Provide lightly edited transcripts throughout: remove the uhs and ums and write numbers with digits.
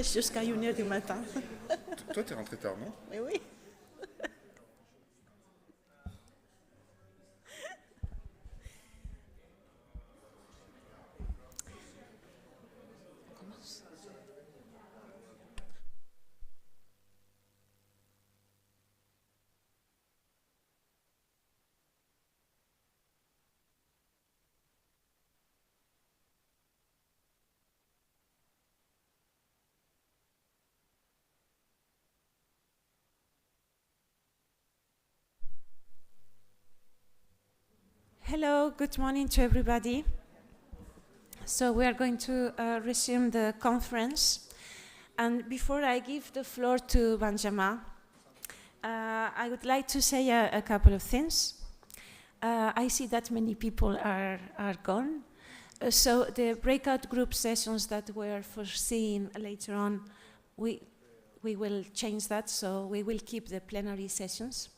Jusqu'à 1h du matin. Toi, t'es rentré tard, non? Mais oui. Hello, good morning to everybody. So we are going to resume the conference. And before I give the floor to Benjamin, I would like to say a couple of things. I see that many people are gone. So the breakout group sessions that were foreseen later on, we will change that, so we will keep the plenary sessions.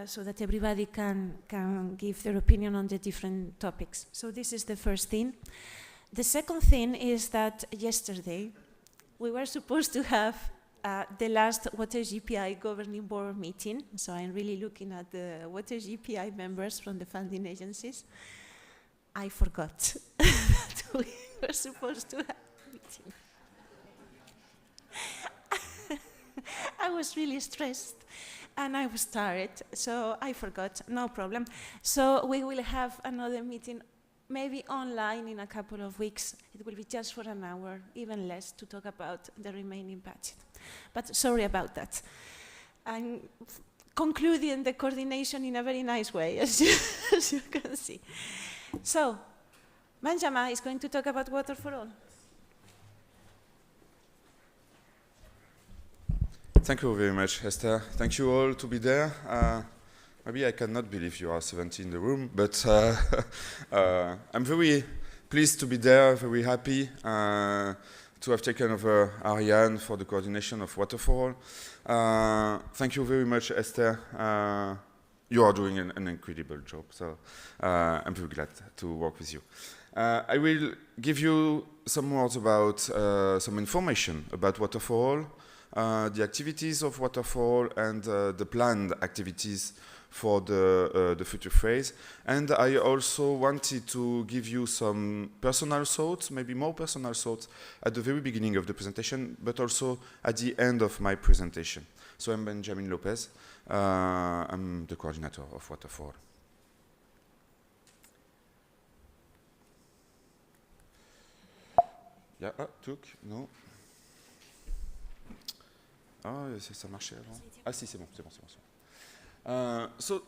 So that everybody can give their opinion on the different topics. So this is the first thing. The second thing is that yesterday we were supposed to have the last Water JPI Governing Board meeting. So I'm really looking at the Water JPI members from the funding agencies. I forgot that we were supposed to have a meeting. I was really stressed. And I was tired, so I forgot, no problem. So we will have another meeting, maybe online in a couple of weeks. It will be just for an hour, even less, to talk about the remaining budget. But sorry about that. I'm concluding the coordination in a very nice way, as you can see. So, Benjamin is going to talk about Water4All. Thank you very much, Esther. Thank you all to be there. Maybe I cannot believe you are 70 in the room, but I'm very pleased to be there, very happy to have taken over Ariane for the coordination of Water4All. Thank you very much, Esther. You are doing an incredible job, so I'm very glad to work with you. I will give you some words about some information about Water4All, the activities of Water4All and the planned activities for the future phase. And I also wanted to give you some personal thoughts, maybe more personal thoughts at the very beginning of the presentation, but also at the end of my presentation. So I'm Benjamin Lopez. I'm the coordinator of Water4All. Yeah, no. Ah, ça marchait avant. Ah si, c'est bon. So,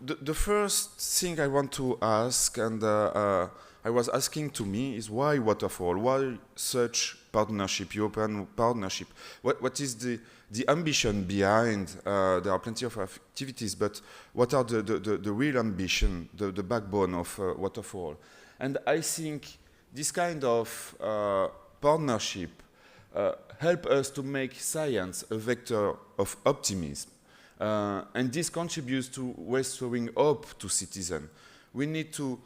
the first thing I want to ask, and I was asking to me, is why Water4All? Why such partnership, European partnership? What is the ambition behind? There are plenty of activities, but what are the real ambition, the backbone of Water4All? And I think this kind of partnership help us to make science a vector of optimism. And this contributes to restoring hope to citizens. We need to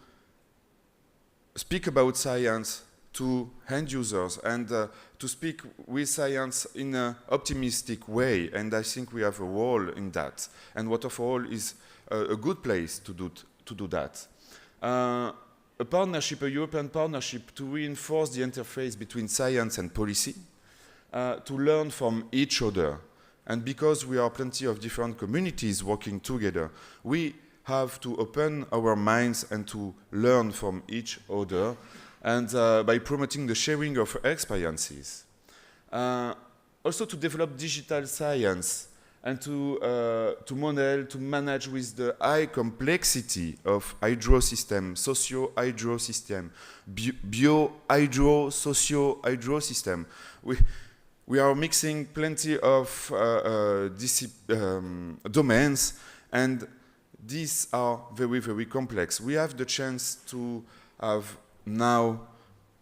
speak about science to end users and to speak with science in an optimistic way. And I think we have a role in that. And Water4All is a good place to do that. A partnership, a European partnership, to reinforce the interface between science and policy, to learn from each other. And because we are plenty of different communities working together, we have to open our minds and to learn from each other, and by promoting the sharing of experiences. Also to develop digital science and to manage with the high complexity of hydro system, socio-hydro system, bio-hydro, socio-hydro system. We are mixing plenty of domains, and these are very, very complex. We have the chance to have now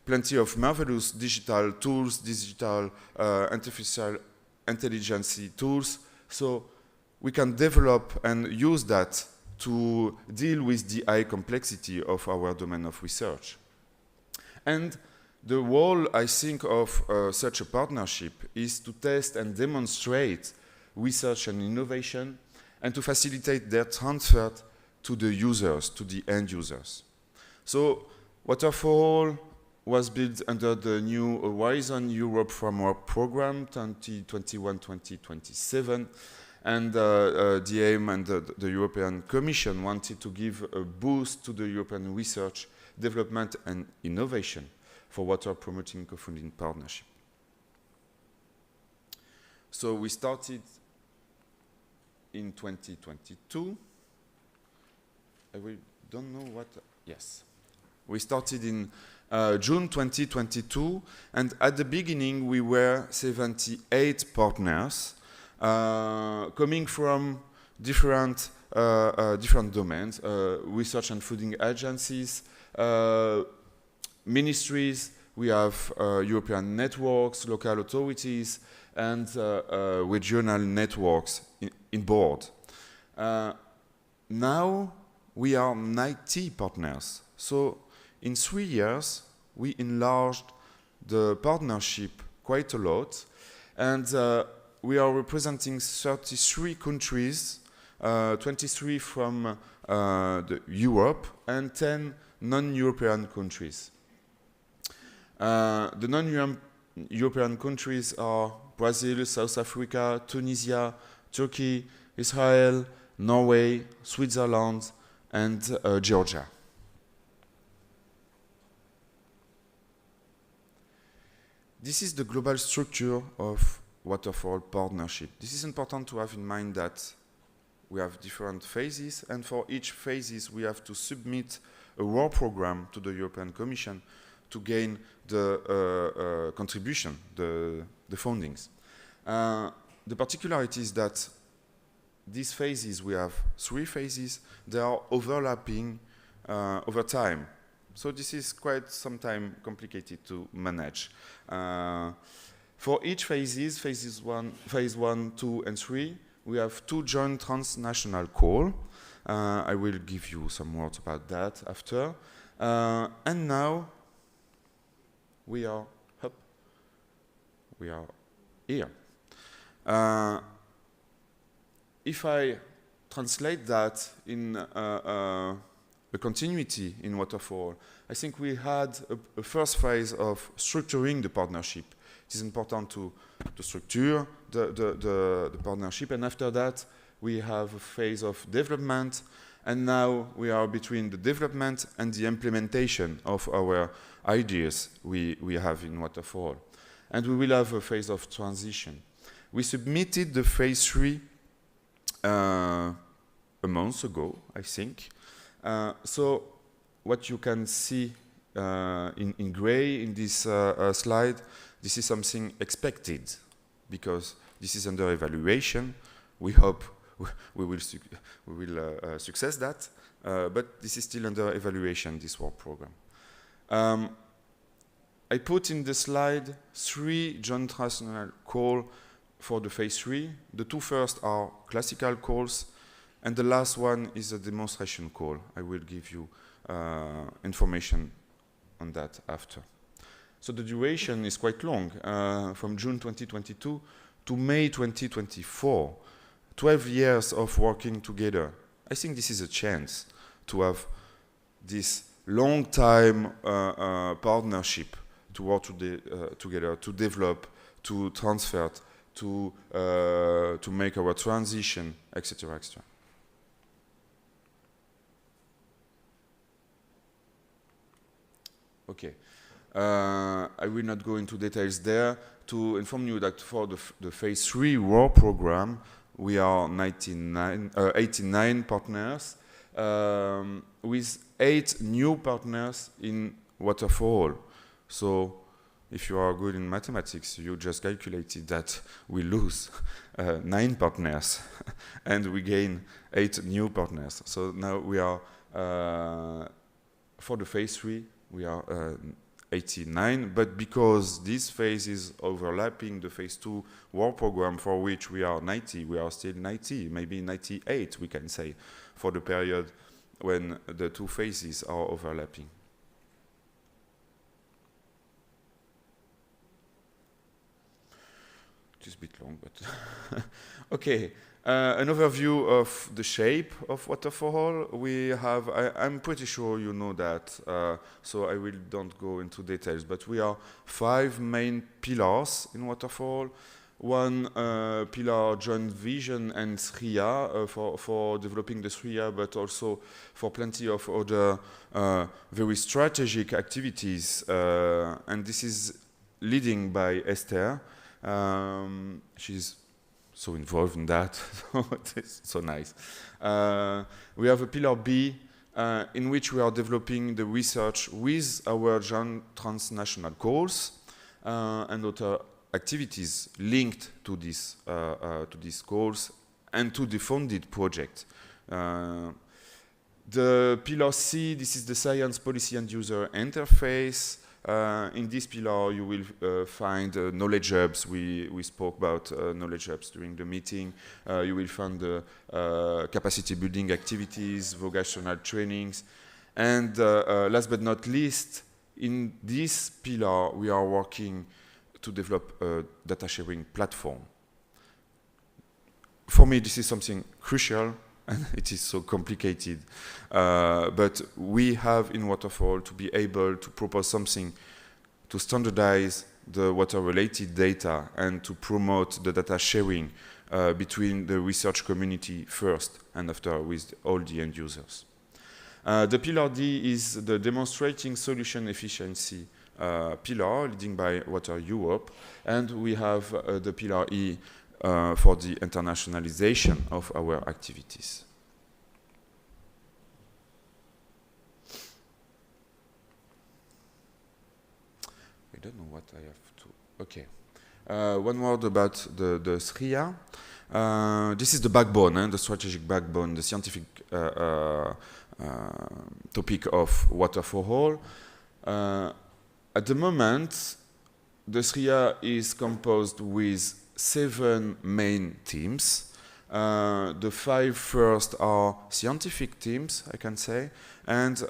plenty of marvelous digital tools, digital artificial intelligence tools So we can develop and use that to deal with the high complexity of our domain of research. And the role, I think, of such a partnership is to test and demonstrate research and innovation and to facilitate their transfer to the users, to the end users. So Water4All was built under the new Horizon Europe Framework Programme 2021-2027, and the aim and the European Commission wanted to give a boost to the European research, development and innovation for water promoting co-funding partnership. So we started in 2022. We don't know what, yes. We started in June 2022, and at the beginning we were 78 partners coming from different domains, research and funding agencies, ministries, we have European networks, local authorities, and regional networks in board. Now we are 90 partners. So in 3 years, we enlarged the partnership quite a lot, and we are representing 33 countries, 23 from Europe, and 10 non-European countries. The non-European countries are Brazil, South Africa, Tunisia, Turkey, Israel, Norway, Switzerland, and Georgia. This is the global structure of Water4All partnership. This is important to have in mind that we have different phases, and for each phases we have to submit a work program to the European Commission to gain the contribution, the fundings. The particularity is that these phases, we have 3 phases, they are overlapping over time. So this is quite sometimes complicated to manage. For each phases, phase 1, 2, and 3, we have 2 joint transnational calls. I will give you some words about that after. And now we are here. If I translate that in a continuity in Water4All, I think we had a first phase of structuring the partnership. It is important to structure the partnership, and after that we have a phase of development, and now we are between the development and the implementation of our ideas we have in Water4All. And we will have a phase of transition. We submitted the phase 3 a month ago, I think. So what you can see in gray in this slide, this is something expected because this is under evaluation. We hope we will success that, but this is still under evaluation, this work program. I put in the slide 3 joint transnational calls for the phase 3. The 2 first are classical calls, and the last one is a demonstration call. I will give you information on that after. So the duration is quite long, from June 2022 to May 2024. 12 years of working together. I think this is a chance to have this long time partnership to work together, to develop, to transfer, to make our transition, etc., etc. Okay, I will not go into details there. To inform you that for the phase 3 work program, we are 89 partners, with 8 new partners in Water4All. So if you are good in mathematics, you just calculated that we lose 9 partners and we gain 8 new partners. So now we are, for the phase 3, we are 89, but because this phase is overlapping the phase 2 war program for which we are 90, we are still 90, maybe 98 we can say, for the period when the two phases are overlapping. It is a bit long, but okay. An overview of the shape of Water4All. We have, I'm pretty sure you know that, so I don't go into details, but we are 5 main pillars in Water4All. One pillar, joint vision and SRIA, for developing the SRIA, but also for plenty of other very strategic activities, and this is leading by Esther. She's so involved in that, it's so nice. We have a pillar B, in which we are developing the research with our joint transnational goals and other activities linked to these goals and to the funded project. The pillar C, this is the science, policy and user interface. In this pillar, you will find knowledge hubs. We spoke about knowledge hubs during the meeting. You will find the capacity building activities, vocational trainings. And last but not least, in this pillar, we are working to develop a data sharing platform. For me, this is something crucial, and it is so complicated. But we have in Water4All to be able to propose something to standardize the water-related data and to promote the data sharing between the research community first and after with all the end users. The pillar D is the demonstrating solution efficiency pillar, leading by Water Europe, and we have the pillar E for the internationalization of our activities. I don't know what I have to... Okay. One word about the SRIA. This is the backbone, the strategic backbone, the scientific topic of Water4All. At the moment, the SRIA is composed with 7 main teams. The 5 first are scientific teams, I can say, and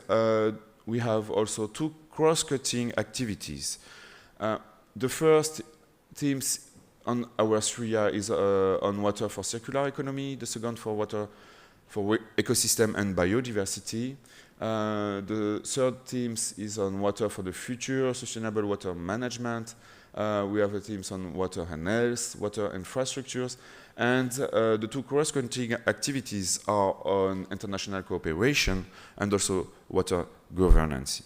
we have also 2 cross-cutting activities. The first teams on our SRIA is on water for circular economy, the second for water for ecosystem and biodiversity. The third teams is on water for the future, sustainable water management. We have the teams on water and health, water infrastructures, and the 2 cross-cutting activities are on international cooperation and also water governance.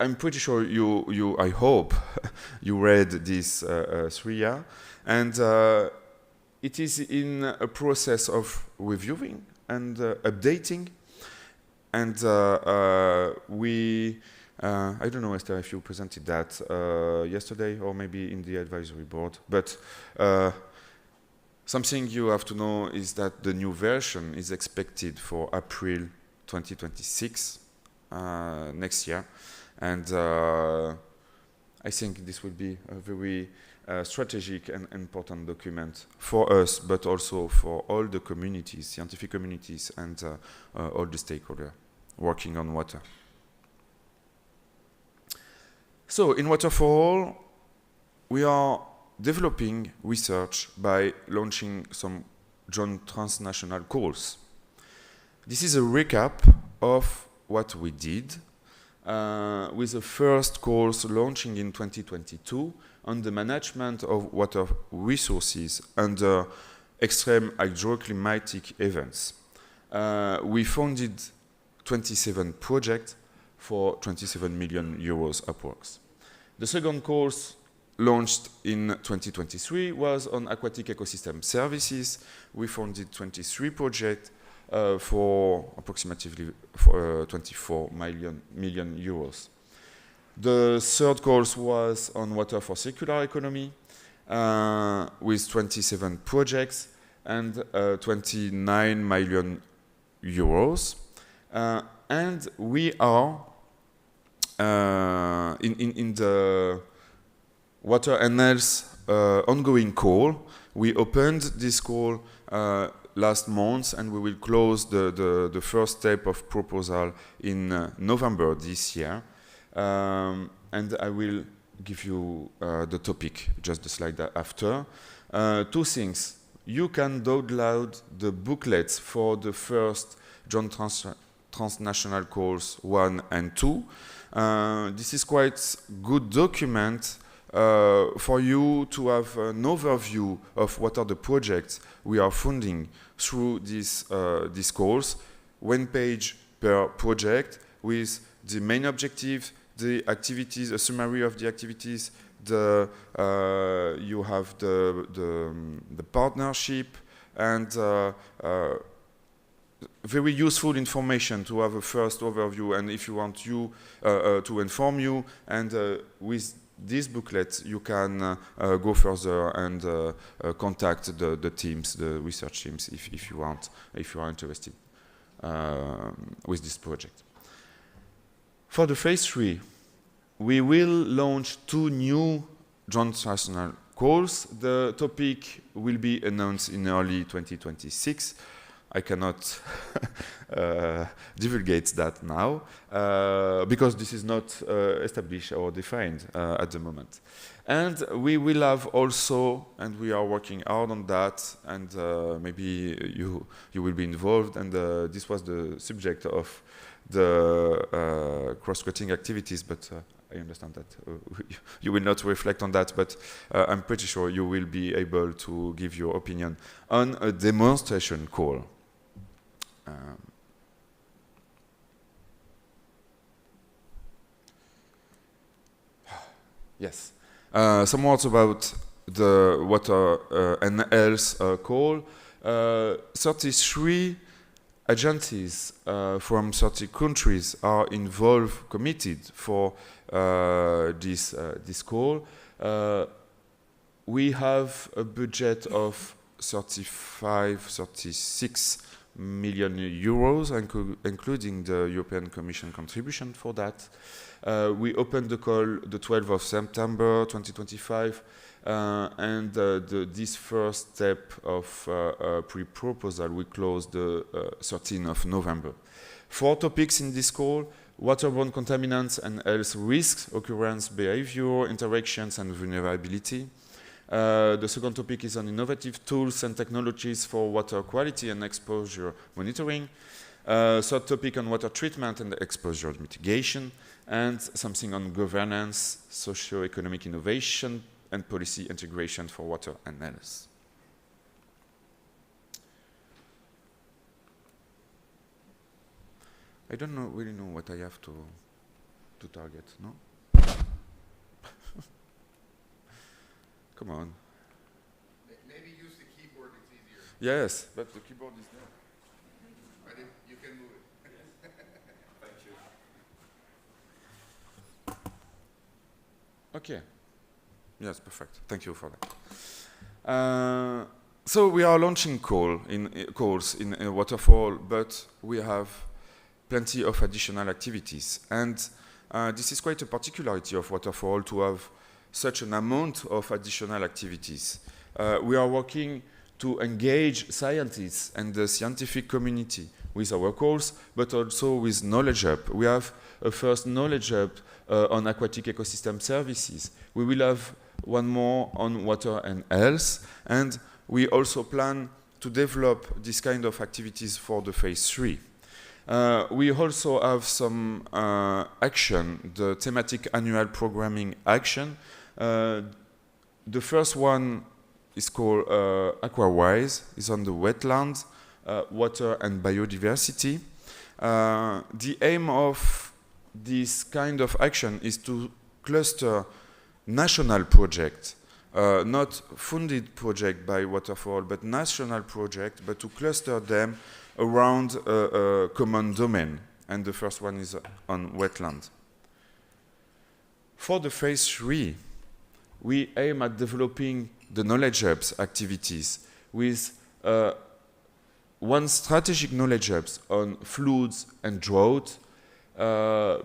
I'm pretty sure I hope you read this SRIA, and it is in a process of reviewing and updating, and I don't know, Esther, if you presented that yesterday or maybe in the advisory board, but something you have to know is that the new version is expected for April 2026, next year, and I think this will be a very strategic and important document for us, but also for all the communities, scientific communities, and all the stakeholders working on water. So in Water4All, we are developing research by launching some joint transnational calls. This is a recap of what we did with the first calls launching in 2022 on the management of water resources under extreme hydroclimatic events. We funded 27 projects for 27 million euros upwards. The second course launched in 2023 was on aquatic ecosystem services. We funded 23 projects for approximately 24 million euros. The third course was on water for circular economy with 27 projects and 29 million euros. and we are in the Water and Health ongoing call. We opened this call last month, and we will close the first step of proposal in November this year. And I will give you the topic, just the slide after. Two things. You can download the booklets for the first joint transnational calls 1 and 2. This is quite good document for you to have an overview of what are the projects we are funding through these calls. 1 page per project with the main objectives, the activities, a summary of the activities. You have the partnership and very useful information to have a first overview. And if you want to inform you, and with this booklet you can go further and contact the teams, the research teams, if you are interested with this project. For the phase 3, we will launch 2 new joint transnational calls. The topic will be announced in early 2026. I cannot divulgate that now because this is not established or defined at the moment. And we will have also, and we are working hard on that, and maybe you will be involved, and this was the subject of the cross-cutting activities, but I understand that you will not reflect on that, but I'm pretty sure you will be able to give your opinion on a demonstration call. Yes. Some words about the Water and Health call. 33 agencies from 30 countries are involved, committed for this call. We have a budget of 36 million euros, including the European Commission contribution for that. We opened the call the 12th of September 2025, and this first step of pre-proposal we closed the 13th of November. 4 topics in this call: waterborne contaminants and health risks, occurrence, behavior, interactions, and vulnerability. The second topic is on innovative tools and technologies for water quality and exposure monitoring. Third topic on water treatment and exposure mitigation, and something on governance, socio-economic innovation, and policy integration for water and health. I don't really know what I have to target, no? Come on. Maybe use the keyboard, it's easier. Yes, but the keyboard is there. But you can move it. Thank you. Okay. Yes, perfect. Thank you for that. So we are launching calls in Water4All, but we have plenty of additional activities. And this is quite a particularity of Water4All to have such an amount of additional activities. We are working to engage scientists and the scientific community with our calls, but also with Knowledge Hub. We have a first Knowledge Hub on aquatic ecosystem services. We will have one more on water and health, and we also plan to develop this kind of activities for the phase 3. We also have some action, the thematic annual programming action. The first one is called AquaWise. It's on the wetlands, water and biodiversity. The aim of this kind of action is to cluster national projects, not funded project by Water4All, but national project, but to cluster them around a common domain. And the first one is on wetland. For the phase 3, we aim at developing the Knowledge Hub's activities with one strategic knowledge hubs on floods and drought,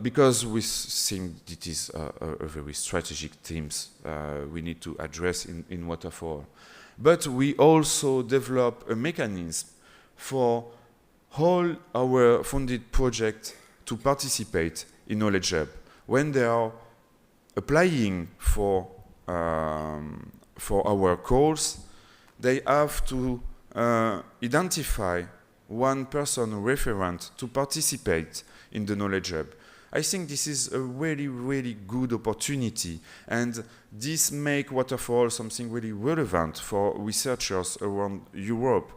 because we think it is a very strategic themes we need to address in Water4All. But we also develop a mechanism for all our funded projects to participate in Knowledge Hub. When they are applying for our calls, they have to identify one person referent to participate in the Knowledge Hub. I think this is a really, really good opportunity, and this makes Water4All something really relevant for researchers around Europe,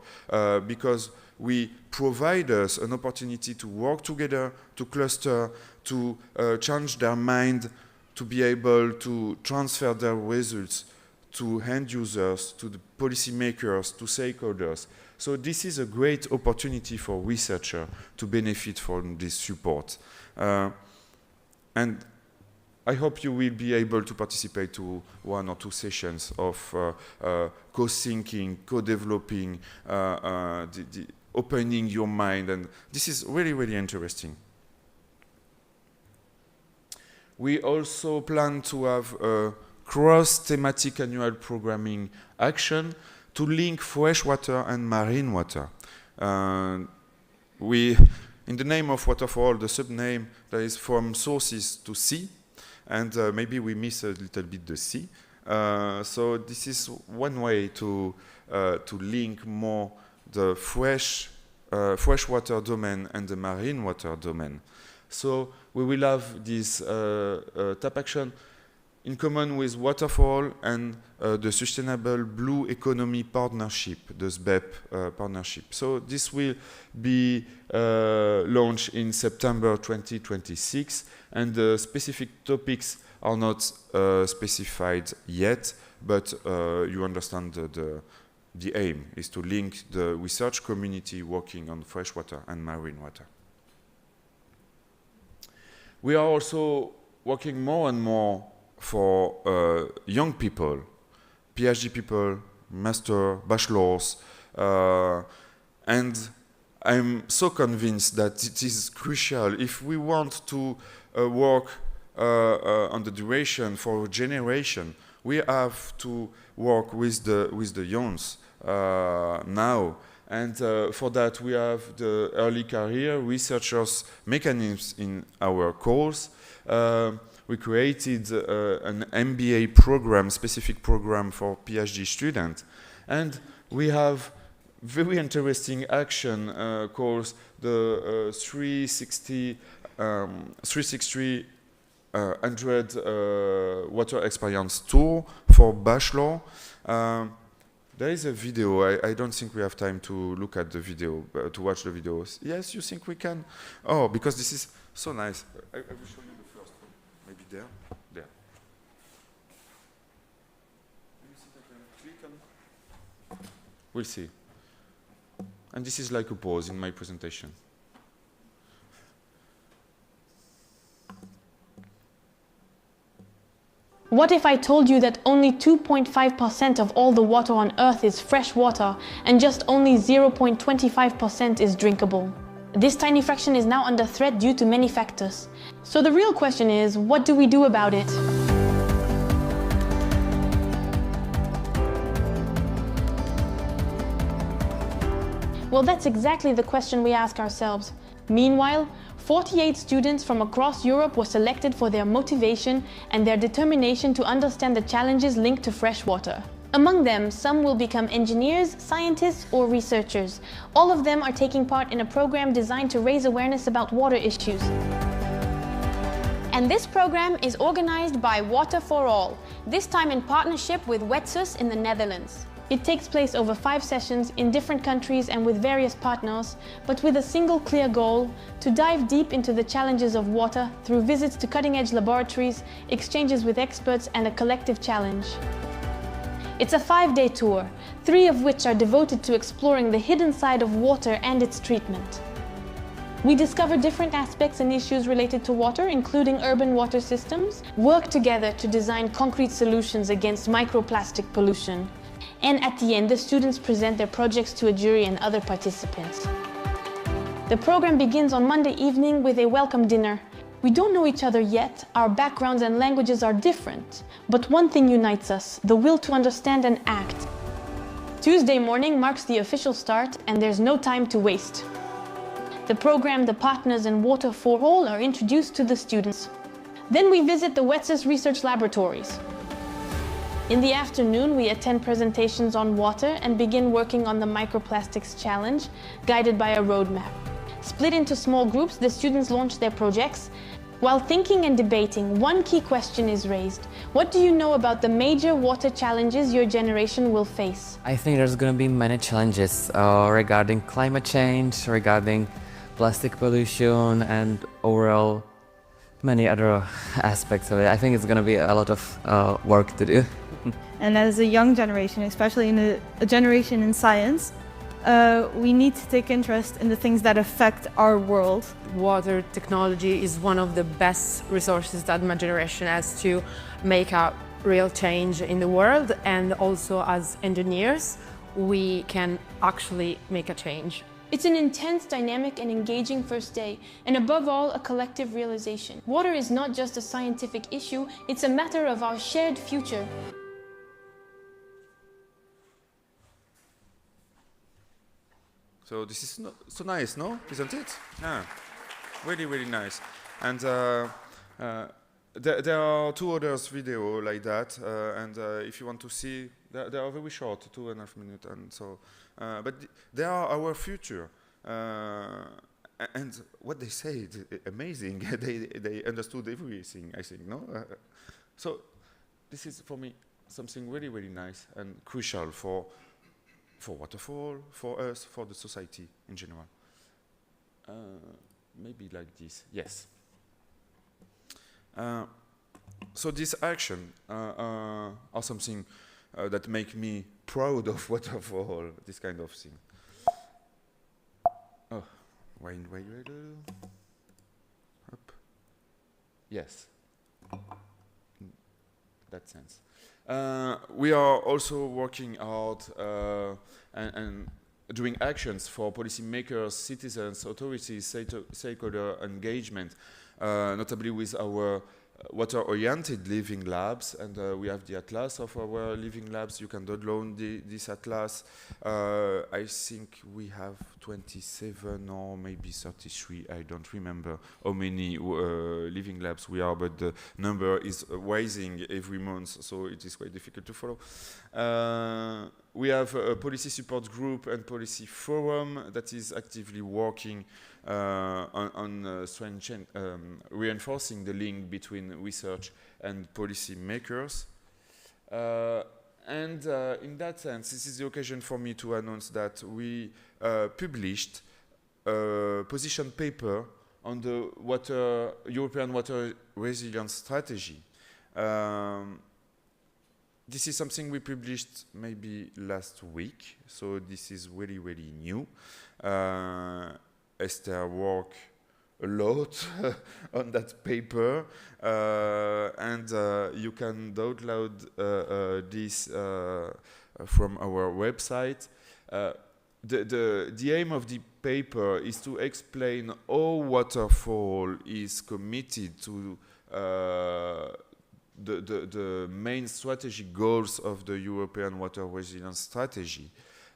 because we provide us an opportunity to work together, to cluster, to change their mind, to be able to transfer their results to end users, to the policymakers, to stakeholders. So this is a great opportunity for researchers to benefit from this support. And I hope you will be able to participate to one or two sessions of co-thinking, co-developing, opening your mind, and this is really, really interesting. We also plan to have a cross-thematic annual programming action to link freshwater and marine water. In the name of Water4All, the sub-name that is from sources to sea, and maybe we miss a little bit the sea. So this is one way to link more the freshwater domain and the marine water domain. So we will have this TAP action in common with Water4All and the Sustainable Blue Economy Partnership, the SBEP partnership. So this will be launched in September 2026, and the specific topics are not specified yet, but you understand the aim is to link the research community working on freshwater and marine water. We are also working more and more for young people, PhD people, master, bachelors, and I'm so convinced that it is crucial if we want to work on the duration for a generation. We have to work with the youngs now, and for that we have the early career researchers mechanisms in our course. We created an MBA program, specific program for PhD students, and we have very interesting action called the 360 water experience tour for bachelor. There is a video. I don't think we have time to look at the video, to watch the videos. Yes, you think we can? Oh, because this is so nice. I will show you the first one. Maybe there. There. You think I can click on? We'll see. And this is like a pause in my presentation. What if I told you that only 2.5% of all the water on Earth is fresh water and just only 0.25% is drinkable? This tiny fraction is now under threat due to many factors. So the real question is, what do we do about it? Well, that's exactly the question we ask ourselves. Meanwhile, 48 students from across Europe were selected for their motivation and their determination to understand the challenges linked to fresh water. Among them, some will become engineers, scientists, or researchers. All of them are taking part in a program designed to raise awareness about water issues. And this program is organized by Water4All, this time in partnership with Wetsus in the Netherlands. It takes place over 5 sessions in different countries and with various partners, but with a single clear goal: to dive deep into the challenges of water through visits to cutting-edge laboratories, exchanges with experts, and a collective challenge. It's a 5-day tour, 3 of which are devoted to exploring the hidden side of water and its treatment. We discover different aspects and issues related to water, including urban water systems, work together to design concrete solutions against microplastic pollution, And at the end, the students present their projects to a jury and other participants. The program begins on Monday evening with a welcome dinner. We don't know each other yet, our backgrounds and languages are different, but one thing unites us, the will to understand and act. Tuesday morning marks the official start, and there's no time to waste. The program, the partners and Water4All are introduced to the students. Then we visit the WETSUS research laboratories. In the afternoon, we attend presentations on water and begin working on the microplastics challenge, guided by a roadmap. Split into small groups, the students launch their projects. While thinking and debating, one key question is raised. What do you know about the major water challenges your generation will face? I think there's going to be many challenges regarding climate change, regarding plastic pollution, and overall many other aspects of it. I think it's going to be a lot of work to do. And as a young generation, especially in a generation in science, we need to take interest in the things that affect our world. Water technology is one of the best resources that my generation has to make a real change in the world, and also as engineers we can actually make a change. It's an intense, dynamic and engaging first day, and above all, a collective realization. Water is not just a scientific issue, it's a matter of our shared future. So this is so nice, no? Isn't it? Yeah, really, really nice. And there are two others video like that, and if you want to see, they are very short, 2.5 minutes, and so. But they are our future, and what they say, amazing. they understood everything, I think, no? So this is for me something really, really nice and crucial for Water4All, for us, for the society in general. Maybe like this, yes. So this action are something that make me proud of Water4All, this kind of thing. Oh, wait. Up. Yes. In that sense. We are also working hard and doing actions for policymakers, citizens, authorities, stakeholder engagement, notably with our water-oriented living labs, and we have the atlas of our living labs. You can download this atlas. I think we have 27 or maybe 33, I don't remember how many living labs we are, but the number is rising every month, so it is quite difficult to follow. We have a policy support group and policy forum that is actively working on reinforcing the link between research and policy makers. And in that sense, this is the occasion for me to announce that we published a position paper on the European Water Resilience Strategy. This is something we published maybe last week, so this is really, really new. Esther worked a lot on that paper, and you can download this from our website. The aim of the paper is to explain how Water4All is committed to the main strategic goals of the European Water Resilience Strategy,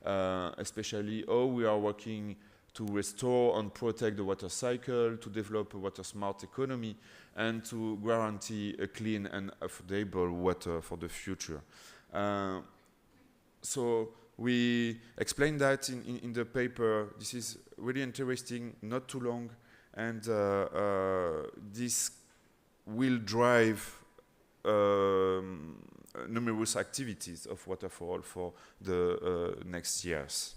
especially how we are working to restore and protect the water cycle, to develop a water-smart economy, and to guarantee a clean and affordable water for the future. So we explain that in the paper. This is really interesting, not too long, and this will drive numerous activities of Water4All for the next years.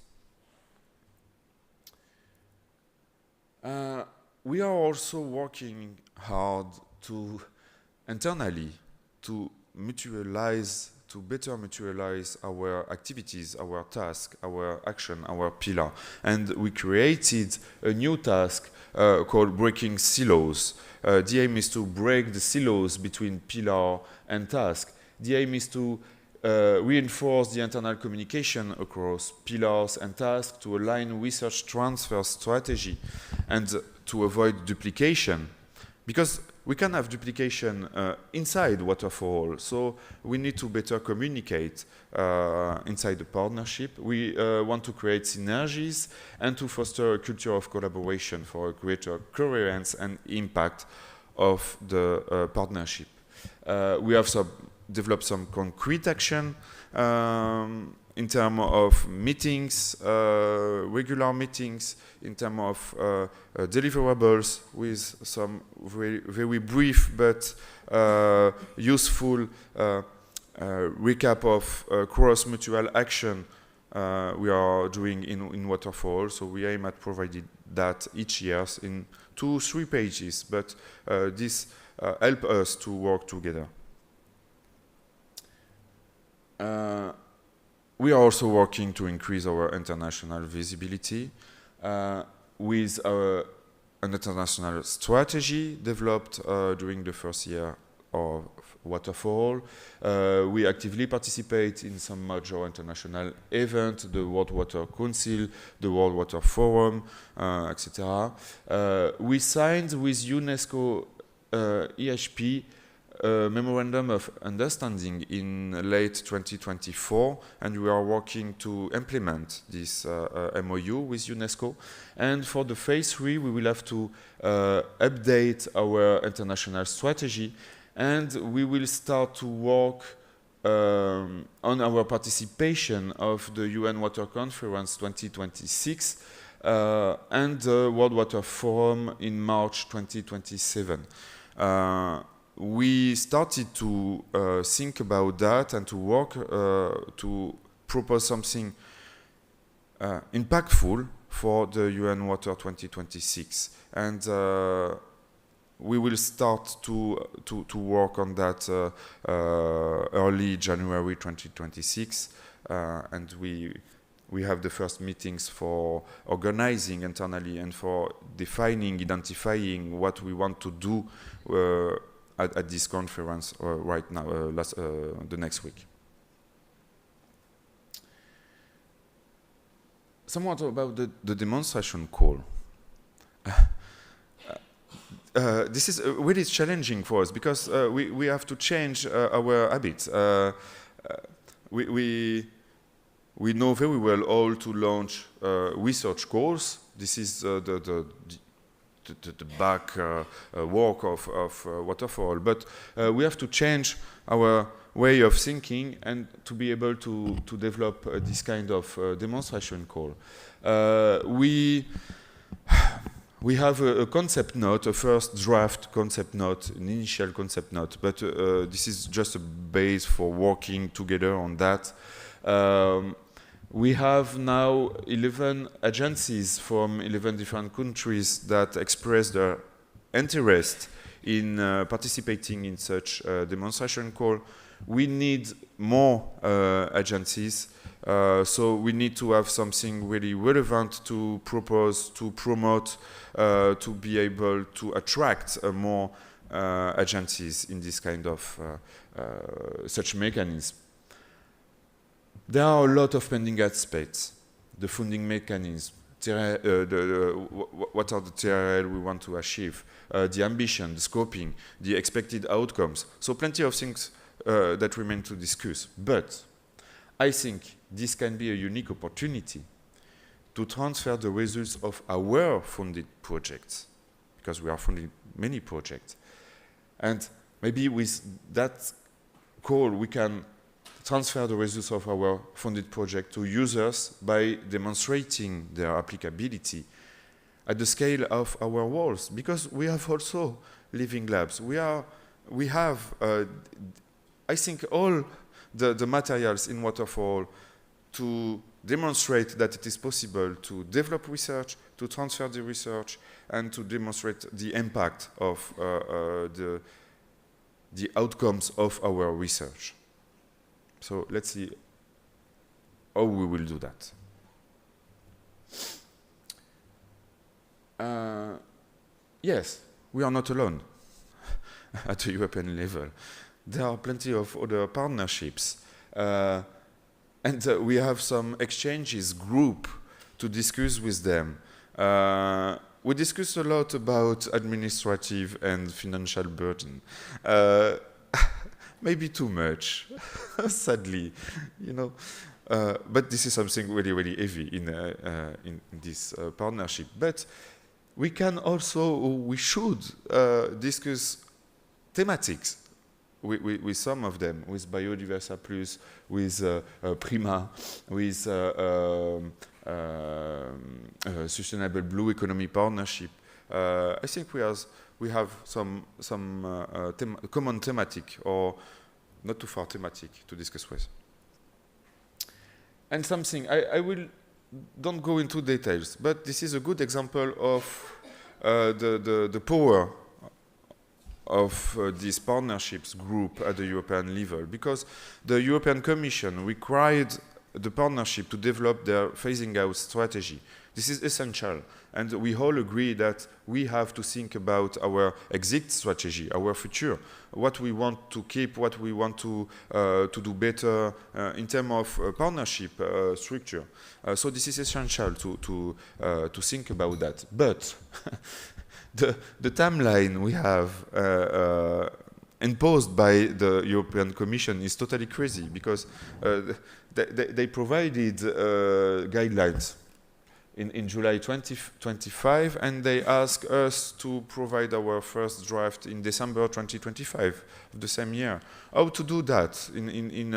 We are also working hard internally to better mutualize our activities, our task, our action, our pillar. And we created a new task called Breaking Silos. The aim is to break the silos between pillar and task. The aim is to reinforce the internal communication across pillars and tasks to align research transfer strategy and to avoid duplication. Because we can have duplication inside Water4All, so we need to better communicate inside the partnership. We want to create synergies and to foster a culture of collaboration for a greater coherence and impact of the partnership. We have developed some concrete action in terms of meetings, regular meetings, in terms of deliverables with some very brief but useful recap of cross-mutual action we are doing in Water4All. So we aim at providing that each year in 2-3 pages, but this helps us to work together. We are also working to increase our international visibility with an international strategy developed during the first year of Water4All. We actively participate in some major international events, the World Water Council, the World Water Forum, etc. We signed with UNESCO EHP a memorandum of understanding in late 2024, and we are working to implement this MOU with UNESCO. And for the phase 3, we will have to update our international strategy, and we will start to work on our participation of the UN Water Conference 2026 and the World Water Forum in March 2027. We started to think about that and to work to propose something impactful for the UN Water 2026. And we will start to work on that early January 2026. And we have the first meetings for organizing internally and for defining, identifying what we want to do at this conference right now, the next week. Somewhat about the demonstration call. This is really challenging for us because we have to change our habits. We know very well how to launch research calls. This is the back work of Water4All, but we have to change our way of thinking and to be able to develop this kind of demonstration call. We have a concept note, a first draft concept note, an initial concept note, but this is just a base for working together on that. We have now 11 agencies from 11 different countries that express their interest in participating in such a demonstration call. We need more agencies, so we need to have something really relevant to propose, to promote, to be able to attract more agencies in this kind of such mechanism. There are a lot of pending aspects. The funding mechanism, what are the TRL we want to achieve, the ambition, the scoping, the expected outcomes. So plenty of things that remain to discuss. But I think this can be a unique opportunity to transfer the results of our funded projects, because we are funding many projects. And maybe with that call, we can transfer the results of our funded project to users by demonstrating their applicability at the scale of our walls, because we have also living labs. We have, I think, all the materials in Water4All to demonstrate that it is possible to develop research, to transfer the research, and to demonstrate the impact of the outcomes of our research. So let's see how we will do that. Yes, we are not alone at the European level. There are plenty of other partnerships And we have some exchanges group to discuss with them. We discuss a lot about administrative and financial burden. Maybe too much, sadly, you know. But this is something really, really heavy in this partnership. But we can also, we should discuss thematics with some of them, with Biodiversa Plus, with Prima, with Sustainable Blue Economy Partnership. I think we have some common thematic, or not too far thematic, to discuss with. And something, I don't go into details, but this is a good example of the power of this partnerships group at the European level, because the European Commission required the partnership to develop their phasing out strategy. This is essential, and we all agree that we have to think about our exit strategy, our future, what we want to keep, what we want to do better in terms of partnership structure. So this is essential to think about that. But the timeline we have imposed by the European Commission is totally crazy, because they provided guidelines in July 2025, and they asked us to provide our first draft in December 2025 of the same year. How to do that in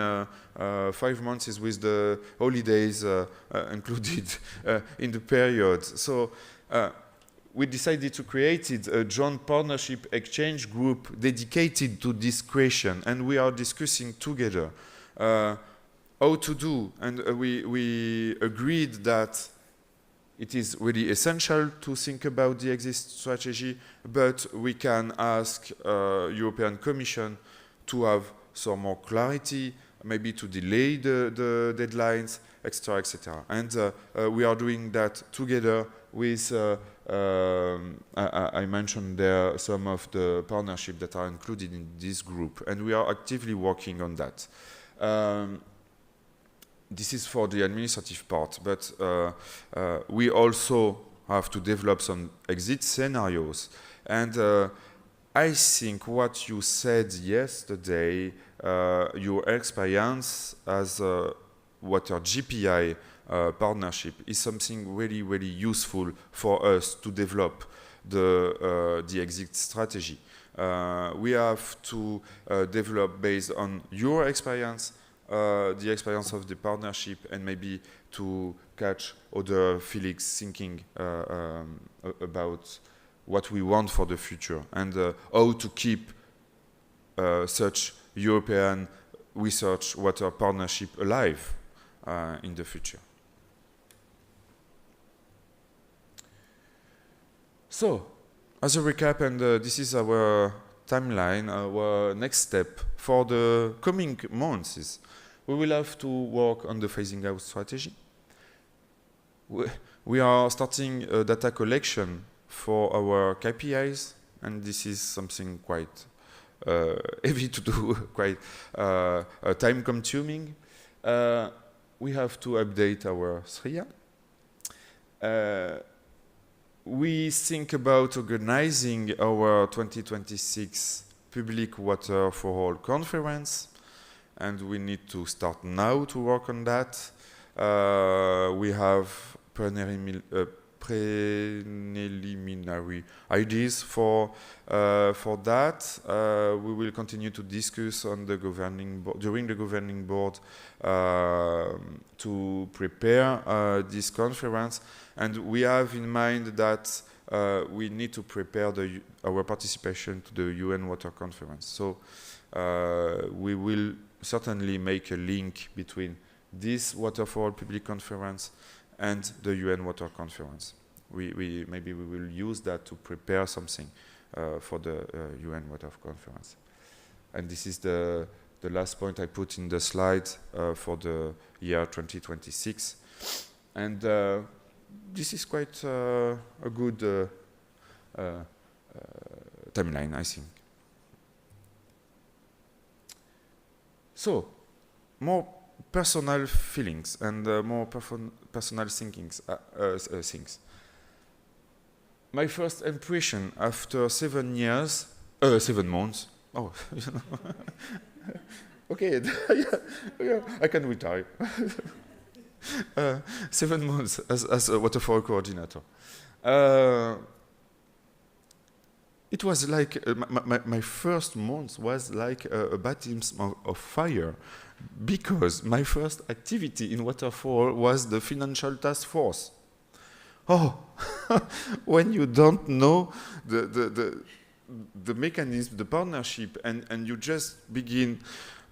5 months with the holidays included in the period? So we decided to create a joint partnership exchange group dedicated to this question, and we are discussing together how to do, and we agreed that it is really essential to think about the exit strategy, but we can ask European Commission to have some more clarity, maybe to delay the deadlines, etc., etc. And we are doing that together with, I mentioned there some of the partnerships that are included in this group, and we are actively working on that. This is for the administrative part, but we also have to develop some exit scenarios. And I think what you said yesterday, your experience as a Water JPI partnership, is something really, really useful for us to develop the exit strategy. We have to develop based on your experience, the experience of the partnership, and maybe to catch other Felix thinking about what we want for the future, and how to keep such European research water partnership alive in the future. So, as a recap, and this is our timeline, our next step for the coming months is we will have to work on the phasing out strategy. We are starting data collection for our KPIs, and this is something quite heavy to do, quite time consuming. We have to update our SRIA. We think about organizing our 2026 Public Water4All Conference, and we need to start now to work on that. We have preliminary ideas for that. We will continue to discuss on the during the governing board to prepare this conference, and we have in mind that we need to prepare our participation to the UN Water Conference. So we will certainly make a link between this Water4All Public Conference and the UN Water Conference. Maybe we will use that to prepare something for the UN Water Conference. And this is the last point I put in the slide for the year 2026. And this is quite a good timeline, I think. So, more personal feelings and more personal thinkings, things. My first impression after 7 years, 7 months. Oh, you know. Okay, yeah, I can retire. 7 months as a Water4All coordinator. It was like my first month was like a baptism of fire, because my first activity in Water4All was the financial task force. Oh, when you don't know the mechanism, the partnership, and you just begin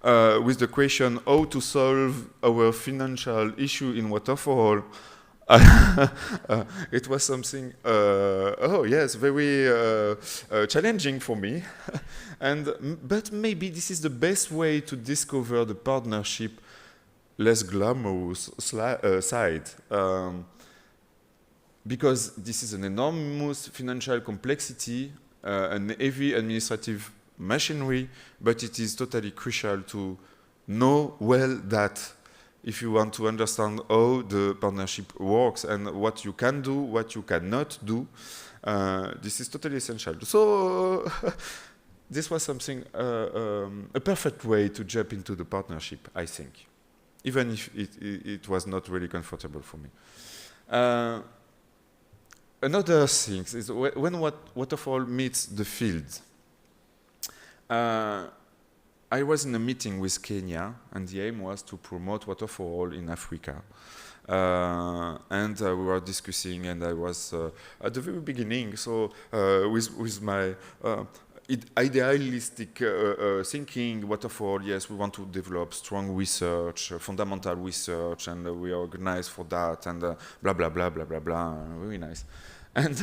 with the question how to solve our financial issue in Water4All. It was something, oh yes, very challenging for me. But maybe this is the best way to discover the partnership less glamorous side. Because this is an enormous financial complexity, an heavy administrative machinery, but it is totally crucial to know well that if you want to understand how the partnership works and what you can do, what you cannot do, this is totally essential. So this was something, a perfect way to jump into the partnership, I think, even if it was not really comfortable for me. Another thing is when Water4All meets the field. I was in a meeting with Kenya, and the aim was to promote Water4All in Africa. And we were discussing, and I was at the very beginning, so with my idealistic thinking, Water4All, yes, we want to develop strong research, fundamental research, and we organize for that, and blah, blah, blah, blah, blah, blah, very nice. And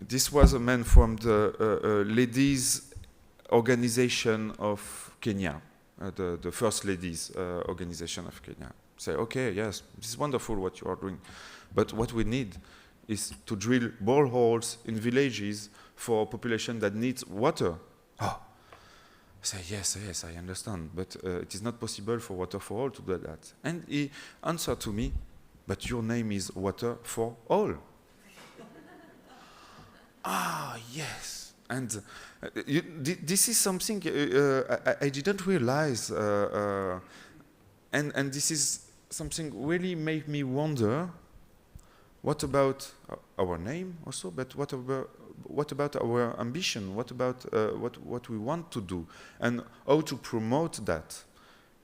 this was a man from the ladies' organization of Kenya, the First Ladies organization of Kenya. Say, okay, yes, this is wonderful what you are doing, but what we need is to drill boreholes in villages for a population that needs water. Oh, I say, yes, I understand, but it is not possible for Water4All to do that. And he answered to me, but your name is Water4All. Ah, yes. And this is something I didn't realize. And this is something really made me wonder, what about our name also, but what about our ambition? What about what we want to do? And how to promote that?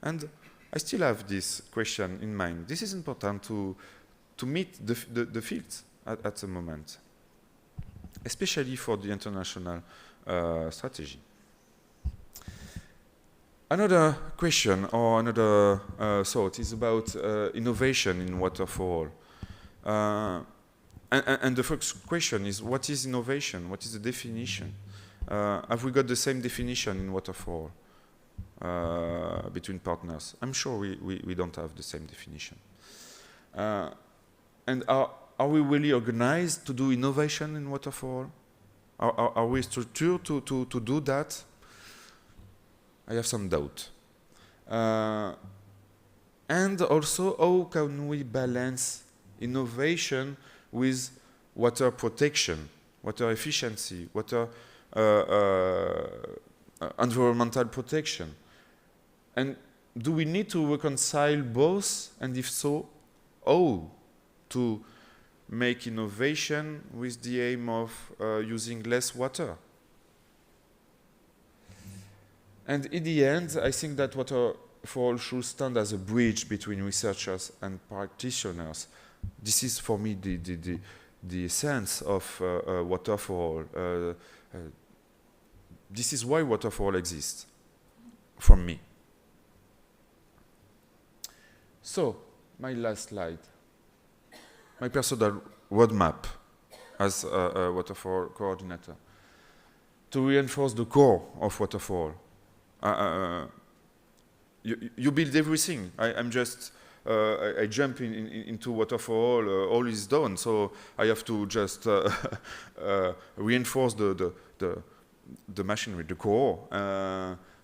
And I still have this question in mind. This is important to meet the fields at the moment, especially for the international strategy. Another question or another thought is about innovation in Water4All. And the first question is, what is innovation? What is the definition? Have we got the same definition in Water4All between partners? I'm sure we don't have the same definition. And are we really organized to do innovation in Water4All? Are we structured to do that? I have some doubt. And also, how can we balance innovation with water protection, water efficiency, water environmental protection? And do we need to reconcile both? And if so, how to make innovation with the aim of using less water? And in the end, I think that Water4All should stand as a bridge between researchers and practitioners. This is for me the essence of Water4All. This is why Water4All exists, from me. So, my last slide. My personal roadmap as a Water4All coordinator. To reinforce the core of Water4All. You build everything. I jump into Water4All, all is done, so I have to just reinforce the machinery, the core,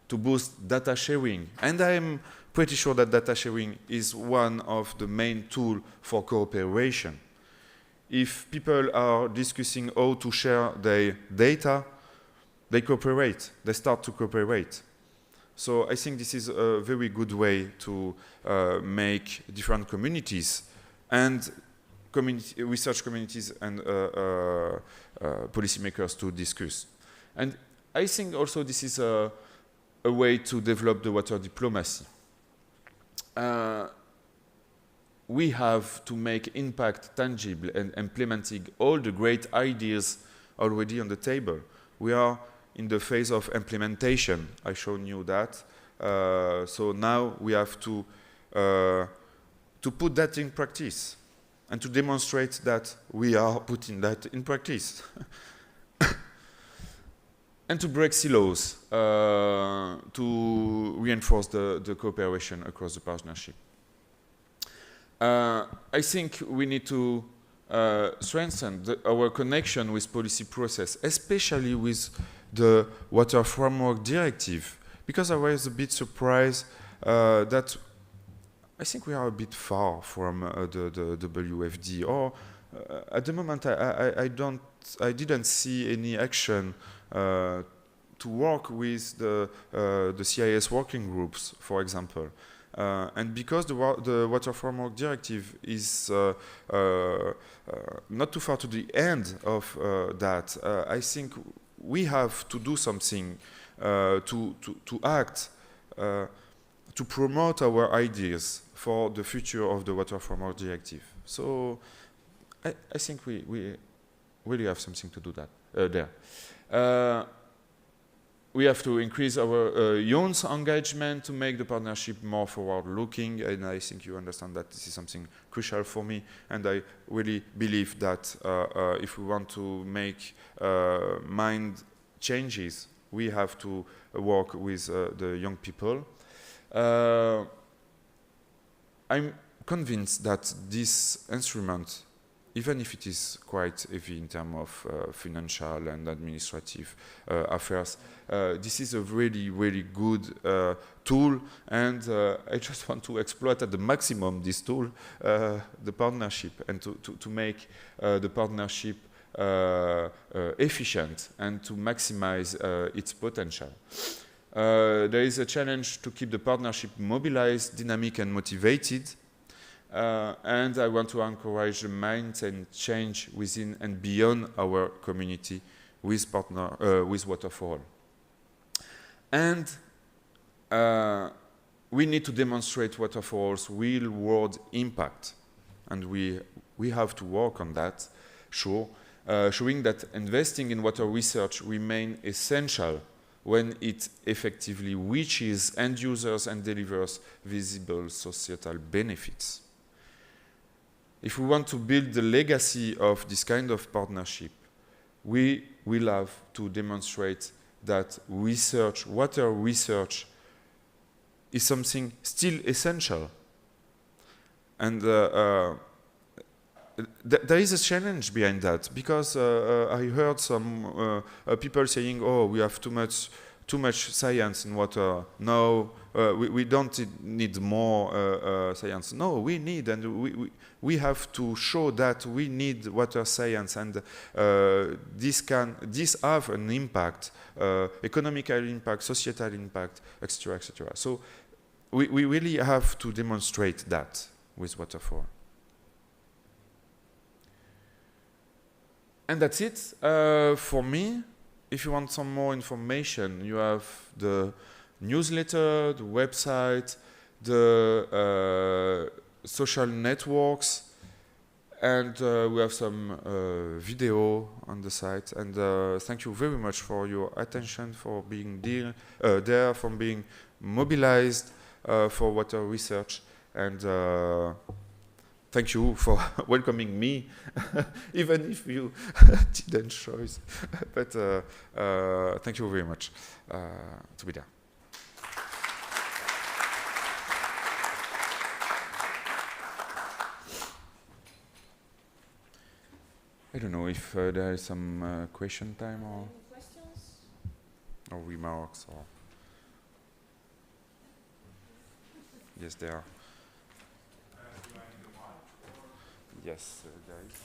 to boost data sharing. And I'm pretty sure that data sharing is one of the main tools for cooperation. If people are discussing how to share their data, they cooperate, they start to cooperate. So I think this is a very good way to make different communities and research communities and policymakers to discuss. And I think also this is a way to develop the water diplomacy. We have to make impact tangible and implementing all the great ideas already on the table. We are in the phase of implementation. I shown you that. So now we have to put that in practice and to demonstrate that we are putting that in practice. And to break silos, to reinforce the cooperation across the partnership. I think we need to strengthen our connection with policy process, especially with the Water Framework Directive, because I was a bit surprised that I think we are a bit far from the WFD, or at the moment I didn't see any action to work with the CIS working groups, for example. And because the Water Framework Directive is not too far to the end of that, I think we have to do something to act, to promote our ideas for the future of the Water Framework Directive. So I think we really have something to do that there. We have to increase our youth engagement to make the partnership more forward-looking, and I think you understand that this is something crucial for me, and I really believe that if we want to make mind changes, we have to work with the young people. I'm convinced that this instrument, even if it is quite heavy in terms of financial and administrative affairs, this is a really, really good tool, and I just want to exploit at the maximum this tool, the partnership, and to make the partnership efficient and to maximize its potential. There is a challenge to keep the partnership mobilized, dynamic, and motivated. And I want to encourage the mindset and change within and beyond our community with Water4All. And we need to demonstrate Water4All's real-world impact, and we have to work on that, sure, showing that investing in water research remains essential when it effectively reaches end users and delivers visible societal benefits. If we want to build the legacy of this kind of partnership, we will have to demonstrate that research, water research, is something still essential. And there is a challenge behind that, because I heard some people saying, "Oh, we have too much science in water. No, we don't need more science." No, we need, and we have to show that we need water science, and this have an impact, economical impact, societal impact, etc., etc. So we really have to demonstrate that with Water4All. And that's it for me. If you want some more information, you have the newsletter, the website, the social networks, and we have some video on the site. And thank you very much for your attention, for being there, for being mobilized for water research, and thank you for welcoming me, even if you didn't choose. But thank you very much to be there. I don't know if there is some question time or remarks or. Yes, they are. Yes, guys.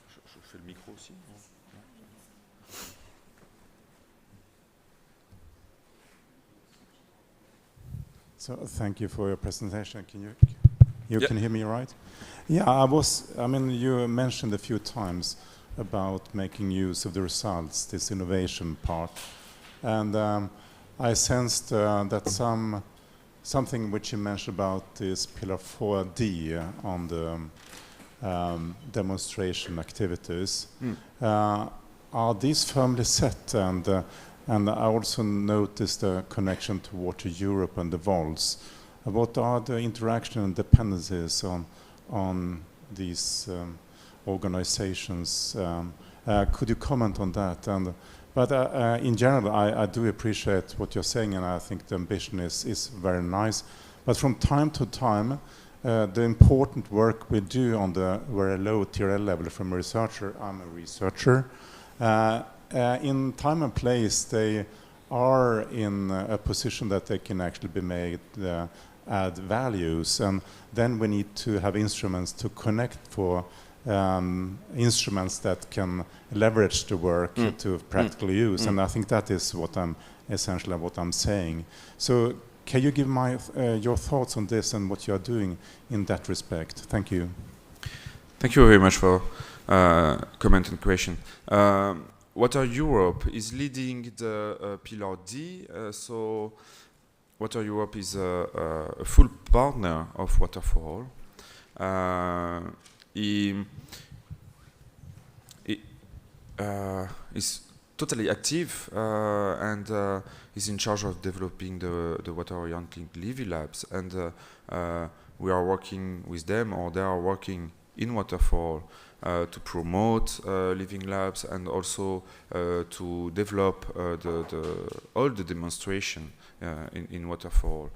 Je fais le micro aussi. So thank you for your presentation. Can you Yeah. can hear me right? Yeah, I mean, you mentioned a few times about making use of the results, this innovation part, and I sensed that something which you mentioned about is pillar 4D on the demonstration activities. Are these firmly set? And I also noticed the connection to Water Europe and the vaults. What are the interaction and dependencies on these organizations? Could you comment on that? But in general, I do appreciate what you're saying, and I think the ambition is very nice. But from time to time, the important work we do on the very low TRL level from a researcher, I'm a researcher, in time and place, they are in a position that they can actually be made add values, and then we need to have instruments to connect for instruments that can leverage the work to practical use, and I think that is what I'm essentially what I'm saying. So can you give your thoughts on this and what you are doing in that respect? Thank you. Thank you very much for comment and question. Water Europe is leading the Pillar D, so Water Europe is a full partner of Water4All. He is totally active and is in charge of developing the water-oriented living labs, and we are working with them, or they are working in Water4All to promote living labs and also to develop all the demonstration in Water4All.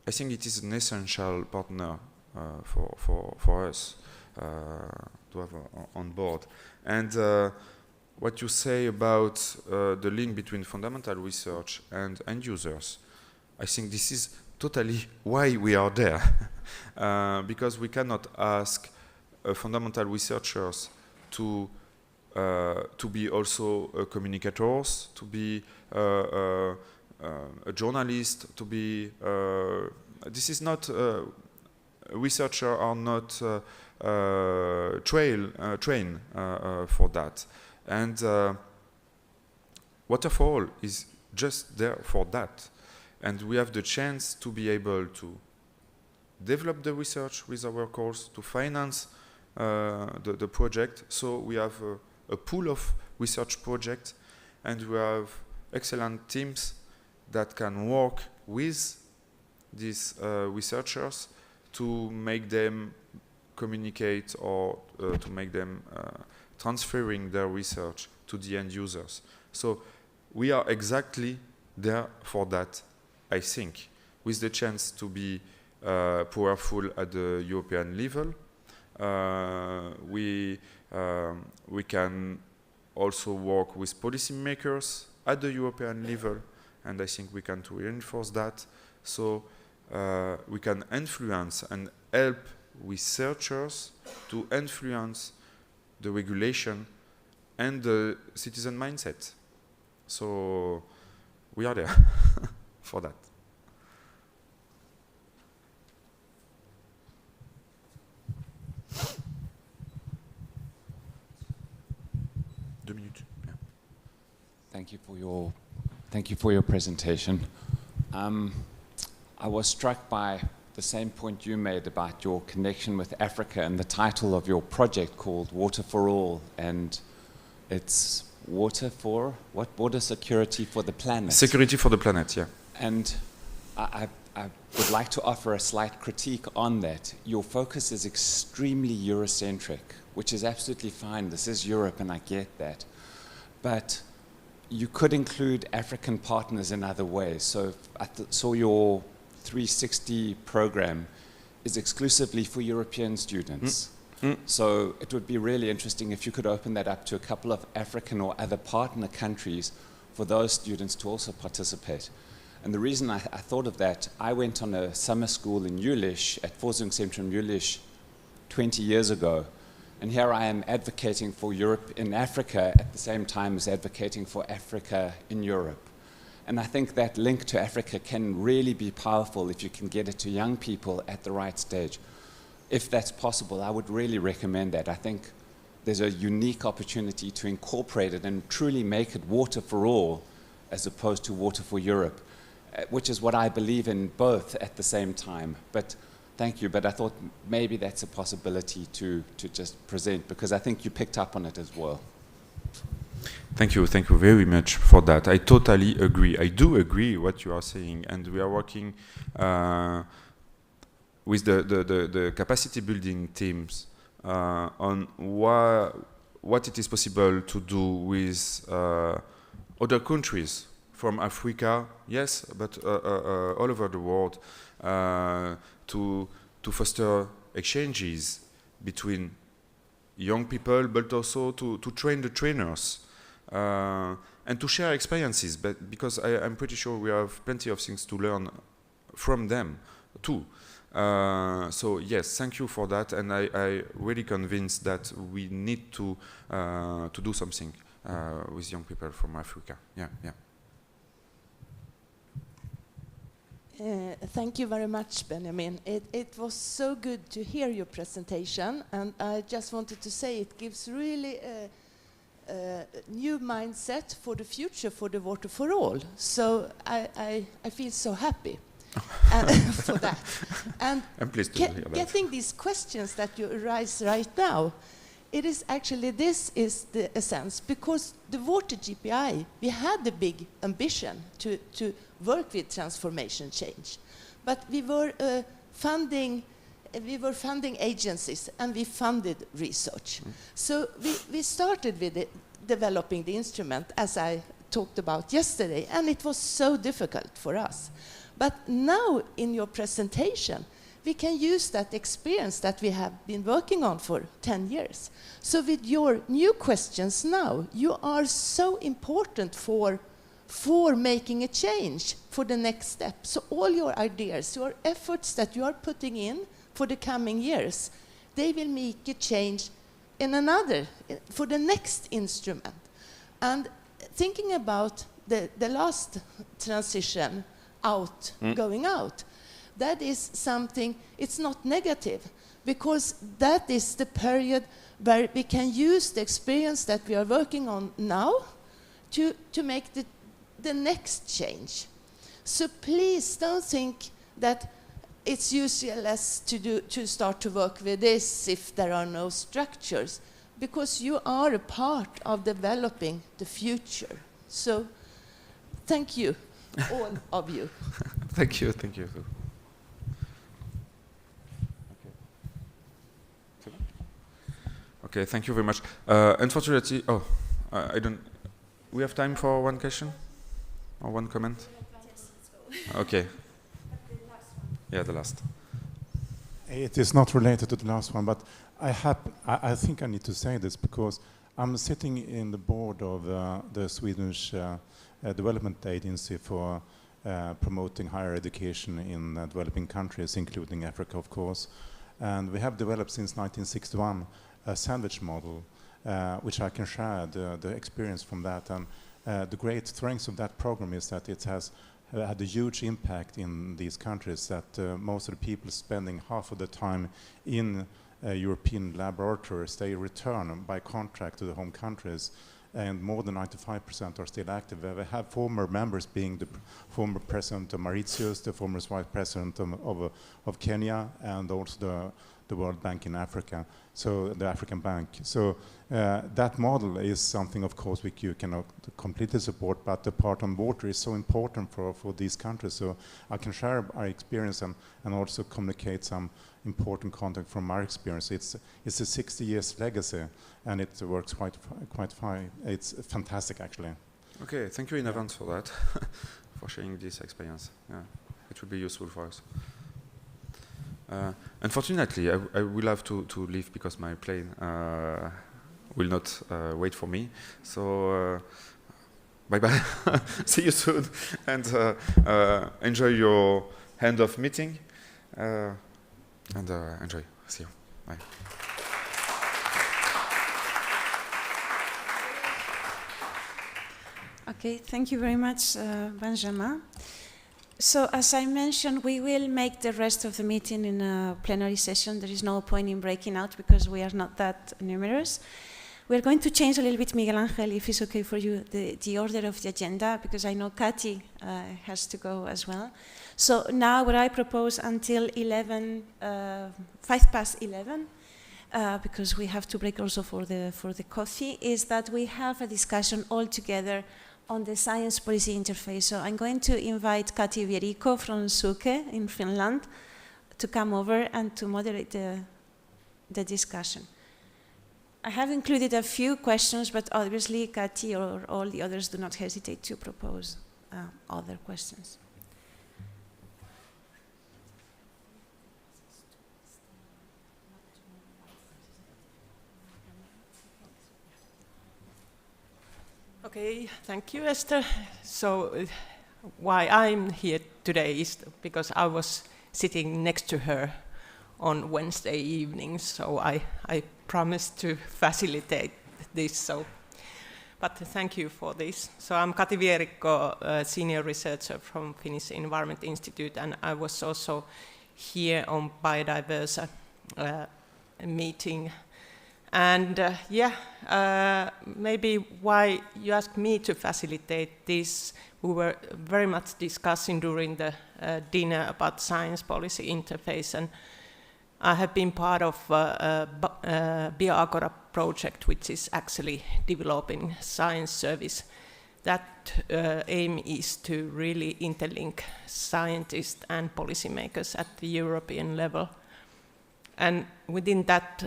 I think it is an essential partner for us to have on board. And what you say about the link between fundamental research and end users, I think this is totally why we are there. Because we cannot ask fundamental researchers to be also communicators, to be a journalist, to be. This is not researchers are not trained for that, and Water4All is just there for that, and we have the chance to be able to develop the research with our course, to finance the project. So we have a pool of research projects, and we have excellent teams that can work with these researchers to make them communicate, or to make them transferring their research to the end users. So we are exactly there for that, I think, with the chance to be powerful at the European level. We can also work with policymakers at the European level, and I think we can to reinforce that. So we can influence and help researchers to influence the regulation and the citizen mindset. So we are there for that. 2 minutes. Yeah. Thank you for your presentation. I was struck by the same point you made about your connection with Africa and the title of your project called Water4All, and it's water for what? Water security for the planet. Security for the planet, yeah. And I would like to offer a slight critique on that. Your focus is extremely Eurocentric, which is absolutely fine. This is Europe, and I get that. But you could include African partners in other ways. So I saw your 360 program is exclusively for European students. So it would be really interesting if you could open that up to a couple of African or other partner countries for those students to also participate. And the reason I thought of that, I went on a summer school in Jülich, at Forschungszentrum Jülich, 20 years ago. And here I am advocating for Europe in Africa at the same time as advocating for Africa in Europe. And I think that link to Africa can really be powerful if you can get it to young people at the right stage. If that's possible, I would really recommend that. I think there's a unique opportunity to incorporate it and truly make it water for all as opposed to water for Europe, which is what I believe in both at the same time. But thank you, but I thought maybe that's a possibility to just present, because I think you picked up on it as well. Thank you very much for that. I totally agree. I do agree what you are saying, and we are working with the capacity building teams on what it is possible to do with other countries from Africa, yes, but all over the world, to foster exchanges between young people, but also to train the trainers and to share experiences. But because I'm pretty sure we have plenty of things to learn from them too. So yes, thank you for that, and I really convinced that we need to do something with young people from Africa. Yeah. Thank you very much, Benjamin. It was so good to hear your presentation, and I just wanted to say it gives really a new mindset for the future for the Water for All. So I feel so happy for that. And I'm pleased to hear that. Getting these questions that you arise right now, it is actually, this is the essence, because the Water JPI, we had the big ambition to work with transformation change, but we were funding agencies and we funded research. So we started with developing the instrument, as I talked about yesterday, and it was so difficult for us. But now in your presentation, we can use that experience that we have been working on for 10 years. So with your new questions now, you are so important for making a change for the next step. So all your ideas, your efforts that you are putting in for the coming years, they will make a change for the next instrument. And thinking about the last transition out, going out, that is something, it's not negative, because that is the period where we can use the experience that we are working on now to make the next change. So please don't think that it's useless to start to work with this if there are no structures, because you are a part of developing the future. So thank you, all of you. Thank you. Okay, thank you very much. Unfortunately, I don't. We have time for one question or one comment. Okay. Yeah, the last. It is not related to the last one, but I think I need to say this because I'm sitting in the board of the Swedish Development Agency for promoting higher education in developing countries, including Africa, of course. And we have developed since 1961 a sandwich model, which I can share the experience from that. And the great strength of that program is that it has had a huge impact in these countries, that most of the people spending half of the time in European laboratories, they return by contract to the home countries, and more than 95% are still active. We have former members being the former president of Mauritius, the former vice president of Kenya, and also the World Bank in Africa, so the African Bank. So that model is something, of course, which you cannot completely support, but the part on water is so important for these countries. So I can share our experience and also communicate some important content from our experience. It's a 60 years legacy, and it works quite fine. It's fantastic, actually. Okay, thank you in advance for that, for sharing this experience. Yeah, it will be useful for us. Unfortunately, I will have to leave because my plane will not wait for me. So Bye-bye. See you soon. And enjoy your end-of meeting. And enjoy. See you. Bye. Okay, thank you very much, Benjamin. So, as I mentioned, we will make the rest of the meeting in a plenary session. There is no point in breaking out because we are not that numerous. We're going to change a little bit, Miguel Angel, if it's okay for you, the order of the agenda, because I know Katy has to go as well. So now what I propose until 11, because we have to break also for the coffee, is that we have a discussion all together on the science policy interface. So I'm going to invite Kati Vierico from Suke in Finland to come over and to moderate the discussion. I have included a few questions, but obviously Kati or all the others do not hesitate to propose other questions. Okay, thank you, Esther. So why I'm here today is because I was sitting next to her on Wednesday evening, so I promised to facilitate this. But thank you for this. So I'm Kati Vierico, a senior researcher from Finnish Environment Institute, and I was also here on biodiversity meeting. And maybe why you asked me to facilitate this, we were very much discussing during the dinner about science policy interface, and I have been part of a BioAgora project, which is actually developing science service. That aim is to really interlink scientists and policymakers at the European level. And within that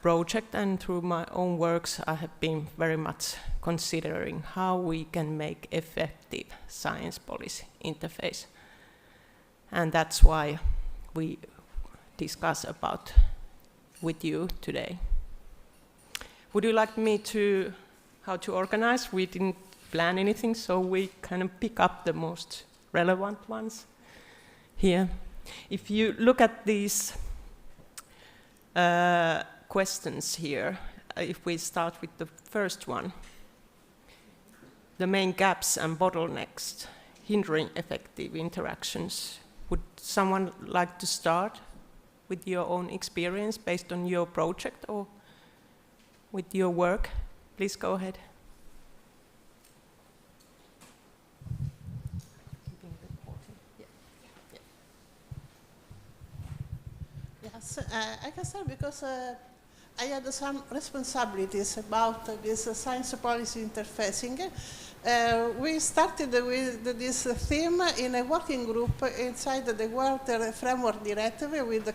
project and through my own works, I have been very much considering how we can make effective science policy interface. And that's why we discuss about with you today. Would you like me to, how to organize? We didn't plan anything, so we kind of pick up the most relevant ones here. If you look at these questions here, if we start with the first one, the main gaps and bottlenecks hindering effective interactions. Would someone like to start with your own experience based on your project or with your work? Please go ahead. Yes, I can start because I had some responsibilities about this science policy interfacing. We started with this theme in a working group inside the Water Framework Directive with the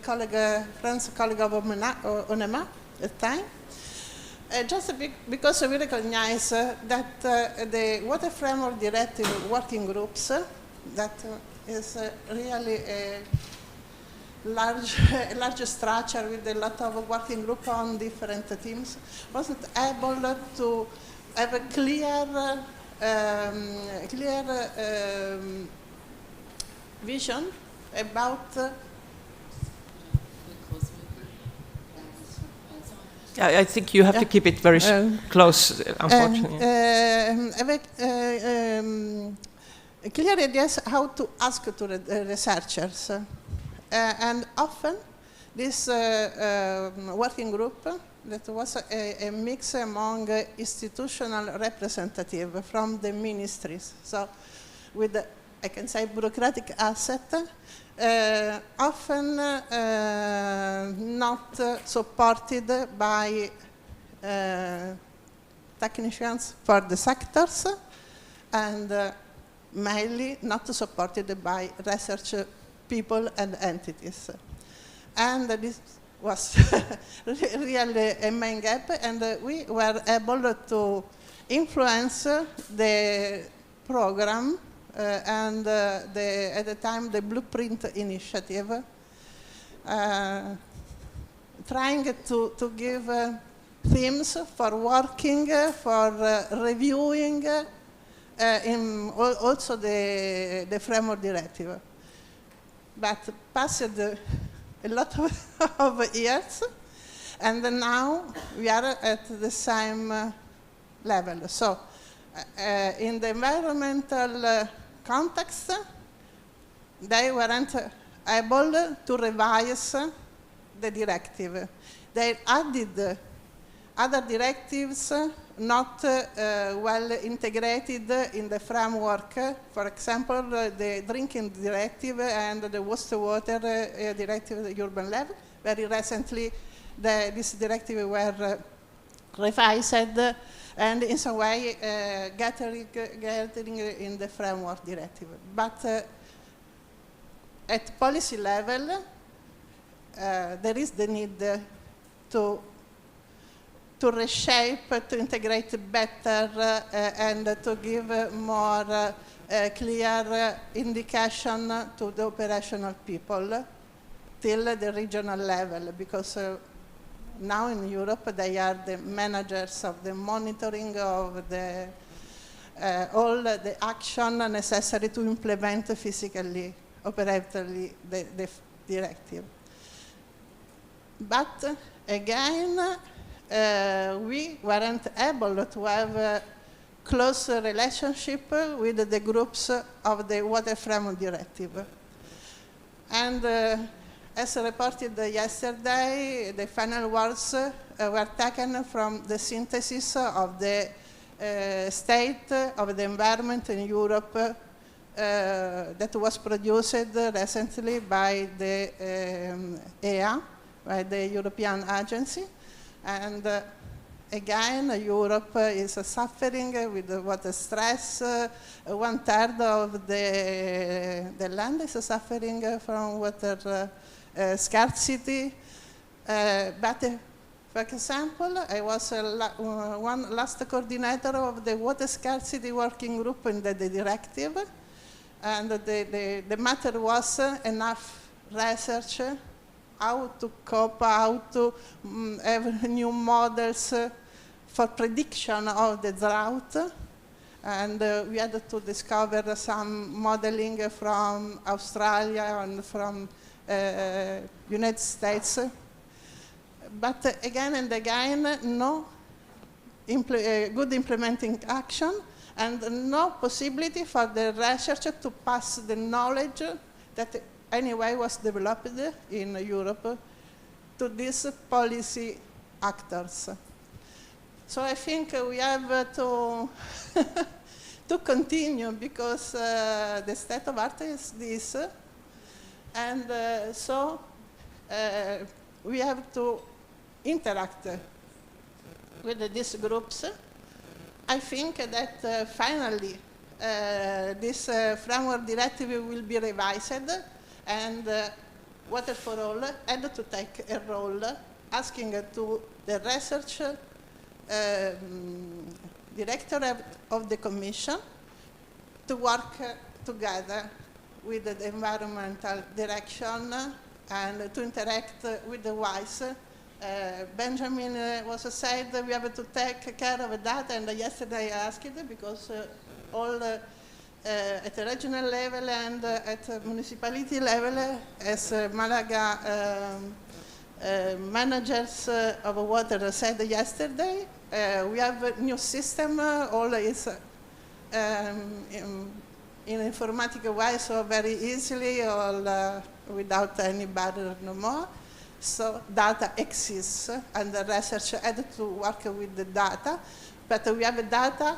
French colleague of Onema at the time. Just because we recognize that the Water Framework Directive working groups, that is really a large structure with a lot of working group on different teams, wasn't able to have a clear vision about I think you have to keep it very close, unfortunately. Clear ideas how to ask to the researchers. And often this working group, that was a mix among institutional representatives from the ministries. So with, I can say, bureaucratic asset, often not supported by technicians for the sectors, and mainly not supported by research people and entities. And this was really a main gap, and we were able to influence the program and at the time the Blueprint initiative, trying to give themes for working, for reviewing also the framework directive. But passed a lot of years, and now we are at the same level. So in the environmental context, they weren't able to revise the directive. They added other directives not well integrated in the framework. For example, the drinking directive and the wastewater directive at the urban level. Very recently, this directive were revised and in some way gathering in the framework directive. But at policy level, there is the need to reshape, to integrate better, and to give more clear indication to the operational people till the regional level, because now in Europe they are the managers of the monitoring of the all the action necessary to implement physically, operatively the directive. But again, we weren't able to have a close relationship with the groups of the Water Framework Directive. And as reported yesterday, the final words were taken from the synthesis of the state of the environment in Europe that was produced recently by the EA, by the European Agency. And again, Europe is suffering with water stress. 1/3 of the land is suffering from water scarcity. But for example, I was one last coordinator of the water scarcity working group in the directive. And the matter was enough research, how to cope, how to have new models for prediction of the drought. And we had to discover some modeling from Australia and from United States. But again and again, no good implementing action and no possibility for the researcher to pass the knowledge that anyway was developed in Europe to these policy actors. So I think we have to to continue, because the state of art is this, and so we have to interact with these groups. I think that finally this framework directive will be revised, and Water4All had to take a role asking to the research director of the Commission to work together with the environmental direction and to interact with the WISE. Benjamin was said we have to take care of that, and yesterday I asked it because all at the regional level and at municipality level, as Malaga managers of water said yesterday, we have a new system, all is in informatic way, so very easily, all without any barrier no more. So data exists, and the research had to work with the data, but we have data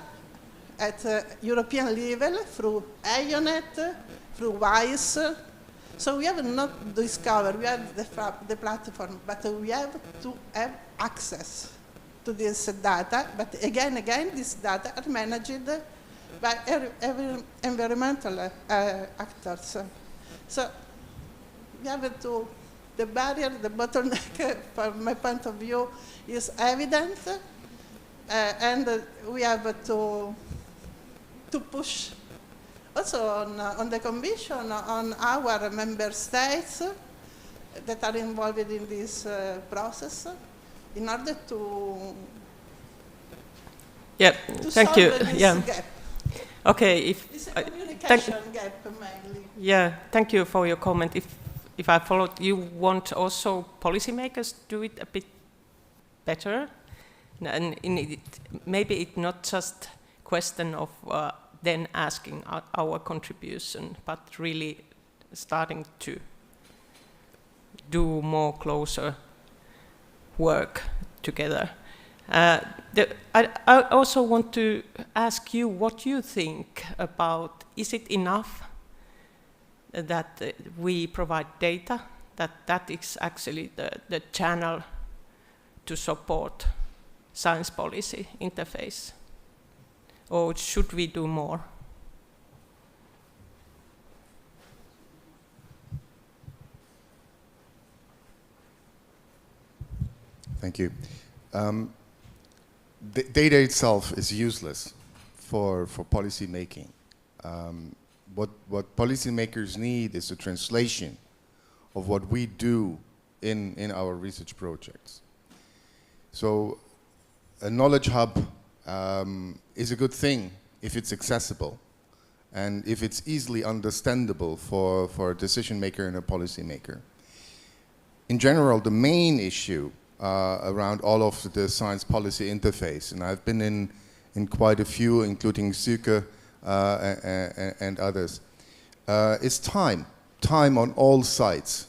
at European level through IONET, through WISE. So we have not discovered, we have the platform, but we have to have access to this data. But again, these data are managed by every environmental actors. So we have to, the barrier, the bottleneck, from my point of view, is evident, and we have to push also on the Commission, on our member states that are involved in this process, in order to thank you. This gap. Okay, It's a communication gap mainly. yeah, thank you for your comment. If I followed, you want also policymakers do it a bit better, and maybe it's not just question of then asking our contribution, but really starting to do more closer work together. I also want to ask you what you think about, is it enough that we provide data, that is actually the channel to support science policy interface? Or should we do more? Thank you. The data itself is useless for policy making. What policymakers need is a translation of what we do in our research projects. So a knowledge hub is a good thing if it's accessible and if it's easily understandable for a decision maker and a policy maker. In general, the main issue around all of the science policy interface, and I've been in quite a few, including Suke and others, is time on all sides.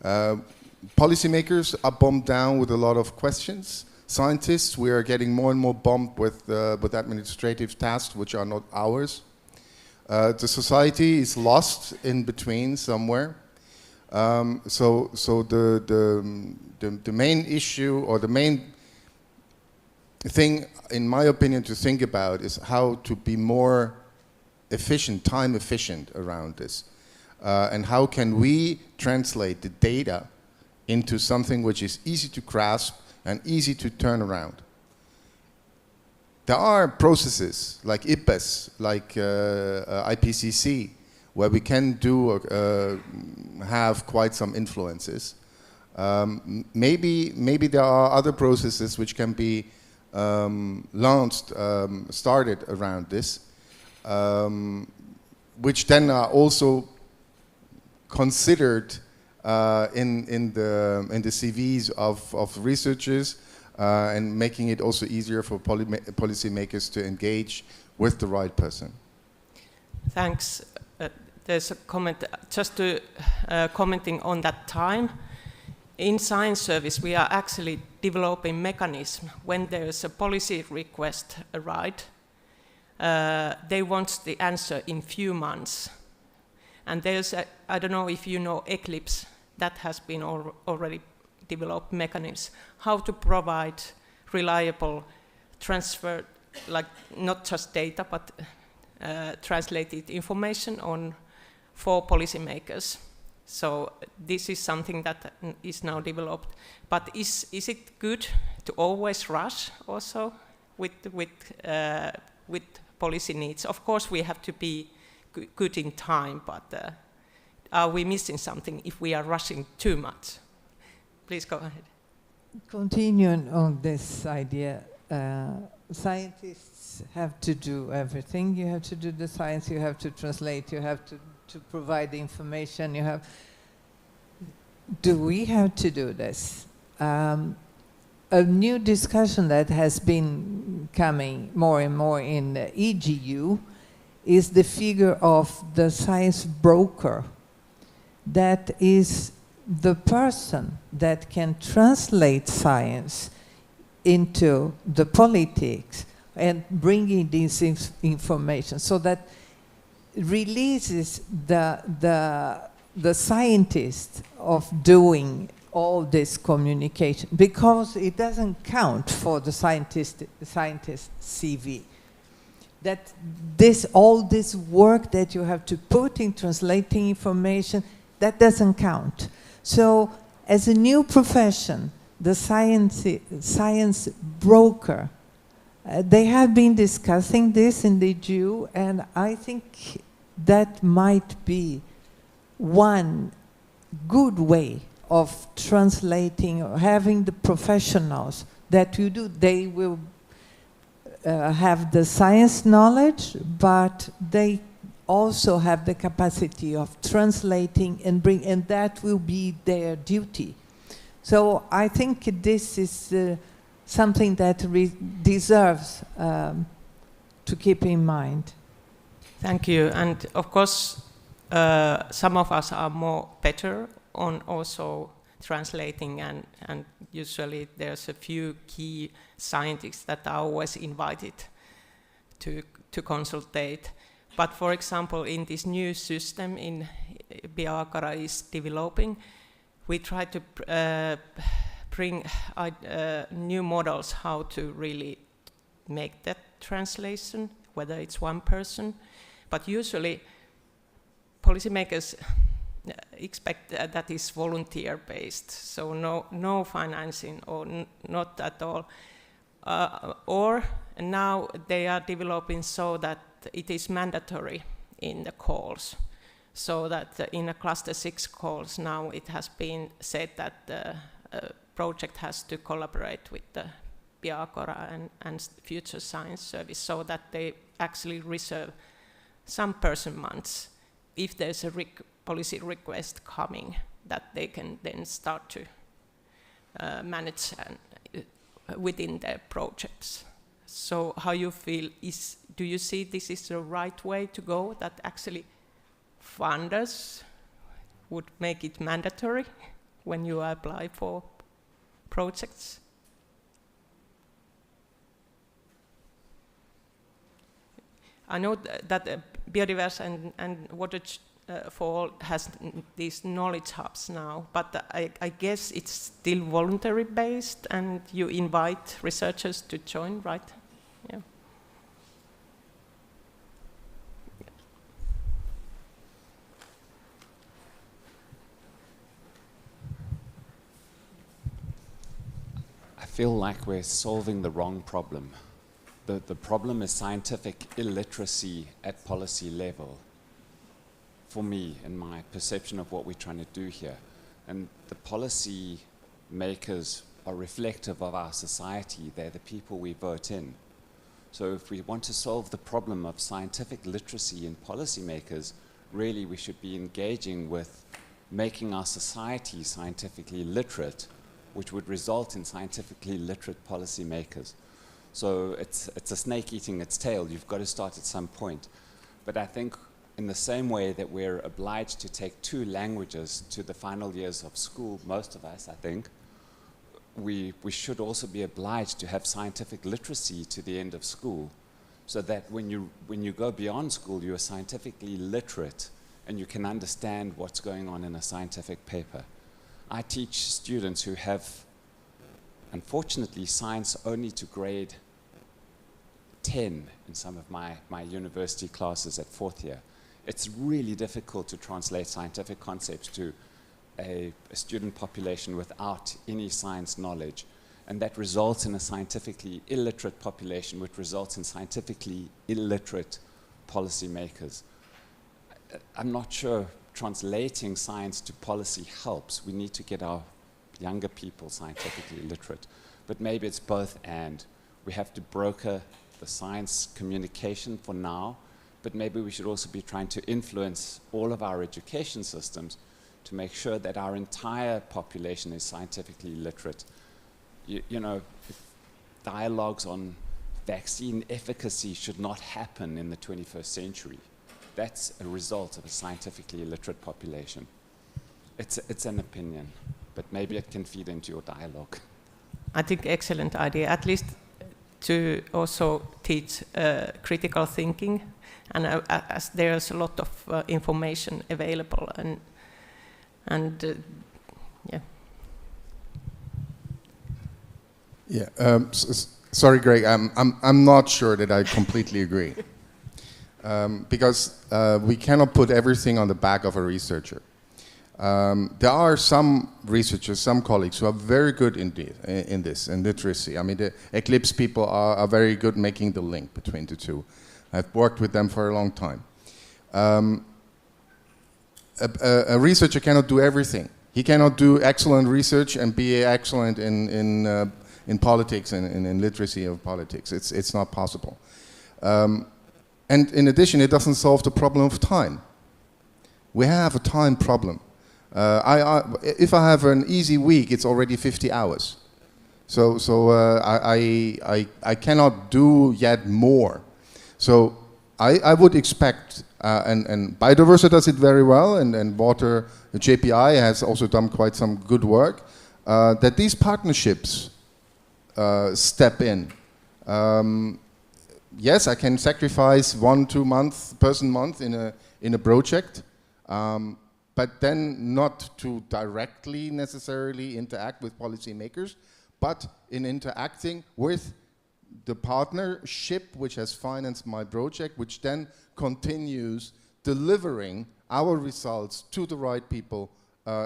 Policymakers are bombed down with a lot of questions. Scientists, we are getting more and more bombed with administrative tasks which are not ours. The society is lost in between somewhere. So the main issue, or the main thing, in my opinion, to think about is how to be more efficient, time efficient around this. And how can we translate the data into something which is easy to grasp and easy to turn around. There are processes like IPES, like IPCC, where we can do have quite some influences. Maybe there are other processes which can be launched, started around this, which then are also considered in the CVs of researchers, and making it also easier for policymakers to engage with the right person. Thanks. There's a comment, just to commenting on that time. In Science Service, we are actually developing mechanism when there's a policy request arrived. They want the answer in few months. And there's, I don't know if you know Eclipse, that has been already developed mechanisms, how to provide reliable transfer, like not just data, but translated information for policymakers. So this is something that is now developed. But is it good to always rush also with policy needs? Of course, we have to be good in time, but are we missing something if we are rushing too much? Please go ahead. Continuing on this idea, scientists have to do everything. You have to do the science, you have to translate, you have to provide the information, you have... Do we have to do this? A new discussion that has been coming more and more in the EGU is the figure of the science broker. That is the person that can translate science into the politics and bringing this information, so that releases the scientist of doing all this communication, because it doesn't count for the scientist CV. That all this work that you have to put in translating information, that doesn't count. So as a new profession, the science broker, they have been discussing this in the EGU, and I think that might be one good way of translating, or having the professionals that you do, they will have the science knowledge, but they also have the capacity of translating and that will be their duty. So I think this is something that deserves to keep in mind. Thank you. And of course, some of us are more better on also translating, and usually there's a few key scientists that are always invited to consultate. But for example, in this new system in Biakara is developing, we try to bring new models how to really make that translation, whether it's one person. But usually policymakers expect that is volunteer-based, so no financing or not at all. Or now they are developing so that it is mandatory in the calls, so that in a cluster 6 calls now it has been said that the project has to collaborate with the Biakara and Future Science Service, so that they actually reserve some person months if there's a policy request coming, that they can then start to manage within their projects. So how you feel, do you see this is the right way to go, that actually funders would make it mandatory when you apply for projects? I know that biodiversity and Water4All has these knowledge hubs now, but I guess it's still voluntary based, and you invite researchers to join, right? Yeah. I feel like we're solving the wrong problem. The problem is scientific illiteracy at policy level, for me, and my perception of what we're trying to do here. And the policy makers are reflective of our society. They're the people we vote in. So if we want to solve the problem of scientific literacy in policymakers, really we should be engaging with making our society scientifically literate, which would result in scientifically literate policymakers. So it's a snake eating its tail. You've got to start at some point. But I think in the same way that we're obliged to take 2 languages to the final years of school, most of us, I think, we should also be obliged to have scientific literacy to the end of school, so that when you go beyond school, you are scientifically literate and you can understand what's going on in a scientific paper. I teach students who have, unfortunately, science only to grade 10 in some of my university classes at 4th year. It's really difficult to translate scientific concepts to a student population without any science knowledge, and that results in a scientifically illiterate population, which results in scientifically illiterate policymakers. I'm not sure translating science to policy helps. We need to get our younger people scientifically literate, but maybe it's both and. We have to broker the science communication for now, but maybe we should also be trying to influence all of our education systems to make sure that our entire population is scientifically literate. You know, dialogues on vaccine efficacy should not happen in the 21st century. That's a result of a scientifically illiterate population. It's an opinion, but maybe it can feed into your dialogue. I think excellent idea, at least to also teach critical thinking, and as there's a lot of information available, and yeah. Yeah. Sorry, Greg. I'm not sure that I completely agree, because we cannot put everything on the back of a researcher. There are some researchers, some colleagues who are very good in literacy. I mean, the Eclipse people are very good making the link between the two. I've worked with them for a long time. A researcher cannot do everything. He cannot do excellent research and be excellent in in politics and in literacy of politics. It's not possible. And in addition, it doesn't solve the problem of time. We have a time problem. If I have an easy week, it's already 50 hours. So I cannot do yet more. So I would expect, and Biodiversity does it very well, and Water JPI has also done quite some good work, that these partnerships step in. Yes, I can sacrifice 1-2 person month in a project, but then not to directly necessarily interact with policymakers, but in interacting with the partnership which has financed my project, which then continues delivering our results to the right people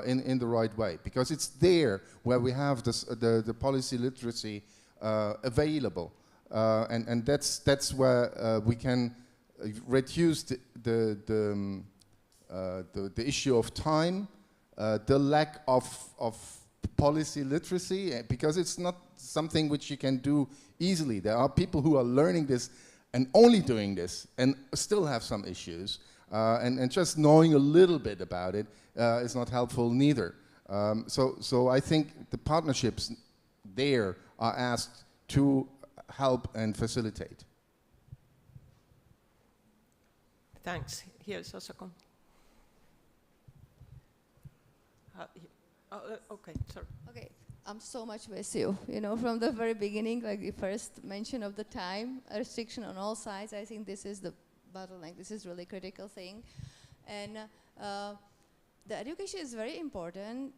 in the right way. Because it's there where we have this, the policy literacy available. And that's where we can reduce the issue of time, the lack of policy literacy, because it's not something which you can do easily. There are people who are learning this and only doing this and still have some issues. And just knowing a little bit about it is not helpful neither. So I think the partnerships there are asked to help and facilitate. Thanks. Here's Osako. Okay, sorry. Okay, I'm so much with you. You know, from the very beginning, like the first mention of the time restriction on all sides, I think this is the bottleneck. This is really critical thing. And the education is very important,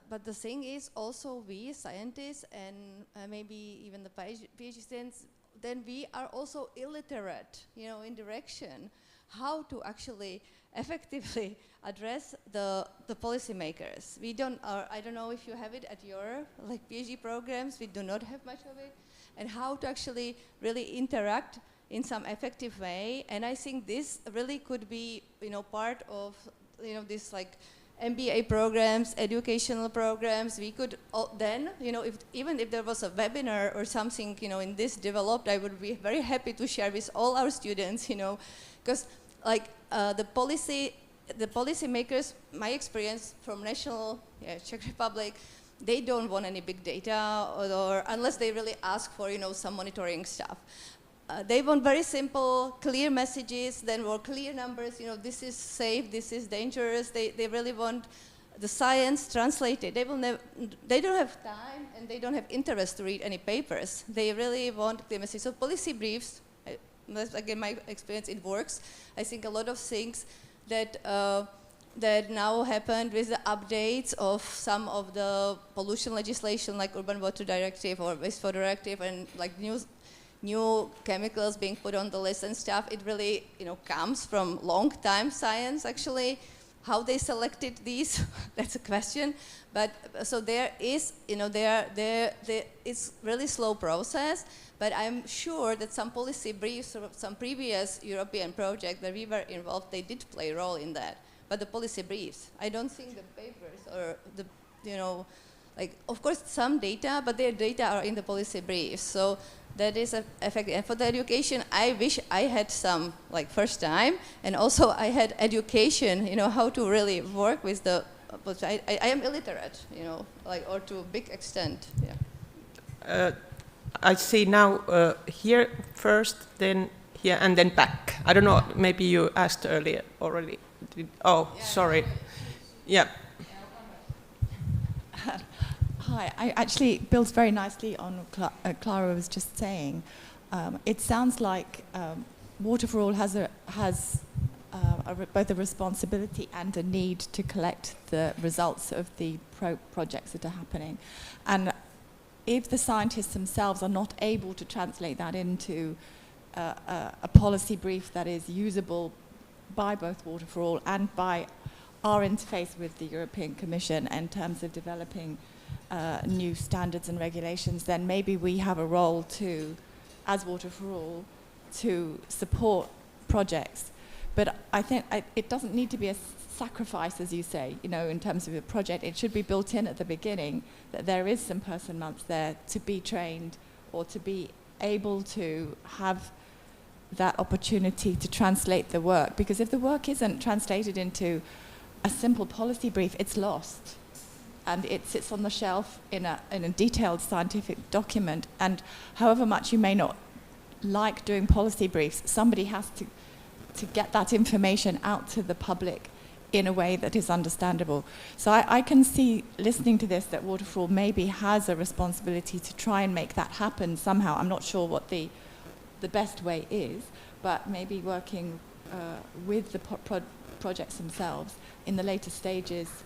but the thing is also we scientists and maybe even the PhD students, then we are also illiterate, you know, in direction how to actually effectively address the policymakers. We don't, I don't know if you have it at your like PhD programs, we do not have much of it, and how to actually really interact in some effective way. And I think this really could be, you know, part of, you know, this like MBA programs, educational programs. We could then, you know, even if there was a webinar or something, you know, in this developed, I would be very happy to share with all our students, you know, because like the policymakers, my experience from national Czech Republic, they don't want any big data or unless they really ask for, you know, some monitoring stuff. They want very simple, clear messages, then more clear numbers, you know, this is safe, this is dangerous. They really want the science translated. They don't have time and they don't have interest to read any papers. They really want clear messages. So policy briefs, that's again my experience, it works. I think a lot of things that that now happened with the updates of some of the pollution legislation like Urban Water Directive or Wastewater Directive and like new chemicals being put on the list and stuff, it really, you know, comes from long time science actually. How they selected these, that's a question. But so there is, you know, it's really slow process, but I'm sure that some policy briefs or some previous European project that we were involved, they did play a role in that. But the policy briefs, I don't think the papers or the, you know, like, of course some data, but their data are in the policy briefs. So that is effective. And for the education, I wish I had some, like, first time, and also I had education, you know, how to really work with the, but I am illiterate, you know, like, or to a big extent, yeah. I see now here first, then here, and then back. I don't know, maybe you asked earlier already. Oh, yeah, sorry. Yeah. Hi, I actually builds very nicely on what Clara was just saying. It sounds like Water4All has both a responsibility and a need to collect the results of the projects that are happening. And if the scientists themselves are not able to translate that into a policy brief that is usable by both Water4All and by our interface with the European Commission in terms of developing new standards and regulations, then maybe we have a role to, as Water4All, to support projects. But I think it doesn't need to be a sacrifice, as you say, you know, in terms of a project. It should be built in at the beginning that there is some person months there to be trained or to be able to have that opportunity to translate the work. Because if the work isn't translated into a simple policy brief, it's lost. And it sits on the shelf in a detailed scientific document. And however much you may not like doing policy briefs, somebody has to get that information out to the public in a way that is understandable. So I can see, listening to this, that Water4All maybe has a responsibility to try and make that happen somehow. I'm not sure what the best way is, but maybe working with the projects themselves in the later stages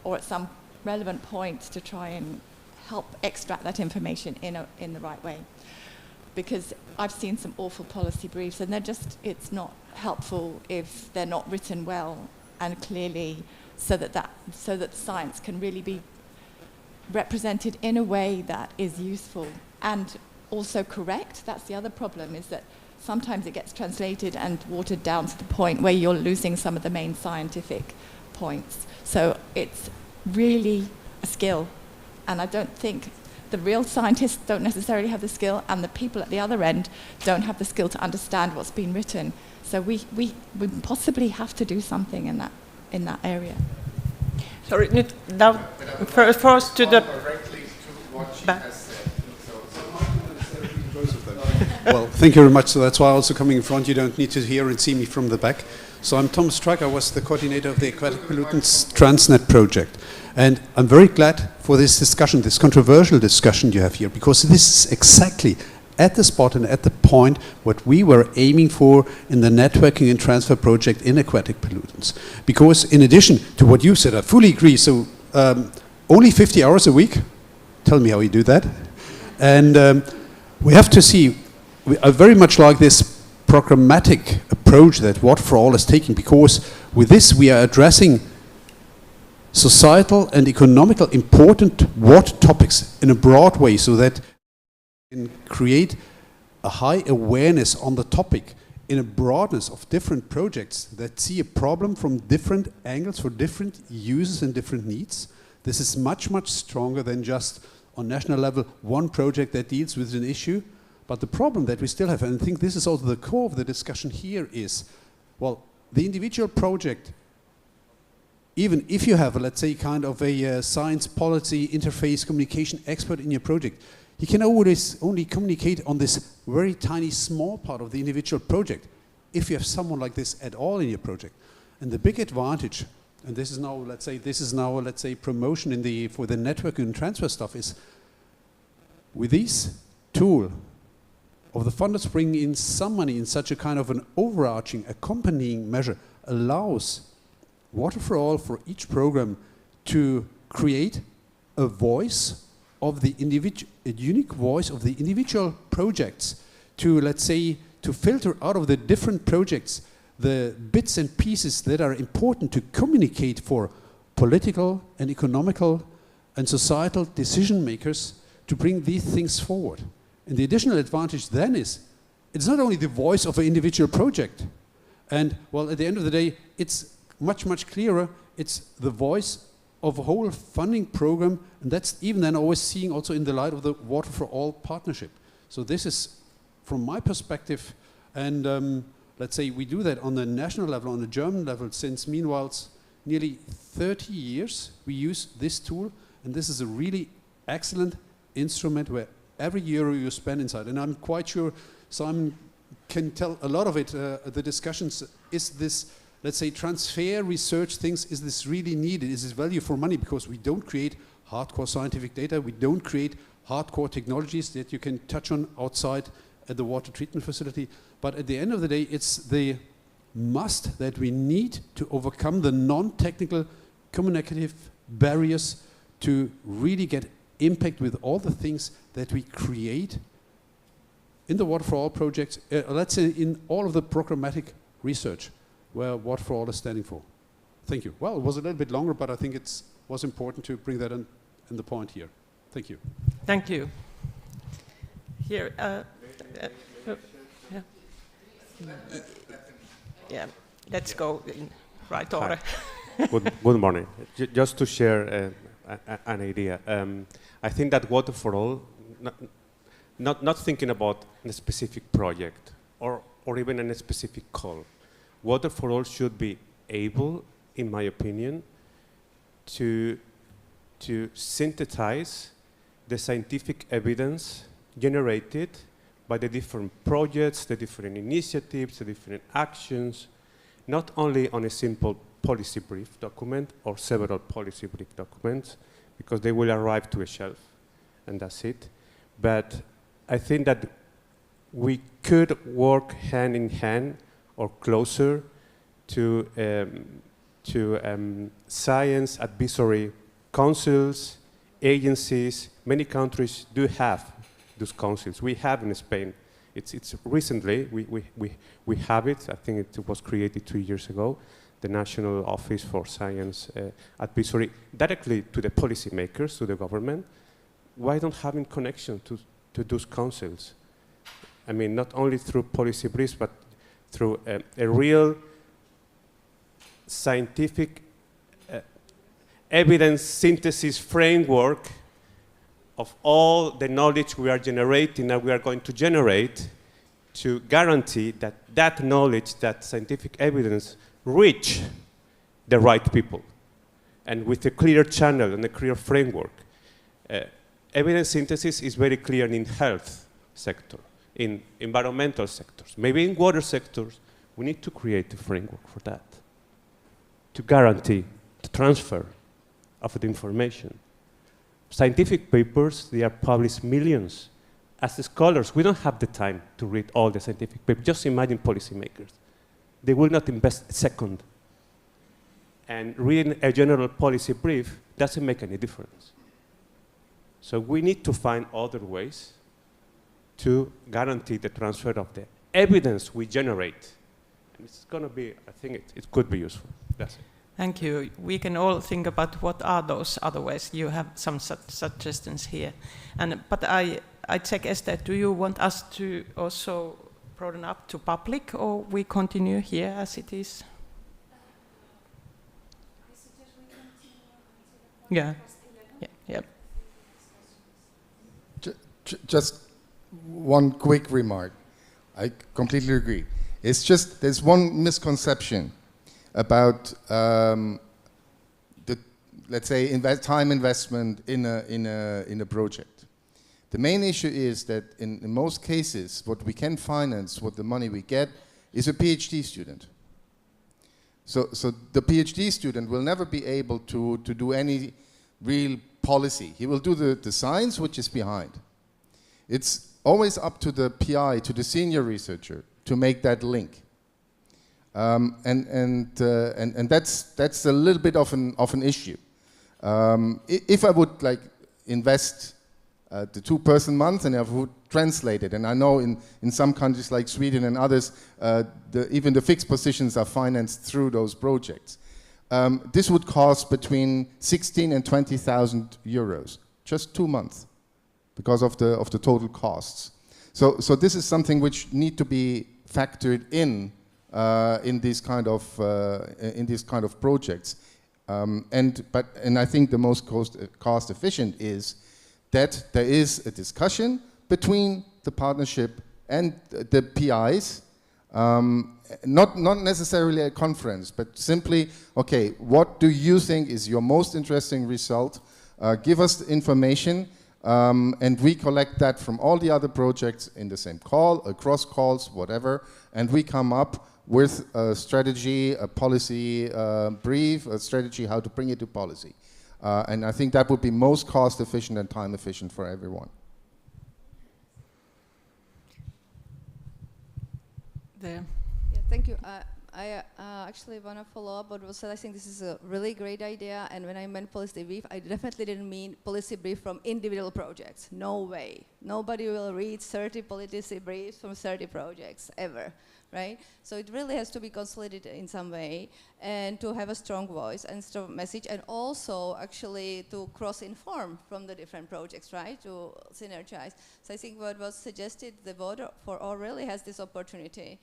or at some relevant point to try and help extract that information in the right way. Because I've seen some awful policy briefs and it's not helpful if they're not written well and clearly so that science can really be represented in a way that is useful and also correct. That's the other problem, is that sometimes it gets translated and watered down to the point where you're losing some of the main scientific points. So it's really a skill, and I don't think the real scientists don't necessarily have the skill, and the people at the other end don't have the skill to understand what's been written. So we possibly have to do something in that area. Sorry, now first to the back. Well, thank you very much. So that's why I'm also coming in front. You don't need to hear and see me from the back. So I'm Thomas Struck. I was the coordinator of the Aquatic Pollutants Transnet project. And I'm very glad for this discussion, this controversial discussion you have here, because this is exactly at the spot and at the point what we were aiming for in the networking and transfer project in aquatic pollutants. Because in addition to what you said, I fully agree. So only 50 hours a week. Tell me how you do that. And we have to see, I very much like this programmatic approach that Water4All is taking, because with this we are addressing societal and economical important water topics in a broad way, so that we can create a high awareness on the topic in a broadness of different projects that see a problem from different angles for different users and different needs. This is much, much stronger than just on national level one project that deals with an issue. But the problem that we still have, and I think this is also the core of the discussion here, is, well, the individual project, even if you have, let's say, kind of a science policy interface communication expert in your project, he can always only communicate on this very tiny small part of the individual project if you have someone like this at all in your project. And the big advantage, and this is now, let's say, promotion for the networking and transfer stuff, is with this tool of the funders bringing in some money in such a kind of an overarching accompanying measure allows Water4All for each program to create a voice of the individual, a unique voice of the individual projects, to, let's say, to filter out of the different projects the bits and pieces that are important to communicate for political and economical and societal decision makers to bring these things forward. And the additional advantage then is, it's not only the voice of an individual project, and well, at the end of the day, it's much, much clearer, it's the voice of a whole funding program, and that's even then always seeing also in the light of the Water4All partnership. So this is, from my perspective, and let's say we do that on the national level, on the German level, since meanwhile nearly 30 years we use this tool, and this is a really excellent instrument where every euro you spend inside, and I'm quite sure Simon can tell a lot of it, the discussions, is this, let's say, transfer research things, is this really needed? Is this value for money? Because we don't create hardcore scientific data, we don't create hardcore technologies that you can touch on outside at the water treatment facility. But at the end of the day, it's the must that we need to overcome the non-technical communicative barriers to really get impact with all the things that we create in the Water4All projects, let's say in all of the programmatic research where Water4All is standing for. Thank you. Well, it was a little bit longer, but I think it was important to bring that in the point here. Thank you. Thank you. Here, yeah. let's go in right order. Good morning. Just to share an idea, I think that Water4All, not thinking about a specific project or even a specific call, Water4All should be able, in my opinion, to synthesize the scientific evidence generated by the different projects, the different initiatives, the different actions, not only on a simple policy brief document or several policy brief documents, because they will arrive to a shelf and that's it. But I think that we could work hand in hand or closer to science advisory councils, agencies. Many countries do have those councils. We have in Spain. It's recently, we have it. I think it was created 2 years ago, the National Office for Science Advisory, directly to the policymakers, to the government. Why don't having connection to those councils? I mean, not only through policy briefs, but through a real scientific evidence synthesis framework of all the knowledge we are generating and we are going to generate to guarantee that that knowledge, that scientific evidence reach the right people and with a clear channel and a clear framework. Evidence synthesis is very clear in health sector, in environmental sectors. Maybe in water sectors, we need to create a framework for that to guarantee the transfer of the information. Scientific papers, they are published millions. As scholars, we don't have the time to read all the scientific papers. Just imagine policymakers. They will not invest a second. And reading a general policy brief doesn't make any difference. So we need to find other ways to guarantee the transfer of the evidence we generate. And it's going to be, I think it could be useful. That's it. Thank you. We can all think about what are those other ways. You have some suggestions here. But I check, Esther, do you want us to also broaden up to public, or we continue here as it is? I suggest we continue until Yeah. Just one quick remark. I completely agree. It's just there's one misconception about the, let's say, time investment in a project. The main issue is that in most cases, what we can finance, what the money we get, is a PhD student. So the PhD student will never be able to do any real policy. He will do the science which is behind. It's always up to the PI, to the senior researcher, to make that link. And that's a little bit of an issue. If I would like invest the 2-person month and I would translate it, and I know in some countries like Sweden and others, even the fixed positions are financed through those projects. This would cost between 16 and 20,000 euros, just 2 months, because of the total costs. So this is something which need to be factored in these kind of projects, and I think the most cost efficient is that there is a discussion between the partnership and the PIs, not necessarily a conference, but simply, okay, what do you think is your most interesting result? Give us the information, and we collect that from all the other projects in the same call, across calls, whatever, and we come up with a strategy, a policy brief, a strategy how to bring it to policy. And I think that would be most cost efficient and time efficient for everyone. There. Yeah, thank you. I actually want to follow up what was said. I think this is a really great idea, and when I meant policy brief, I definitely didn't mean policy brief from individual projects. No way. Nobody will read 30 policy briefs from 30 projects, ever, right? So it really has to be consolidated in some way, and to have a strong voice and strong message, and also actually to cross-inform from the different projects, right, to synergize. So I think what was suggested, the Water4All really has this opportunity,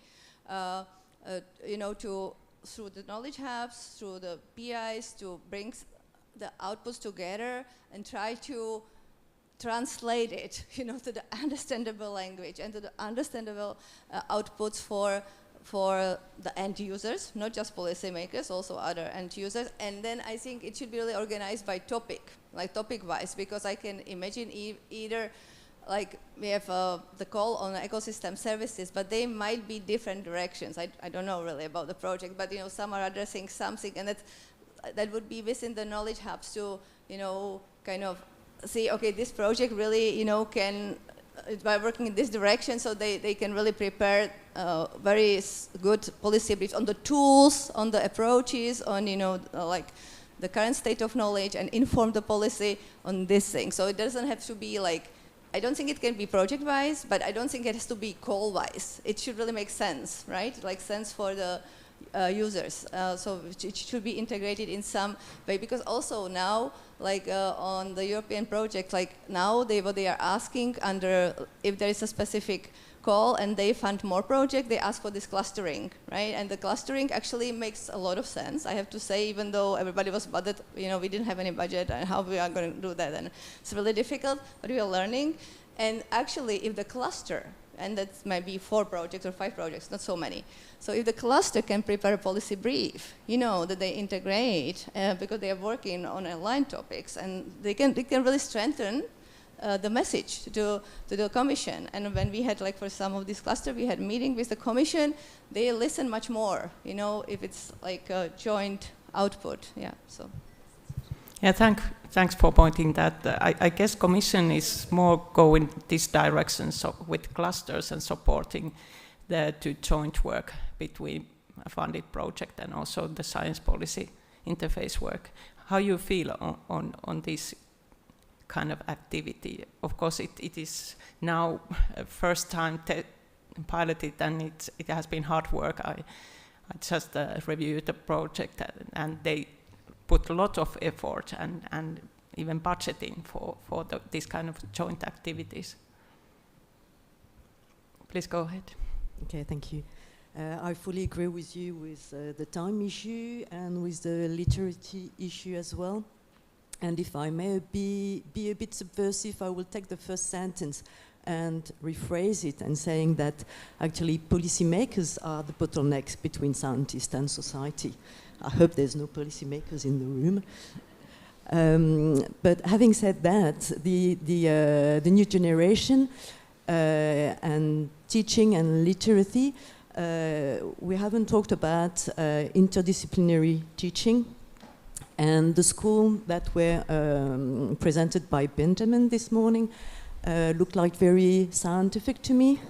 you know, to through the knowledge hubs, through the PIs, to bring the outputs together and try to translate it, to the understandable language and to the understandable outputs for the end users, not just policymakers, also other end users. And then I think it should be really organized by topic, like topic-wise, because I can imagine either like we have the call on ecosystem services, but they might be different directions. I don't know really about the project, but some are addressing something, and that would be within the knowledge hubs to kind of see, okay, this project really can by working in this direction, so they can really prepare very good policy briefs on the tools, on the approaches, on like the current state of knowledge, and inform the policy on this thing. So it doesn't have to be like, I don't think it can be project-wise, but I don't think it has to be call-wise. It should really make sense, right? Like sense for the users. So it should be integrated in some way, because also now, like on the European project, like now what they are asking under, if there is a specific call and they fund more projects, they ask for this clustering, right? And the clustering actually makes a lot of sense, I have to say, even though everybody was budget, we didn't have any budget, and how we are going to do that, and it's really difficult, but we are learning. And actually, if the cluster, and that might be 4 projects or 5 projects, not so many. So if the cluster can prepare a policy brief, that they integrate, because they are working on aligned topics, and they can really strengthen the message to the Commission. And when we had, like for some of these clusters, we had meeting with the Commission, they listen much more, if it's like a joint output, yeah, so. Yeah, thanks for pointing that. I guess Commission is more going this direction, so with clusters and supporting the joint work between a funded project and also the science policy interface work. How you feel on this kind of activity? Of course, it is now first time piloted, and it has been hard work. I just reviewed the project, and they put a lot of effort and even budgeting for this kind of joint activities. Please go ahead. Okay, thank you. I fully agree with you with the time issue and with the literacy issue as well. And if I may be a bit subversive, I will take the first sentence and rephrase it and saying that actually policymakers are the bottlenecks between scientists and society. I hope there's no policymakers in the room. But having said that, the new generation and teaching and literacy, we haven't talked about interdisciplinary teaching, and the school that were presented by Benjamin this morning looked like very scientific to me.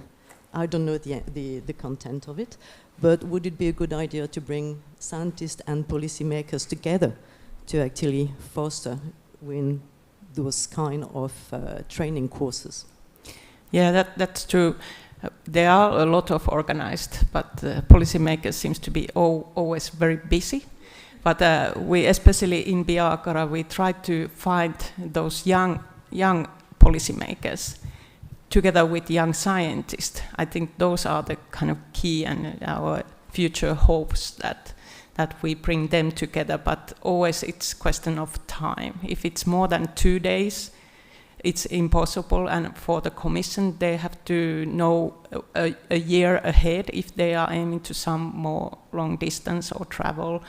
I don't know the content of it, but would it be a good idea to bring scientists and policymakers together to actually foster win those kind of training courses? Yeah, that's true. There are a lot of organized, but policymakers seems to be always very busy. But we, especially in Biakara, we try to find those young policymakers together with young scientists. I think those are the kind of key and our future hopes that we bring them together. But always it's question of time. If it's more than 2 days, it's impossible, and for the Commission they have to know a year ahead if they are aiming to some more long distance or travel.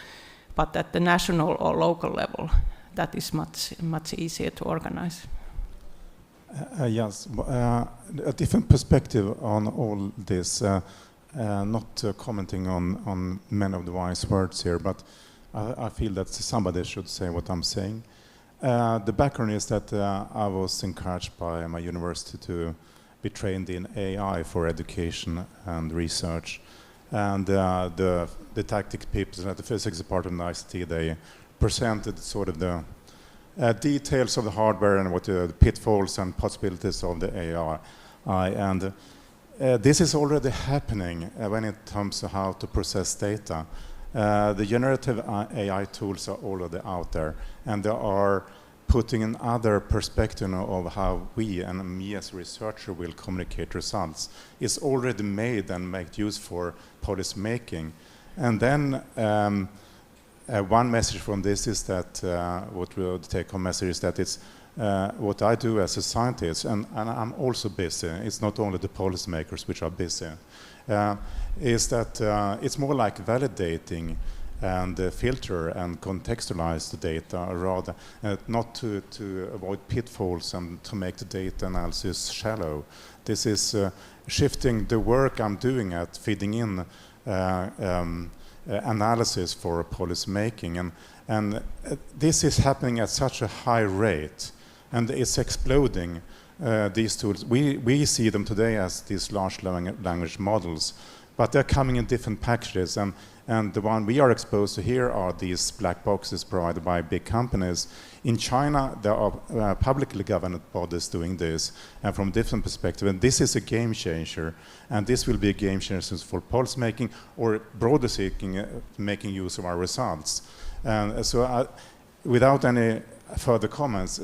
But at the national or local level, that is much easier to organize. Yes, a different perspective on all this, not commenting on many of the wise words here, but I feel that somebody should say what I'm saying. The background is that I was encouraged by my university to be trained in AI for education and research. And the tactics people at the physics department of ICT, they presented sort of the details of the hardware and what the pitfalls and possibilities of the AI. And this is already happening when it comes to how to process data. The generative AI tools are already out there, and they are putting another perspective of how we and me as a researcher will communicate results. It's already made and made use for policy making. And then one message from this is that what we'll take home message is that it's what I do as a scientist, and I'm also busy. It's not only the policymakers which are busy. Is that it's more like validating and filter and contextualize the data, rather not to avoid pitfalls and to make the data analysis shallow. This is shifting the work I'm doing at feeding in analysis for policy making, and this is happening at such a high rate, and it's exploding. These tools, we see them today as these large language models, but they're coming in different packages, and the one we are exposed to here are these black boxes provided by big companies. In China, there are publicly governed bodies doing this, and from a different perspective, and this is a game changer, and this will be a game changer for policymaking, or broadly speaking, making use of our results. And so without any further comments,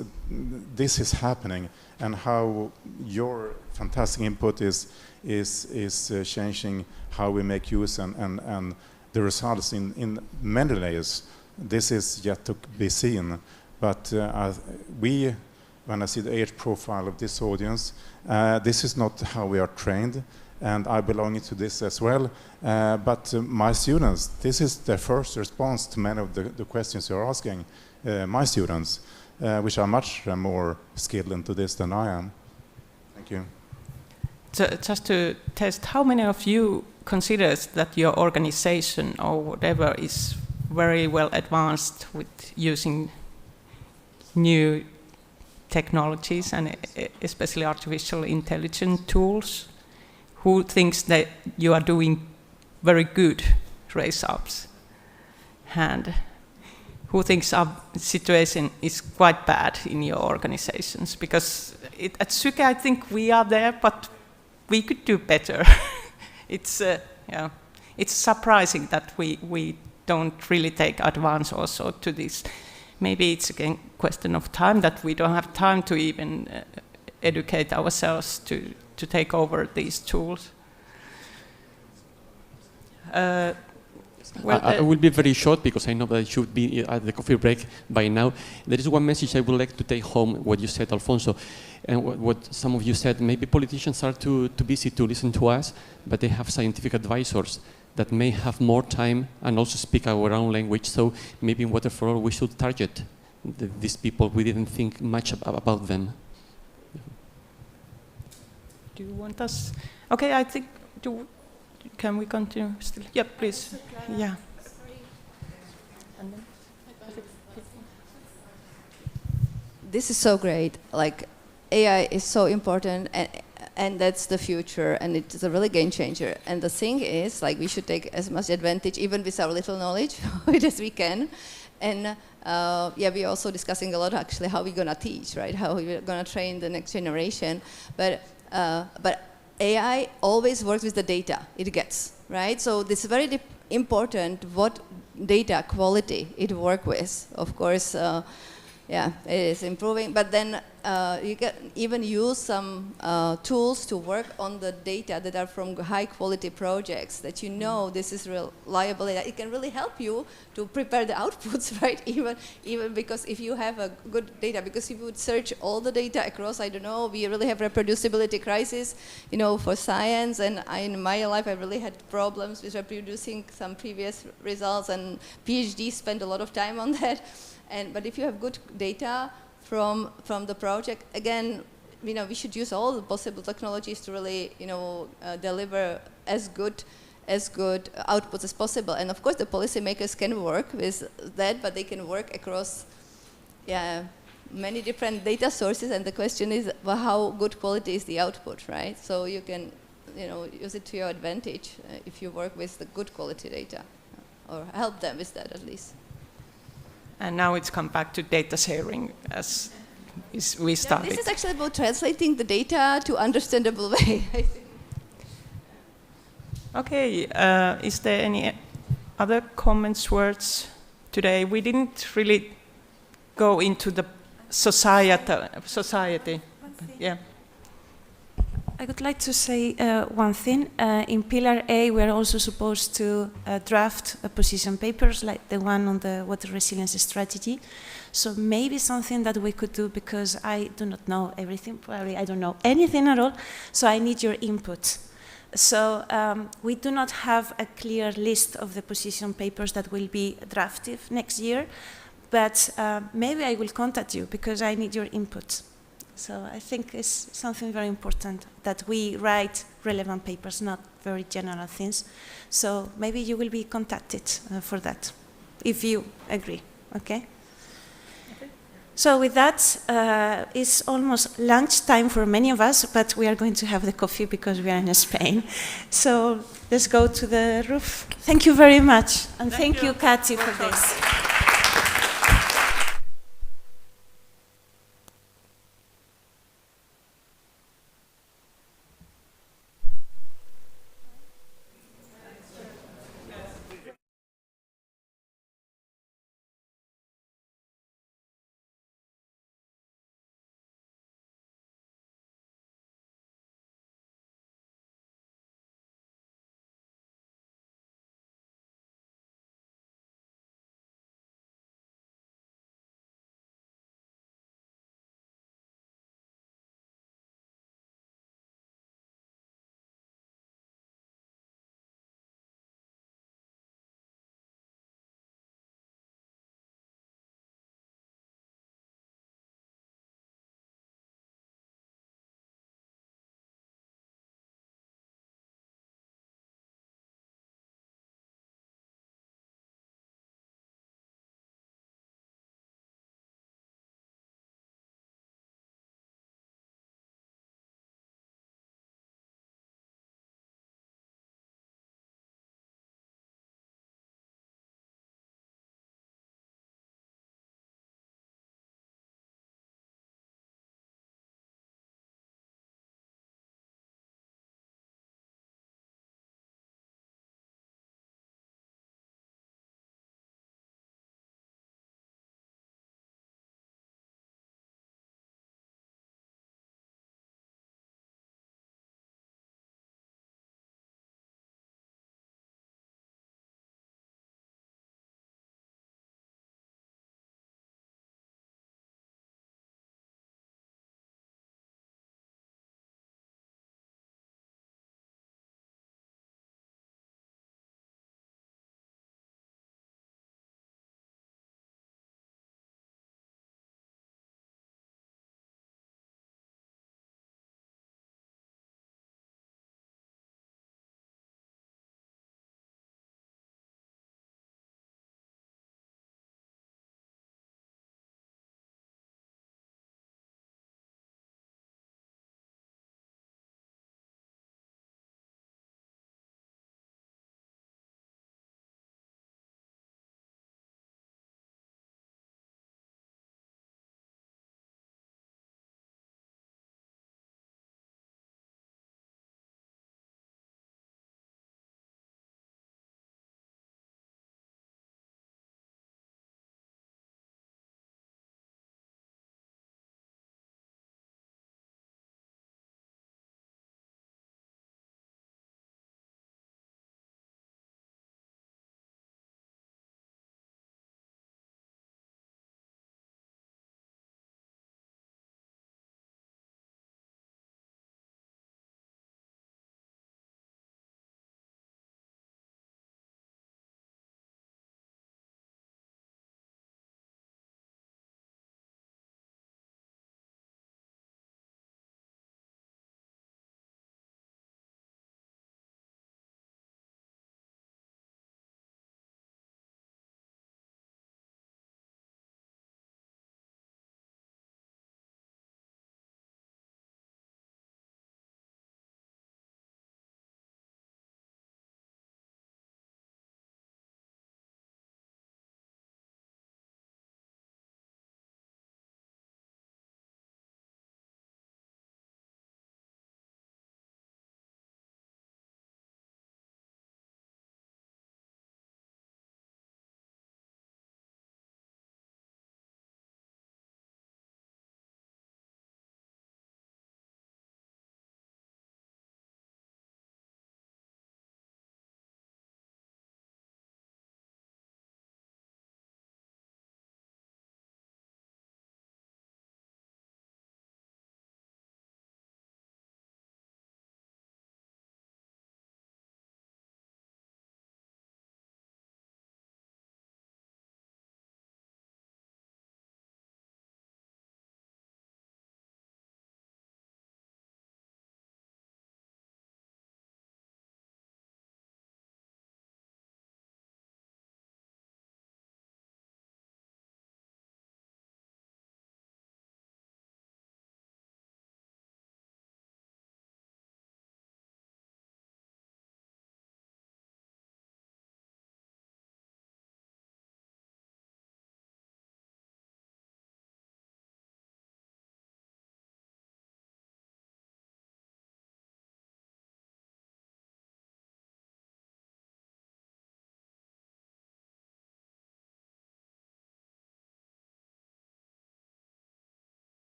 this is happening, and how your fantastic input is changing how we make use and the results in many layers. This is yet to be seen, but when I see the age profile of this audience, this is not how we are trained, and I belong to this as well. But my students, this is their first response to many of the questions you're asking. My students, which are much more skilled into this than I am. Thank you. So just to test, how many of you considers that your organization or whatever is very well advanced with using new technologies and especially artificial intelligence tools? Who thinks that you are doing very good? Raise up hand. Who thinks our situation is quite bad in your organizations? Because at Syke, I think we are there, but we could do better. It's surprising that we don't really take advance also to this. Maybe it's again question of time, that we don't have time to even educate ourselves to take over these tools. I will be very short because I know that I should be at the coffee break by now. There is one message I would like to take home, what you said, Alfonso, and what some of you said. Maybe politicians are too busy to listen to us, but they have scientific advisors that may have more time and also speak our own language. So maybe in Water4All we should target these people. We didn't think much about them. Do you want us? Okay, I think. Can we continue still? Yeah, please. Yeah. This is so great. Like, AI is so important, and that's the future, and it's a really game changer. And the thing is, like, we should take as much advantage, even with our little knowledge, as we can. And yeah, we're also discussing a lot, actually, how we're gonna teach, right? How we're gonna train the next generation. But AI always works with the data it gets, right? So it's very important what data quality it works with. Of course, yeah, it is improving, but then you can even use some tools to work on the data that are from high quality projects that you know this is reliable. It can really help you to prepare the outputs, right? Even because if you have a good data, because if you would search all the data across, I don't know, we really have reproducibility crisis, you know, for science, and in my life I really had problems with reproducing some previous results, and PhD spent a lot of time on that. But if you have good data from the project, again, you know, we should use all the possible technologies to really, you know, deliver as good outputs as possible. And of course, the policymakers can work with that, but they can work across, yeah, many different data sources. And the question is, well, how good quality is the output, right? So you can, you know, use it to your advantage if you work with the good quality data, or help them with that at least. And now it's come back to data sharing as we started. Yeah, this is actually about translating the data to understandable way. I think. Okay, is there any other comments, words today? We didn't really go into the society. Yeah. I would like to say one thing. In Pillar A, we are also supposed to draft position papers like the one on the water resilience strategy. So maybe something that we could do, because I do not know everything, probably I don't know anything at all, so I need your input. So we do not have a clear list of the position papers that will be drafted next year, but maybe I will contact you because I need your input. So I think it's something very important that we write relevant papers, not very general things. So maybe you will be contacted for that, if you agree, okay? So with that, it's almost lunchtime for many of us, but we are going to have the coffee because we are in Spain. So let's go to the roof. Thank you very much. And thank you, Kati, for this.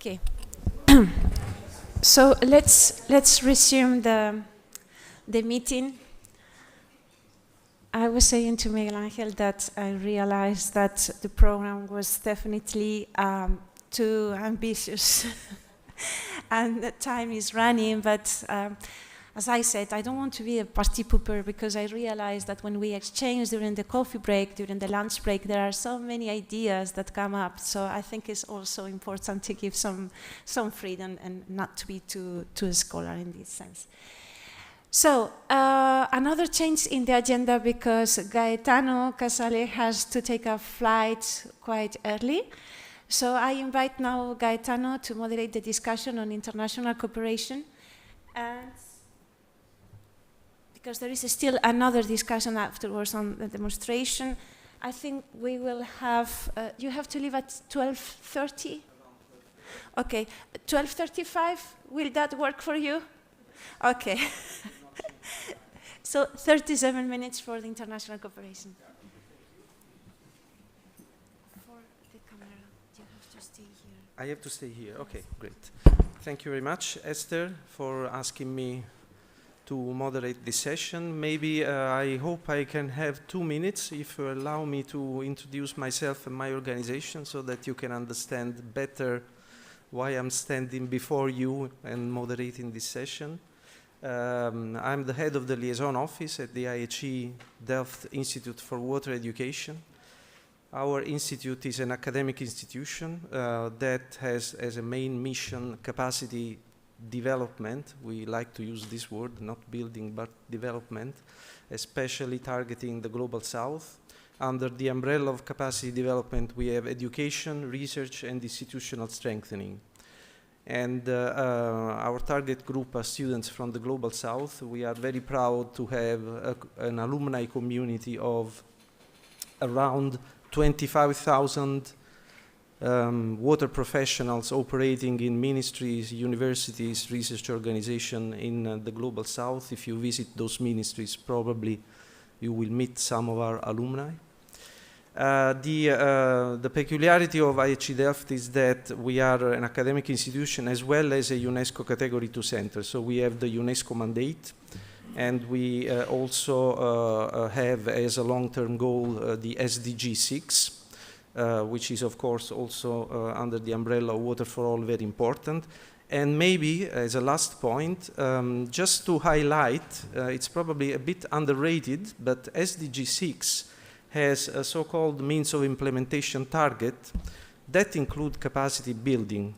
Okay. So let's resume the meeting. I was saying to Miguel Angel that I realized that the program was definitely too ambitious and the time is running, but as I said, I don't want to be a party pooper because I realized that when we exchange during the coffee break, during the lunch break, there are so many ideas that come up. So I think it's also important to give some freedom and not to be too a scholar in this sense. So another change in the agenda because Gaetano Casale has to take a flight quite early. So I invite now Gaetano to moderate the discussion on international cooperation. And because there is still another discussion afterwards on the demonstration, I think we will have, you have to leave at 12:30? Okay, 12:35, will that work for you? Okay. So 37 minutes for the international cooperation. For the camera, you have to stay here. I have to stay here, okay, great. Thank you very much, Esther, for asking me to moderate this session. Maybe I hope I can have 2 minutes if you allow me to introduce myself and my organization so that you can understand better why I'm standing before you and moderating this session. I'm the head of the liaison office at the IHE Delft Institute for Water Education. Our institute is an academic institution that has as a main mission capacity development. We like to use this word, not building, but development, especially targeting the global south. Under the umbrella of capacity development, we have education, research, and institutional strengthening. And our target group are students from the global south. We are very proud to have an alumni community of around 25,000 water professionals operating in ministries, universities, research organizations in the global south. If you visit those ministries, probably you will meet some of our alumni. The peculiarity of IHE Delft is that we are an academic institution as well as a UNESCO Category 2 center. So we have the UNESCO mandate, and we also have as a long-term goal the SDG 6. Which is, of course, also under the umbrella of Water4All, very important. And maybe, as a last point, just to highlight, it's probably a bit underrated, but SDG 6 has a so-called means of implementation target that include capacity building.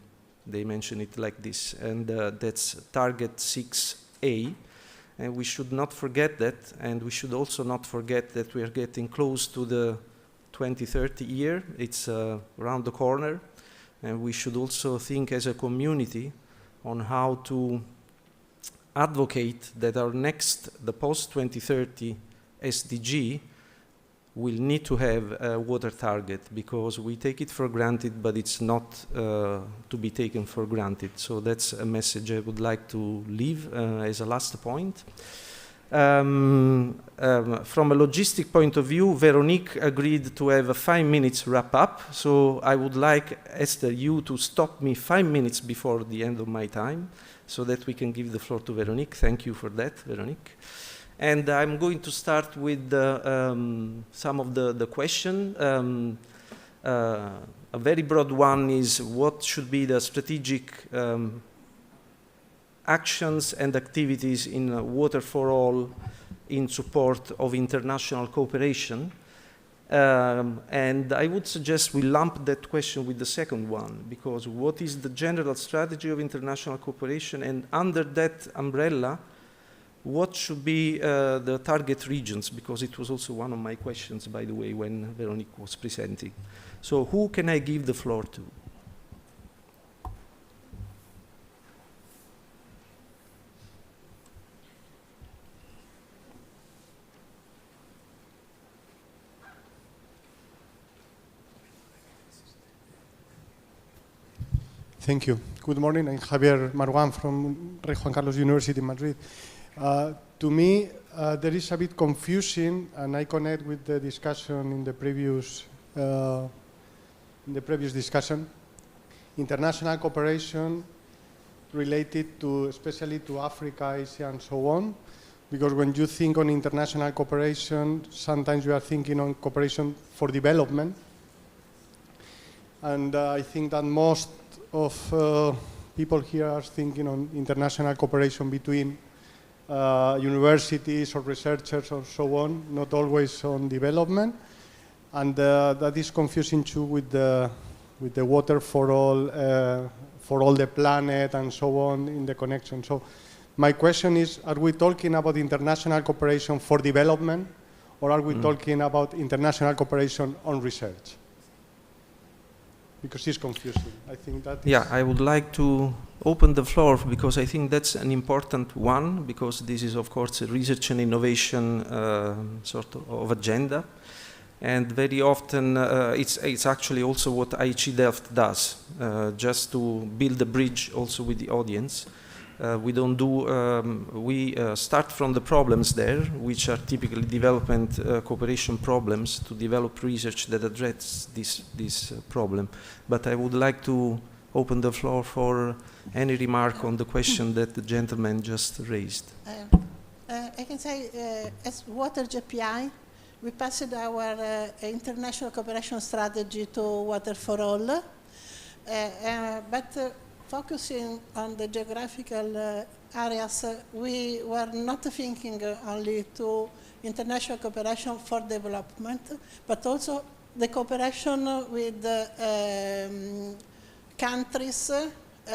They mention it like this, and that's target 6A. And we should not forget that, and we should also not forget that we are getting close to the 2030 year. It's around the corner, and we should also think as a community on how to advocate that our next, the post-2030 SDG will need to have a water target, because we take it for granted, but it's not to be taken for granted. So that's a message I would like to leave as a last point. From a logistic point of view, Veronique agreed to have a 5 minutes wrap up. So I would like, Esther, you to stop me 5 minutes before the end of my time so that we can give the floor to Veronique. Thank you for that, Veronique. And I'm going to start with some of the question. A very broad one is what should be the strategic actions and activities in Water4All in support of international cooperation. And I would suggest we lump that question with the second one, because what is the general strategy of international cooperation, and under that umbrella, what should be the target regions, because it was also one of my questions, by the way, when Veronique was presenting. So who can I give the floor to? Thank you. Good morning. I'm Javier Marwan from Rey Juan Carlos University in Madrid. To me, there is a bit confusing, and I connect with the discussion in the previous discussion. international cooperation related to, especially to Africa, Asia, and so on. Because when you think on international cooperation, sometimes you are thinking on cooperation for development. And I think that most of people here are thinking on international cooperation between universities or researchers or so on, not always on development. And that is confusing too with the water for all the planet and so on in the connection. So my question is, are we talking about international cooperation for development, or are we talking about international cooperation on research? Because it's confusing. I think that yeah, I would like to open the floor because I think that's an important one, because this is of course a research and innovation sort of agenda. And very often it's actually also what IHE Delft does, just to build a bridge also with the audience. We start from the problems there, which are typically development cooperation problems, to develop research that address this problem. But I would like to open the floor for any remark on the question that the gentleman just raised. I can say, as Water JPI, we passed our international cooperation strategy to Water4All, but focusing on the geographical areas, we were not thinking only to international cooperation for development, but also the cooperation with countries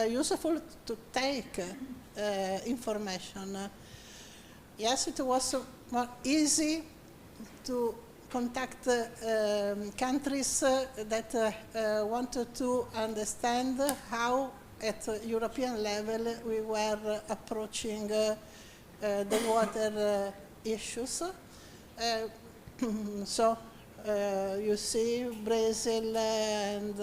useful to take information. Yes, it was more easy to contact countries that wanted to understand how at European level we were approaching the water issues. So you see Brazil and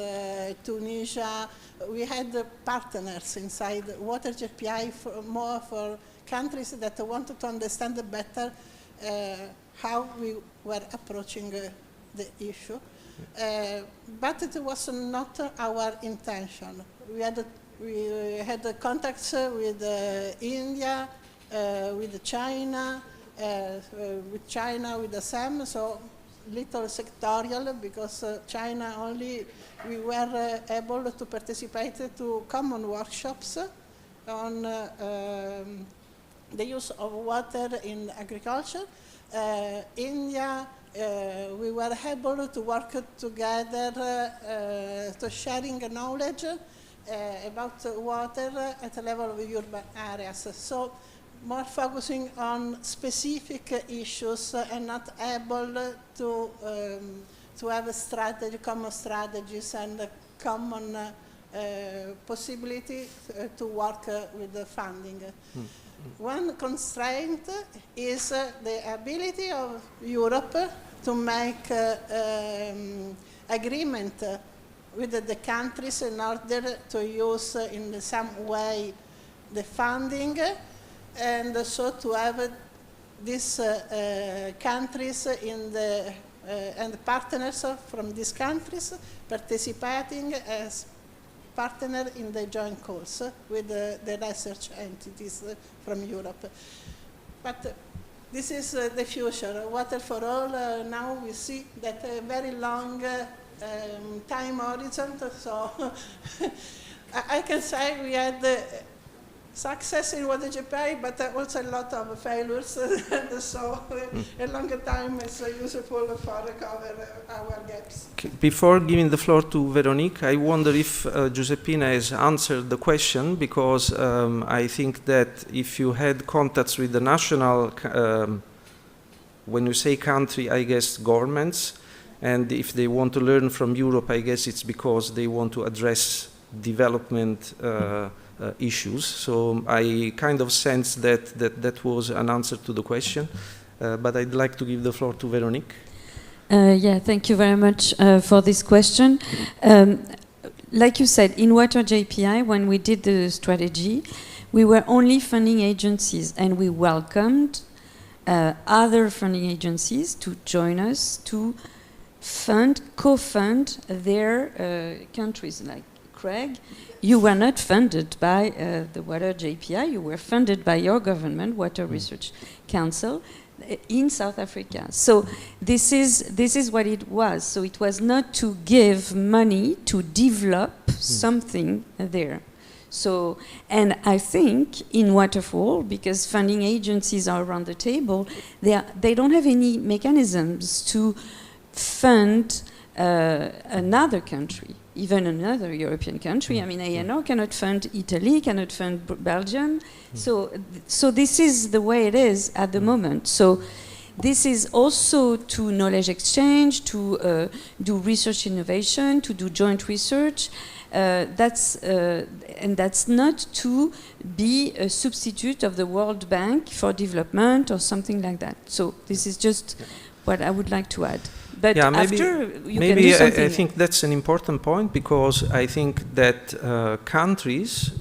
Tunisia, we had partners inside Water JPI more for countries that wanted to understand better how we were approaching the issue. But it was not our intention. We had contacts with India, with China, with the SAM, so little sectorial, because China only, we were able to participate to common workshops on the use of water in agriculture. India, we were able to work together to sharing knowledge about water at the level of urban areas. So more focusing on specific issues and not able to have a strategy, common strategies and common possibility to work with the funding. One constraint is the ability of Europe to make agreement with the countries in order to use in some way the funding, and so to have these countries in the and partners from these countries participating as partner in the joint calls with the research entities from Europe. But this is the future. Water4All, now we see that a very long time horizon, so I can say we had success in Water JPI, but also a lot of failures, and so a longer time is useful for recover our gaps. Before giving the floor to Veronique, I wonder if Giuseppina has answered the question, because I think that if you had contacts with the national, when you say country, I guess governments, and if they want to learn from Europe, I guess it's because they want to address development issues. So I kind of sense that was an answer to the question, but I'd like to give the floor to Veronique. Yeah, thank you very much for this question. Like you said, in Water JPI, when we did the strategy, we were only funding agencies, and we welcomed other funding agencies to join us to fund, co-fund their countries, like Craig, you were not funded by the Water JPI, you were funded by your government, Water Research Council, in South Africa. So this is what it was. So it was not to give money to develop something there. So, and I think in Water4All, because funding agencies are around the table, they don't have any mechanisms to fund another country, even another European country. I mean, ANO cannot fund Italy, cannot fund Belgium. So this is the way it is at the moment. So this is also to knowledge exchange, to do research innovation, to do joint research. And that's not to be a substitute of the World Bank for development or something like that. So this is just what I would like to add. But yeah, after you can do maybe something. I think that's an important point, because I think that countries,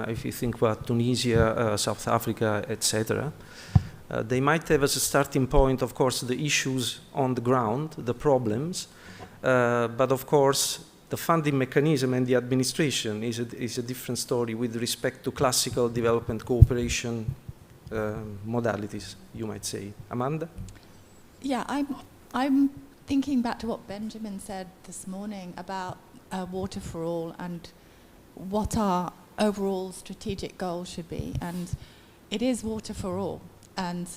if you think about Tunisia, South Africa, etc., they might have as a starting point, of course, the issues on the ground, the problems, but of course the funding mechanism and the administration is a different story with respect to classical development cooperation modalities, you might say. Amanda? Yeah, I'm thinking back to what Benjamin said this morning about Water4All and what our overall strategic goal should be. And it is Water4All. And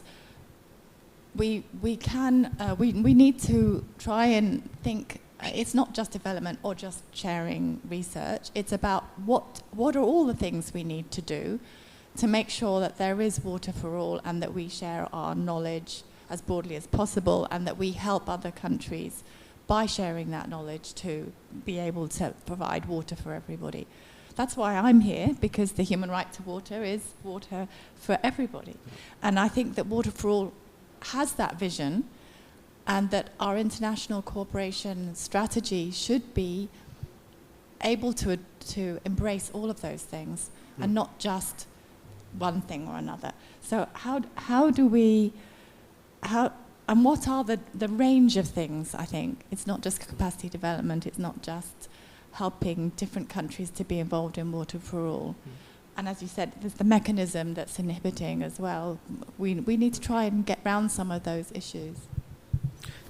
we need to try and think. It's not just development or just sharing research. It's about what are all the things we need to do to make sure that there is Water4All and that we share our knowledge as broadly as possible, and that we help other countries by sharing that knowledge to be able to provide water for everybody. That's why I'm here, because the human right to water is water for everybody. And I think that Water4All has that vision, and that our international cooperation strategy should be able to embrace all of those things and not just one thing or another. So how do we... and what are the range of things, I think? It's not just capacity development, it's not just helping different countries to be involved in Water4All. And as you said, there's the mechanism that's inhibiting as well. We need to try and get round some of those issues.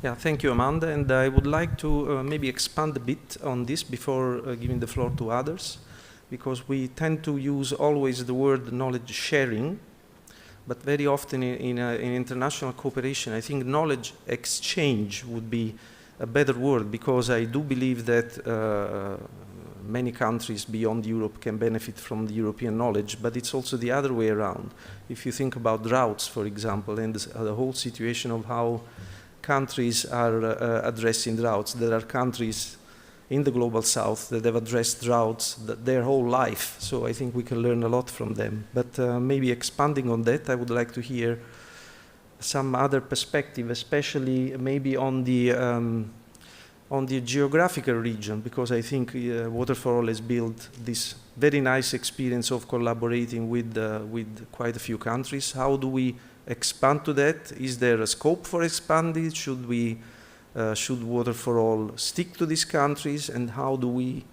Yeah, thank you, Amanda. And I would like to maybe expand a bit on this before giving the floor to others, because we tend to use always the word knowledge sharing, but very often in international cooperation, I think knowledge exchange would be a better word, because I do believe that many countries beyond Europe can benefit from the European knowledge, but it's also the other way around. If you think about droughts, for example, and the whole situation of how countries are addressing droughts, there are countries in the global south that have addressed droughts their whole life. So I think we can learn a lot from them. But maybe expanding on that, I would like to hear some other perspective, especially maybe on the geographical region, because I think Water4All has built this very nice experience of collaborating with quite a few countries. How do we expand to that? Is there a scope for expanding? Should Water4All stick to these countries, and how do we,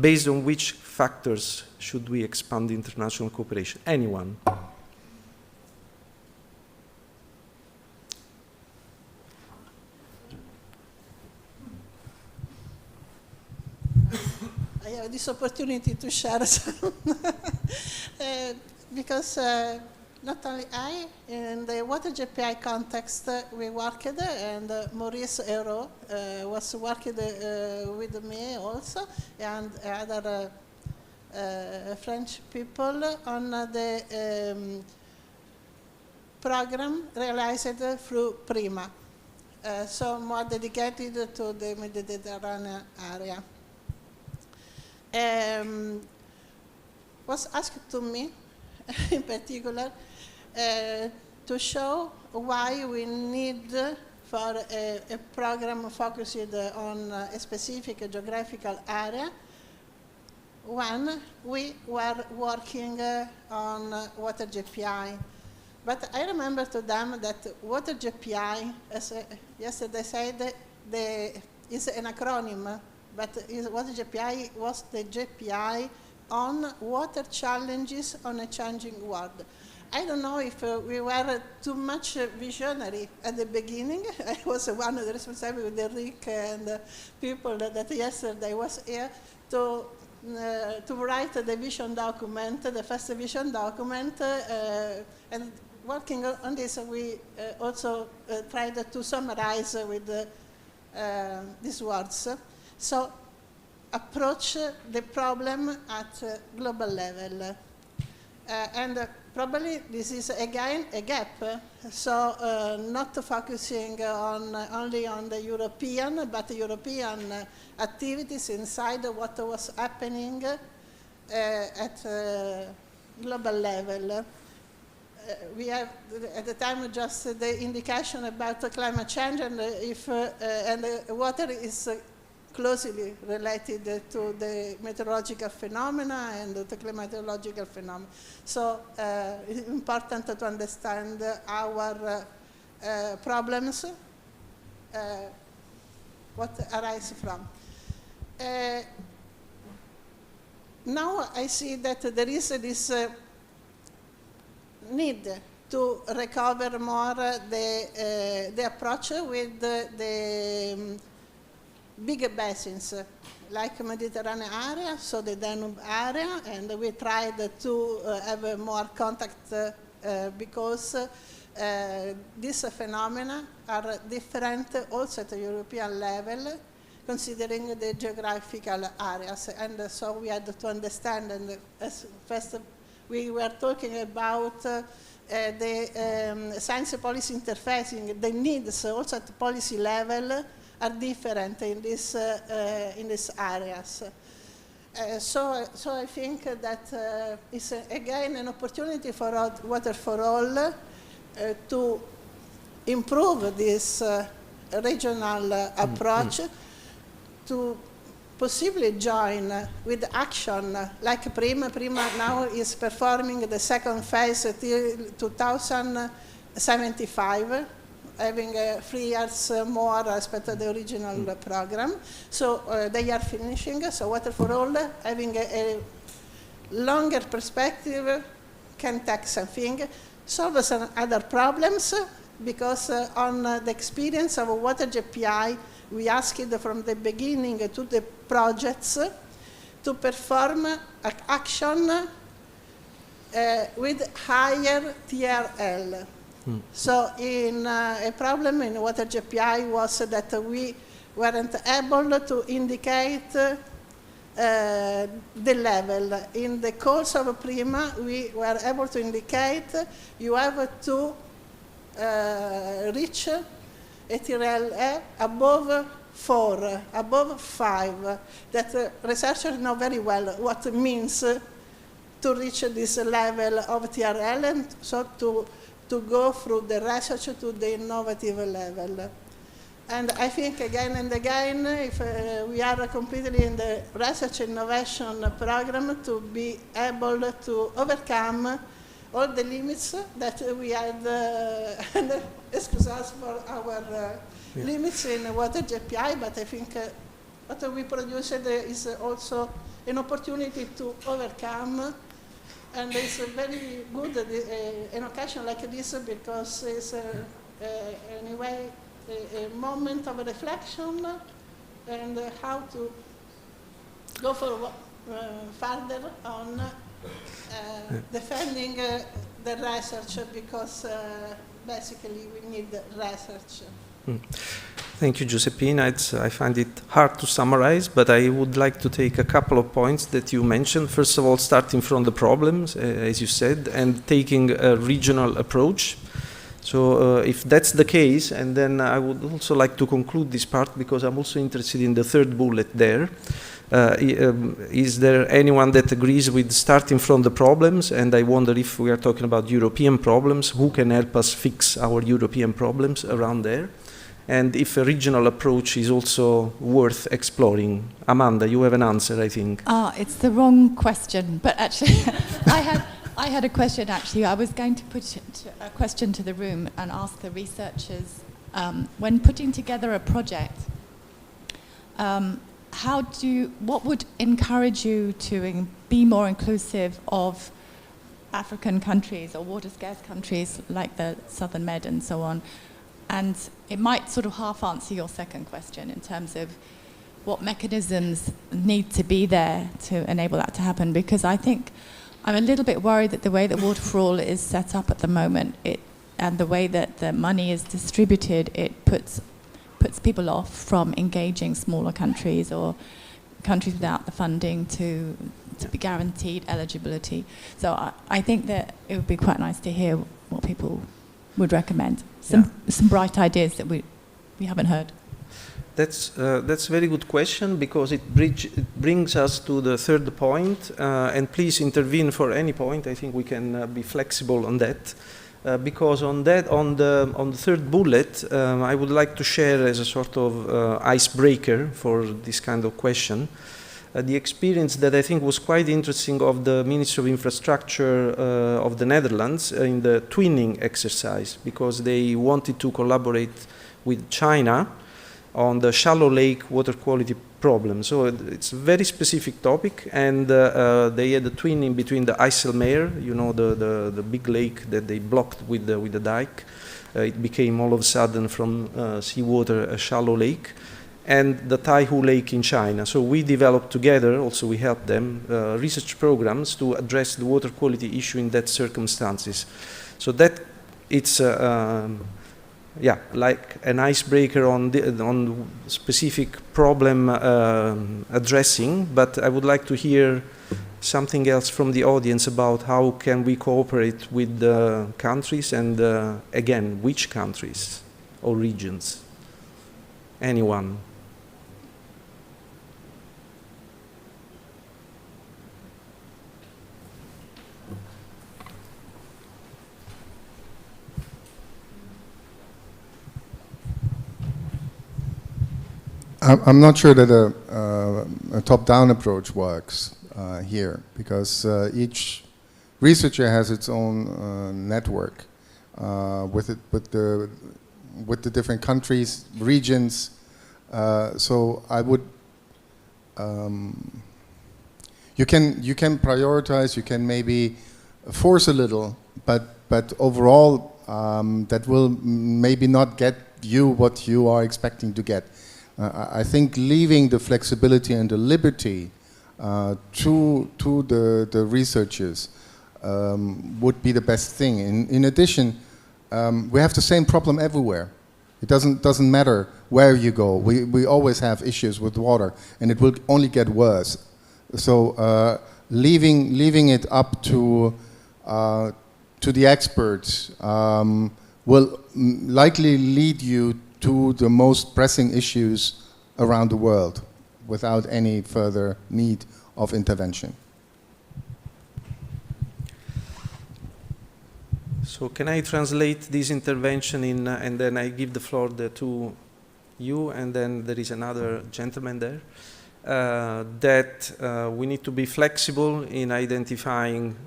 based on which factors should we expand international cooperation? Anyone? I have this opportunity to share some because not only I, in the Water JPI context, we worked, and Maurice Hérault was working with me also, and other French people on the program realized through PRIMA, so more dedicated to the Mediterranean area. Was asked to me, in particular, to show why we need for a program focused on a specific geographical area when we were working on Water JPI. But I remember to them that Water JPI, as yesterday said, is an acronym but Water JPI was the JPI on water challenges on a changing world. I don't know if we were too much visionary at the beginning. I was one of the responsible with Rick and people that yesterday was here to write the vision document, the first vision document, and working on this, we also tried to summarize with these words. So, approach the problem at global level. And probably this is again a gap, so not focusing only on the European, but European activities inside what was happening at global level. We have at the time just the indication about climate change, and if and water is closely related to the meteorological phenomena and the climatological phenomena. So it's important to understand our problems, what arise from. Now I see that there is this need to recover more the approach with the bigger basins, like Mediterranean area, so the Danube area, and we tried to have more contact because these phenomena are different also at the European level, considering the geographical areas. And so we had to understand, and as first we were talking about the science policy interfacing, the needs also at the policy level are different in these areas. So I think that it's again an opportunity for Water4All to improve this regional approach, to possibly join with action like Prima. Prima now is performing the second phase till 2075. Having 3 years more respect to the original program. So they are finishing, so Water4All having a longer perspective can take something, solve some other problems, because on the experience of Water JPI, we asked from the beginning to the projects to perform action with higher TRL. So a problem in Water JPI was that we weren't able to indicate the level. In the course of Prima, we were able to indicate you have to reach a TRL above 4, above 5. That researchers know very well what it means to reach this level of TRL, and so to go through the research to the innovative level. And I think again and again, if we are completely in the research innovation program, to be able to overcome all the limits that we had, and excuse us for our limits in Water JPI, but I think what we produced is also an opportunity to overcome. And it's very good an occasion like this, because it's anyway a moment of reflection and how to go for further on defending the research, because basically we need research. Thank you, Giuseppina. I find it hard to summarize, but I would like to take a couple of points that you mentioned. First of all, starting from the problems, as you said, and taking a regional approach. So if that's the case, and then I would also like to conclude this part, because I'm also interested in the third bullet there. Is there anyone that agrees with starting from the problems? And I wonder, if we are talking about European problems, who can help us fix our European problems around there? And if a regional approach is also worth exploring. Amanda, you have an answer, I think. It's the wrong question, but actually I had a question actually. I was going to put a question to the room and ask the researchers, when putting together a project, what would encourage you to be more inclusive of African countries or water-scarce countries like the Southern Med and so on? And it might sort of half answer your second question in terms of what mechanisms need to be there to enable that to happen, because I think I'm a little bit worried that the way that Water4All is set up at the moment, and the way that the money is distributed, it puts people off from engaging smaller countries or countries without the funding to be guaranteed eligibility. So I think that it would be quite nice to hear what people would recommend. Some bright ideas that we haven't heard. That's a very good question, because it brings us to the third point, and please intervene for any point. I think we can be flexible on that, because on the third bullet, I would like to share as a sort of icebreaker for this kind of question, the experience that I think was quite interesting of the Ministry of Infrastructure of the Netherlands in the twinning exercise, because they wanted to collaborate with China on the shallow lake water quality problem. So it's a very specific topic, and they had a twinning between the IJsselmeer, you know, the big lake that they blocked with the dike. It became all of a sudden from seawater a shallow lake, and the Taihu Lake in China. So we developed together, also we helped them, research programs to address the water quality issue in that circumstances. So that it's like an icebreaker on specific problem addressing, but I would like to hear something else from the audience about how can we cooperate with the countries, and again, which countries or regions? Anyone? I'm not sure that a top-down approach works here, because each researcher has its own network with the different countries, regions. So I would you can prioritize, you can maybe force a little, but overall that will maybe not get you what you are expecting to get. I think leaving the flexibility and the liberty to the researchers would be the best thing. In addition, we have the same problem everywhere. It doesn't matter where you go. We always have issues with water, and it will only get worse. So leaving it up to the experts will likely lead you to the most pressing issues around the world without any further need of intervention. So can I translate this intervention in, and then I give the floor to you, and then there is another gentleman there, that we need to be flexible in identifying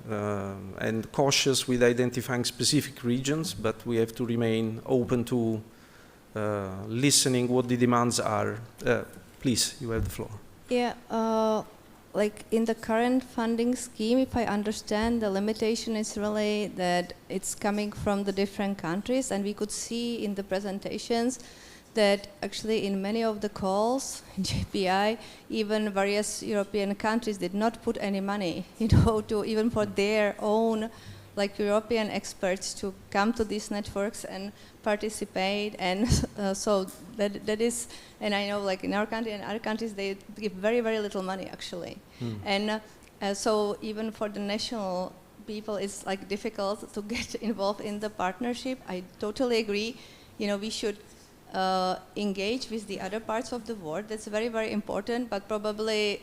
and cautious with identifying specific regions, but we have to remain open to listening what the demands are. Please, you have the floor. Yeah, like in the current funding scheme, if I understand, the limitation is really that it's coming from the different countries, and we could see in the presentations that actually in many of the calls in JPI, even various European countries did not put any money, to even for their own like European experts to come to these networks and participate, and so that is, and I know like in our country and other countries they give very, very little money actually. And so even for the national people it's like difficult to get involved in the partnership. I totally agree, we should engage with the other parts of the world. That's very, very important, but probably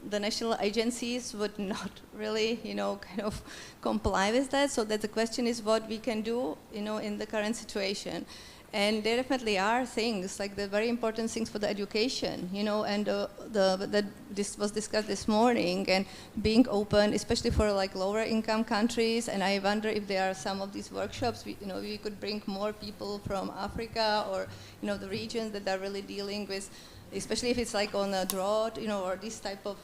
the national agencies would not really, kind of comply with that. So that the question is what we can do, in the current situation. And there definitely are things, like the very important things for the education, and that this was discussed this morning, and being open, especially for like lower income countries. And I wonder if there are some of these workshops, we could bring more people from Africa or, the regions that are really dealing with especially if it's like on a drought, or this type of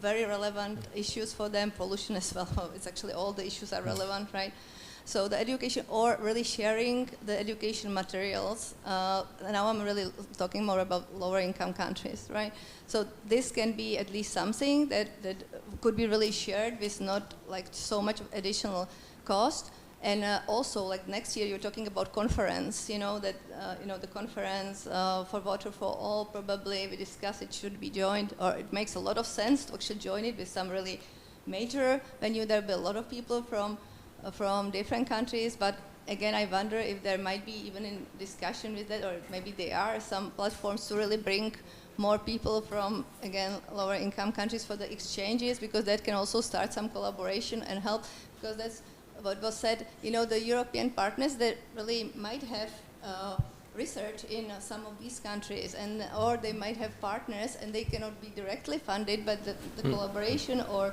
very relevant issues for them, pollution as well. It's actually all the issues are relevant, right? So the education, or really sharing the education materials. Now I'm really talking more about lower income countries, right? So this can be at least something that could be really shared with not like so much additional cost. And also, like next year, you're talking about conference. The conference for Water4All, probably we discussed it should be joined, or it makes a lot of sense to actually join it with some really major venue. There'll be a lot of people from different countries, but again, I wonder if there might be even in discussion with that, or maybe there are some platforms to really bring more people from, again, lower income countries for the exchanges, because that can also start some collaboration and help, because that's what was said, the European partners that really might have research in some of these countries, or they might have partners and they cannot be directly funded, but the collaboration, or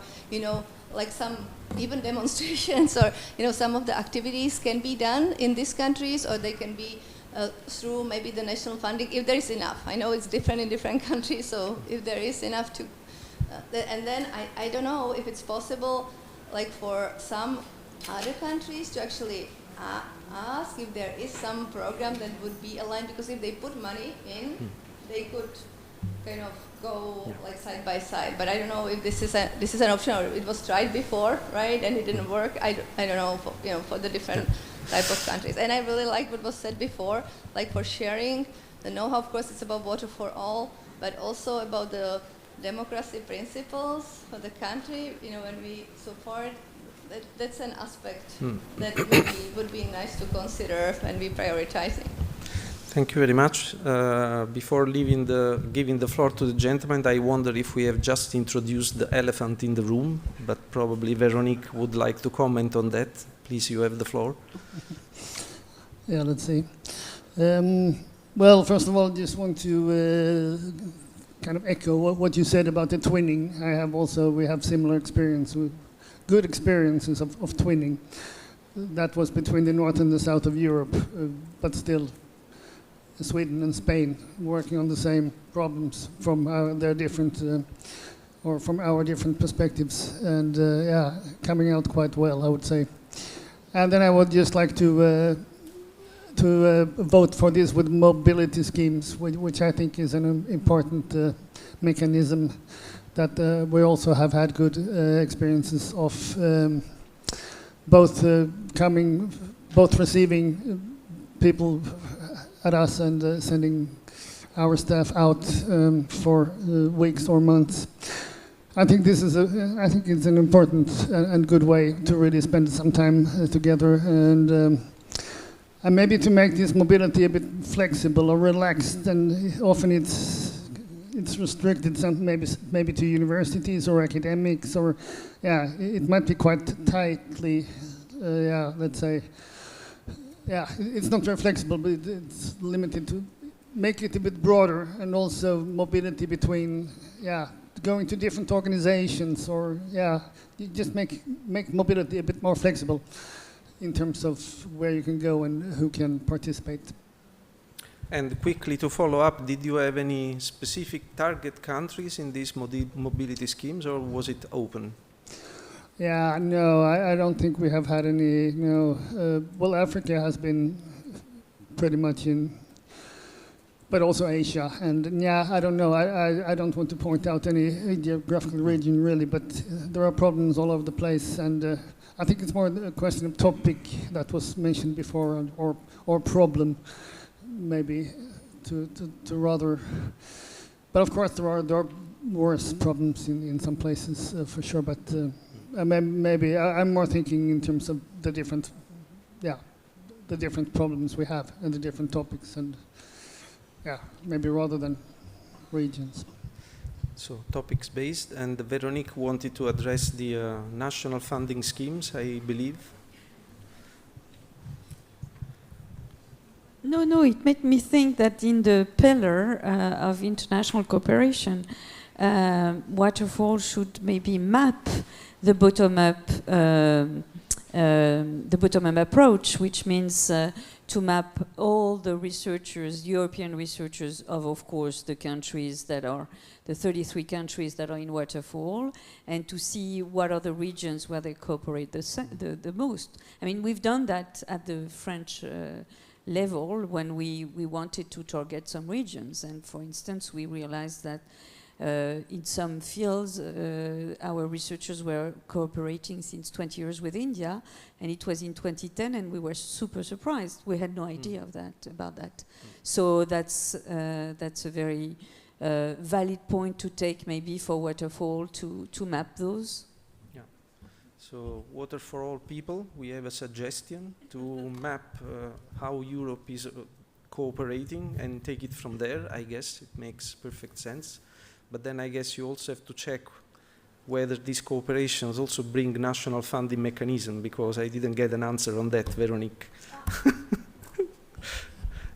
like some even demonstrations, or some of the activities can be done in these countries, or they can be through maybe the national funding, if there is enough. I know it's different in different countries, so if there is enough to, and then I don't know if it's possible, like for some other countries to actually ask if there is some program that would be aligned, because if they put money in, they could kind of go like side by side. But I don't know if this is an option, or it was tried before, right? And it didn't work. I don't know for the different type of countries. And I really like what was said before, like for sharing the know-how. Of course, it's about Water4All, but also about the democracy principles for the country. When we support. That's an aspect that would be nice to consider when we prioritizing. Thank you very much. Before giving the floor to the gentleman, I wonder if we have just introduced the elephant in the room, but probably Veronique would like to comment on that. Please, you have the floor. Yeah, let's see. Well, first of all, just want to kind of echo what you said about the twinning. We have similar experience with good experiences of twinning. That was between the north and the south of Europe, but still Sweden and Spain working on the same problems from their different, or from our different perspectives, and coming out quite well, I would say. And then I would just like to vote for this with mobility schemes, which I think is an important mechanism that we also have had good experiences of, both receiving people at us and sending our staff out for weeks or months. I think it's an important and good way to really spend some time together, and maybe to make this mobility a bit flexible or relaxed. And often it's restricted, maybe to universities or academics, or it might be quite tightly, let's say, it's not very flexible, but it's limited to make it a bit broader, and also mobility between, going to different organizations, or you just make mobility a bit more flexible in terms of where you can go and who can participate. And quickly to follow up, did you have any specific target countries in these mobility schemes, or was it open? Yeah, no, I don't think we have had any, well, Africa has been pretty much in, but also Asia. And I don't know, I don't want to point out any geographical region really, but there are problems all over the place. And I think it's more a question of topic that was mentioned before, or problem. Maybe to rather, but of course there are worse problems in some places for sure. But maybe I'm more thinking in terms of the different problems we have and the different topics, and maybe rather than regions. So topics based, and Veronique wanted to address the national funding schemes, I believe. No, it made me think that in the pillar of international cooperation, Water4All should maybe map the bottom-up the bottom-up approach, which means to map all the researchers, European researchers of course, the countries that are, the 33 countries that are in Water4All, and to see what are the regions where they cooperate the most. I mean, we've done that at the French level when we wanted to target some regions. And for instance, we realized that in some fields, our researchers were cooperating since 20 years with India, and it was in 2010, and we were super surprised. We had no idea of that, about that. So that's a very valid point to take, maybe for Water4All to map those. Yeah. So Water4All people, we have a suggestion to map how Europe is cooperating and take it from there. I guess it makes perfect sense. But then I guess you also have to check whether these cooperations also bring national funding mechanism, because I didn't get an answer on that, Veronique.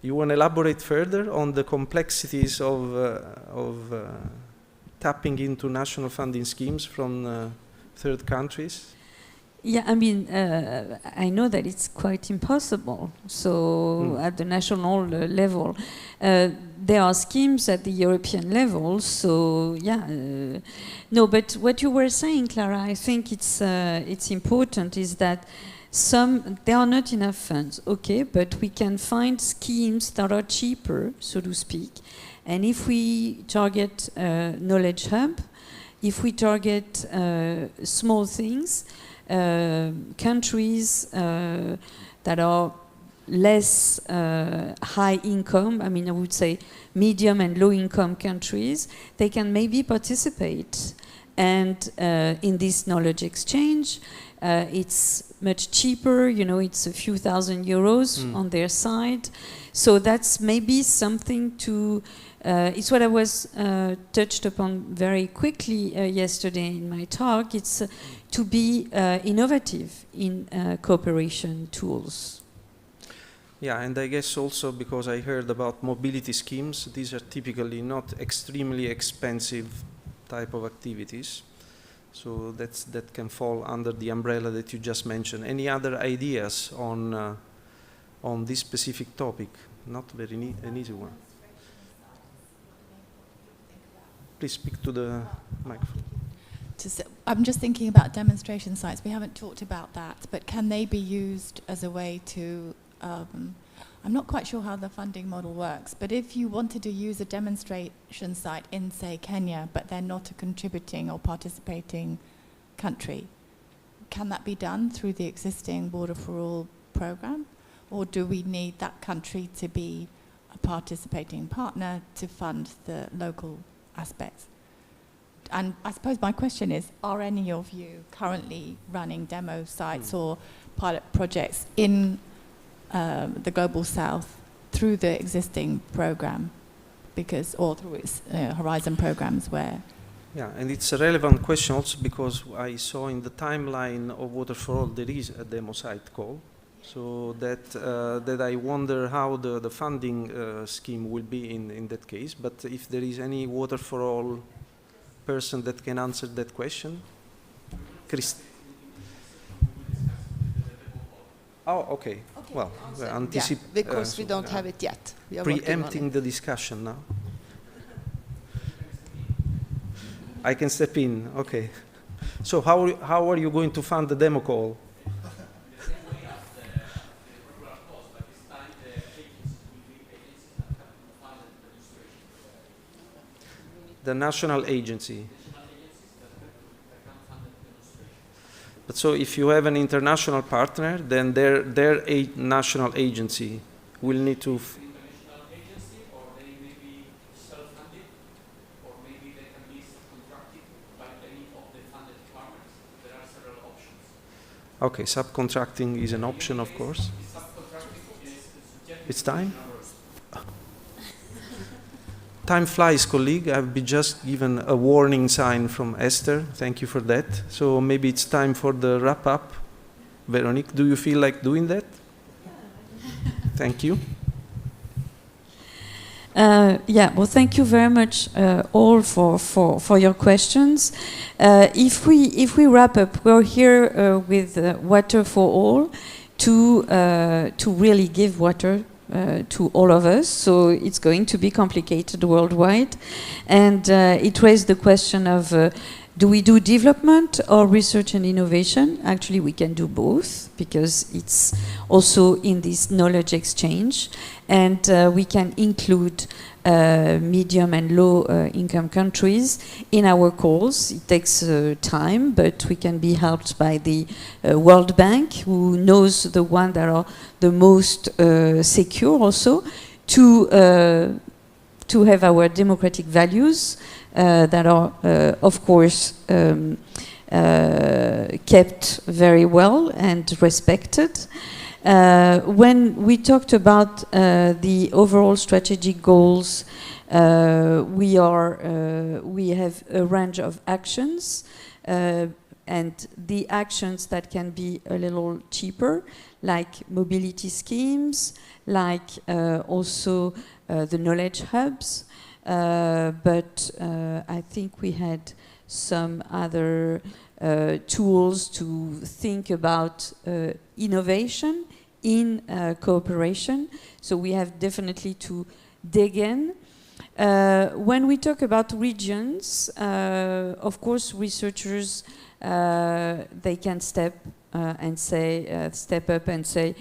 You want to elaborate further on the complexities of tapping into national funding schemes from third countries? Yeah, I mean, I know that it's quite impossible. So at the national level, there are schemes at the European level. So yeah, no. But what you were saying, Clara, I think it's important is that there are not enough funds. Okay, but we can find schemes that are cheaper, so to speak. And if we target knowledge hub, if we target small things. Countries that are less high income, I mean, I would say medium and low income countries, they can maybe participate. And in this knowledge exchange, it's much cheaper, you know, it's a few thousand euros on their side. So that's maybe something to, it's what I was touched upon very quickly yesterday in my talk. It's to be innovative in cooperation tools. Yeah, and I guess also because I heard about mobility schemes, these are typically not extremely expensive type of activities. So that can fall under the umbrella that you just mentioned. Any other ideas on this specific topic? Not very an easy one. Please speak to the microphone. I'm just thinking about demonstration sites. We haven't talked about that, but can they be used as a way to, I'm not quite sure how the funding model works, but if you wanted to use a demonstration site in, say, Kenya, but they're not a contributing or participating country, can that be done through the existing Water4All programme? Or do we need that country to be a participating partner to fund the local aspects? And I suppose my question is, are any of you currently running demo sites or pilot projects in the Global South through the existing programme, or through its Horizon programmes where? Yeah, and it's a relevant question also because I saw in the timeline of Water4All there is a demo site call. So that I wonder how the funding scheme will be in that case. But if there is any Water4All person that can answer that question, Chris. Oh, okay. Well, because we don't have it yet. We are preempting the discussion now. I can step in. Okay. So how are you going to fund the demo call? The national agency. But so if you have an international partner, then their national agency will need to. International agency, or they may be self-funded, or maybe they can be subcontracted by any of the funded partners. There are several options. Okay, subcontracting is an option, of course. It's time? Time flies, colleague. I've been just given a warning sign from Esther. Thank you for that. So maybe it's time for the wrap-up. Veronique, do you feel like doing that? Thank you. Yeah, well, thank you very much all for your questions. If we wrap up, we're here with Water for All to really give water to all of us. So it's going to be complicated worldwide, and it raised the question of do we do development or research and innovation? Actually, we can do both because it's also in this knowledge exchange, and we can include medium and low income countries in our calls. It takes time, but we can be helped by the World Bank, who knows the one that are the most secure also to have our democratic values that are, of course, kept very well and respected. When we talked about the overall strategic goals, we have a range of actions, and the actions that can be a little cheaper, like mobility schemes, like also the knowledge hubs. But I think we had some other tools to think about innovation in cooperation. So we have definitely to dig in. When we talk about regions, of course, researchers, they can step up and say,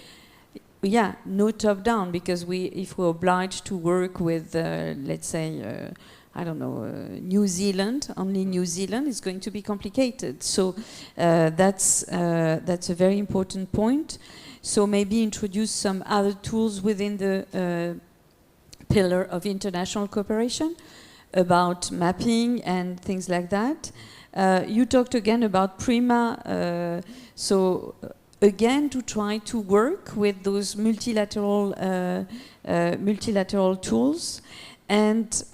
yeah, no top down, because if we're obliged to work with, let's say, I don't know, New Zealand, only New Zealand, is going to be complicated. So that's a very important point. So maybe introduce some other tools within the pillar of international cooperation about mapping and things like that. You talked again about PRIMA, so again to try to work with those multilateral tools, and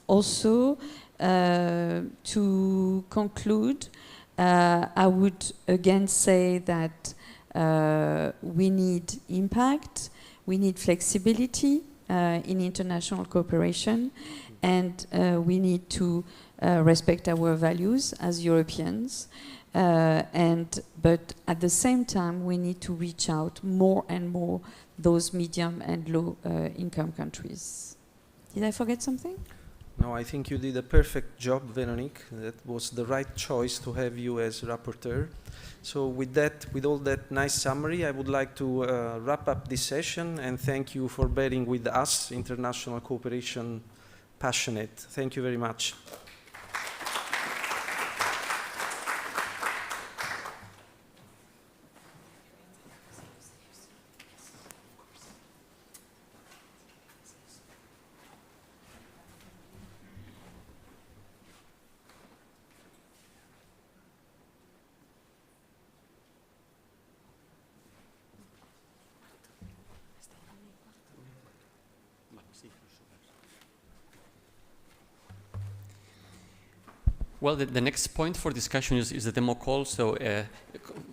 also to conclude, I would again say that we need impact, we need flexibility in international cooperation, and we need to respect our values as Europeans. But at the same time, we need to reach out more and more those medium and low income countries. Did I forget something? No, I think you did a perfect job, Veronique. That was the right choice to have you as rapporteur. So with that, with all that nice summary, I would like to wrap up this session and thank you for bearing with us, international cooperation passionate. Thank you very much. Well, the next point for discussion is the demo call. So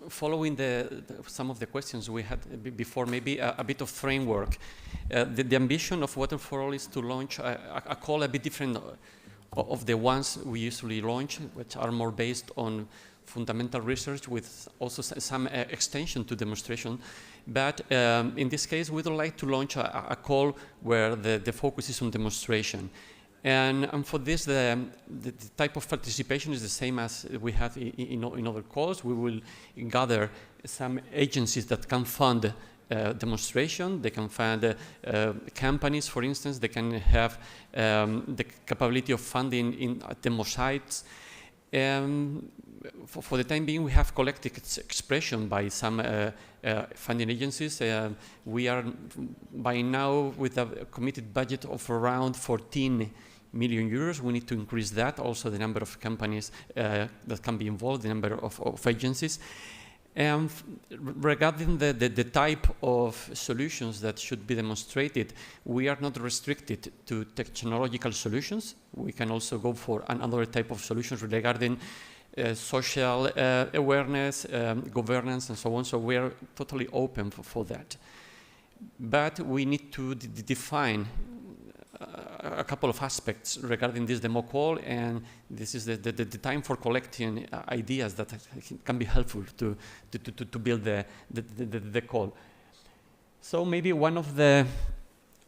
following some of the questions we had before, maybe a bit of framework. The ambition of Water4All is to launch a call a bit different of the ones we usually launch, which are more based on fundamental research with also some extension to demonstration. But in this case, we would like to launch a call where the focus is on demonstration. And for this, the type of participation is the same as we have in other calls. We will gather some agencies that can fund demonstration. They can fund companies, for instance. They can have the capability of funding in demo sites. For the time being, we have collected expression by some funding agencies. We are by now with a committed budget of around 14 million euros. We need to increase that, also the number of companies that can be involved, the number of agencies. Regarding the type of solutions that should be demonstrated, we are not restricted to technological solutions. We can also go for another type of solutions regarding social awareness, governance, and so on. So we are totally open for that. but we need to define a couple of aspects regarding this demo call, and this is the time for collecting ideas that can be helpful to build the call. So maybe one of the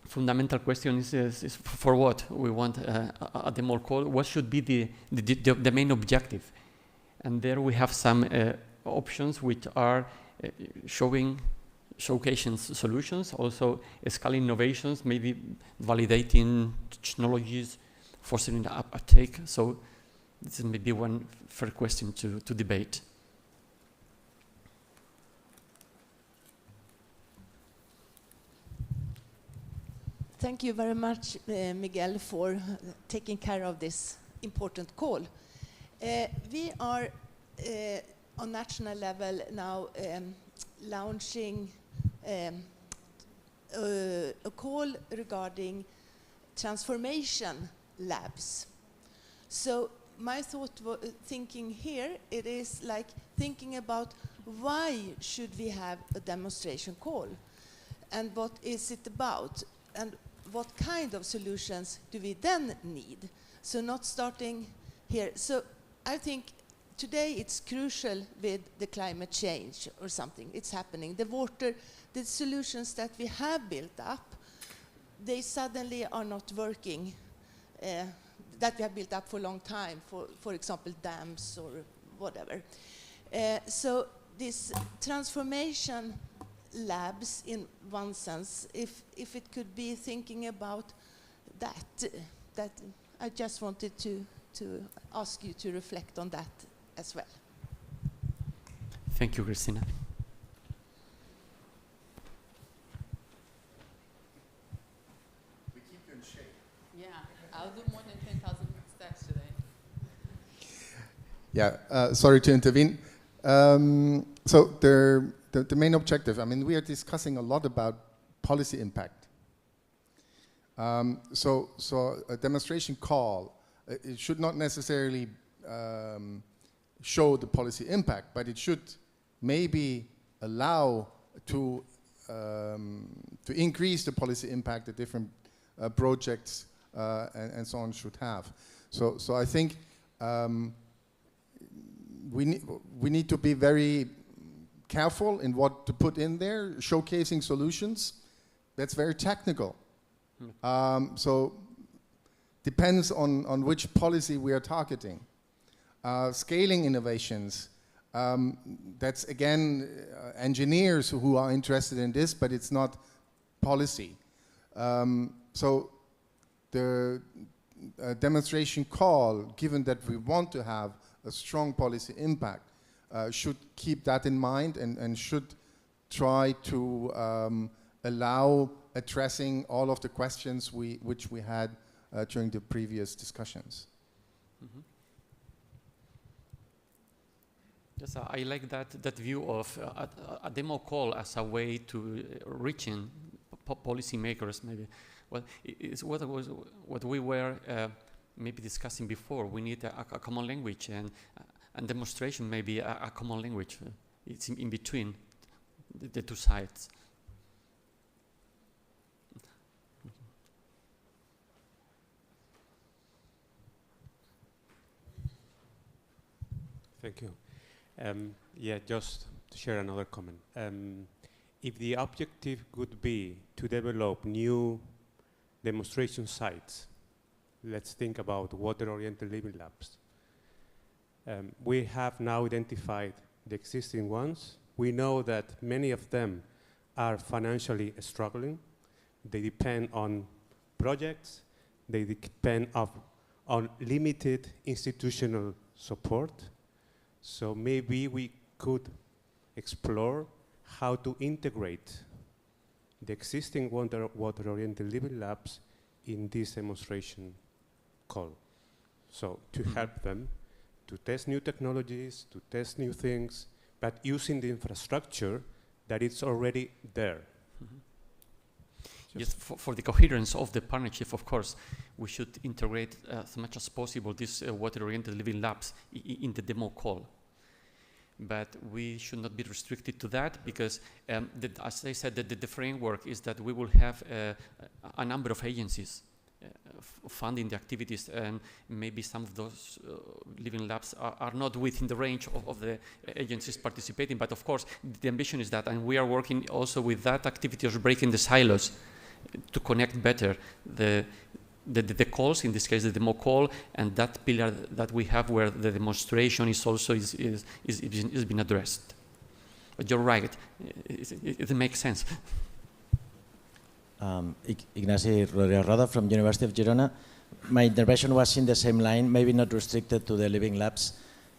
fundamental questions is for what we want a demo call. What should be the main objective? And there we have some options which are showcasing solutions, also scaling innovations, maybe validating technologies, fostering uptake. So this is maybe one fair question to debate. Thank you very much, Miguel, for taking care of this important call. We are on national level now launching a call regarding transformation labs. So my thinking here, it is like thinking about why should we have a demonstration call, and what is it about, and what kind of solutions do we then need? So not starting here. So I think today it's crucial with the climate change or something. It's happening. The solutions that we have built up, they suddenly are not working, that we have built up for a long time, for example, dams or whatever. So this transformation labs, in one sense, if it could be thinking about that I just wanted to ask you to reflect on that as well. Thank you, Christina. We keep you in shape. Yeah, I'll do more than 10,000 steps today. Yeah, sorry to intervene. So the main objective, I mean, we are discussing a lot about policy impact. So a demonstration call, it should not necessarily show the policy impact, but it should maybe allow to increase the policy impact that different projects and so on should have. So I think we need to be very careful in what to put in there. Showcasing solutions, that's very technical. So depends on which policy we are targeting. Scaling innovations, that's again engineers who are interested in this, but it's not policy. So the demonstration call, given that we want to have a strong policy impact, should keep that in mind and should try to allow addressing all of the questions which we had during the previous discussions. Mm-hmm. Yes, I like that view of a demo call as a way to reaching policymakers. Maybe, well, it's what we were maybe discussing before. We need a common language, and demonstration maybe a common language. It's in between the two sides. Thank you. Yeah, just to share another comment. If the objective could be to develop new demonstration sites, let's think about water-oriented living labs. We have now identified the existing ones. We know that many of them are financially struggling. They depend on projects. They depend on limited institutional support. So maybe we could explore how to integrate the existing water-oriented living labs in this demonstration call. So to help them to test new technologies, to test new things, but using the infrastructure that is already there. Mm-hmm. Yes, for the coherence of the partnership, of course, we should integrate as much as possible these water-oriented living labs in the demo call. but we should not be restricted to that because, as I said, the framework is that we will have a number of agencies funding the activities, and maybe some of those living labs are not within the range of the agencies participating, but of course the ambition is that, and we are working also with that activity of breaking the silos to connect better the calls, in this case the demo call, and that pillar that we have where the demonstration is also is being addressed. But you're right, it makes sense. Ignasi Rodríguez Roda from University of Girona. My intervention was in the same line, maybe not restricted to the living labs,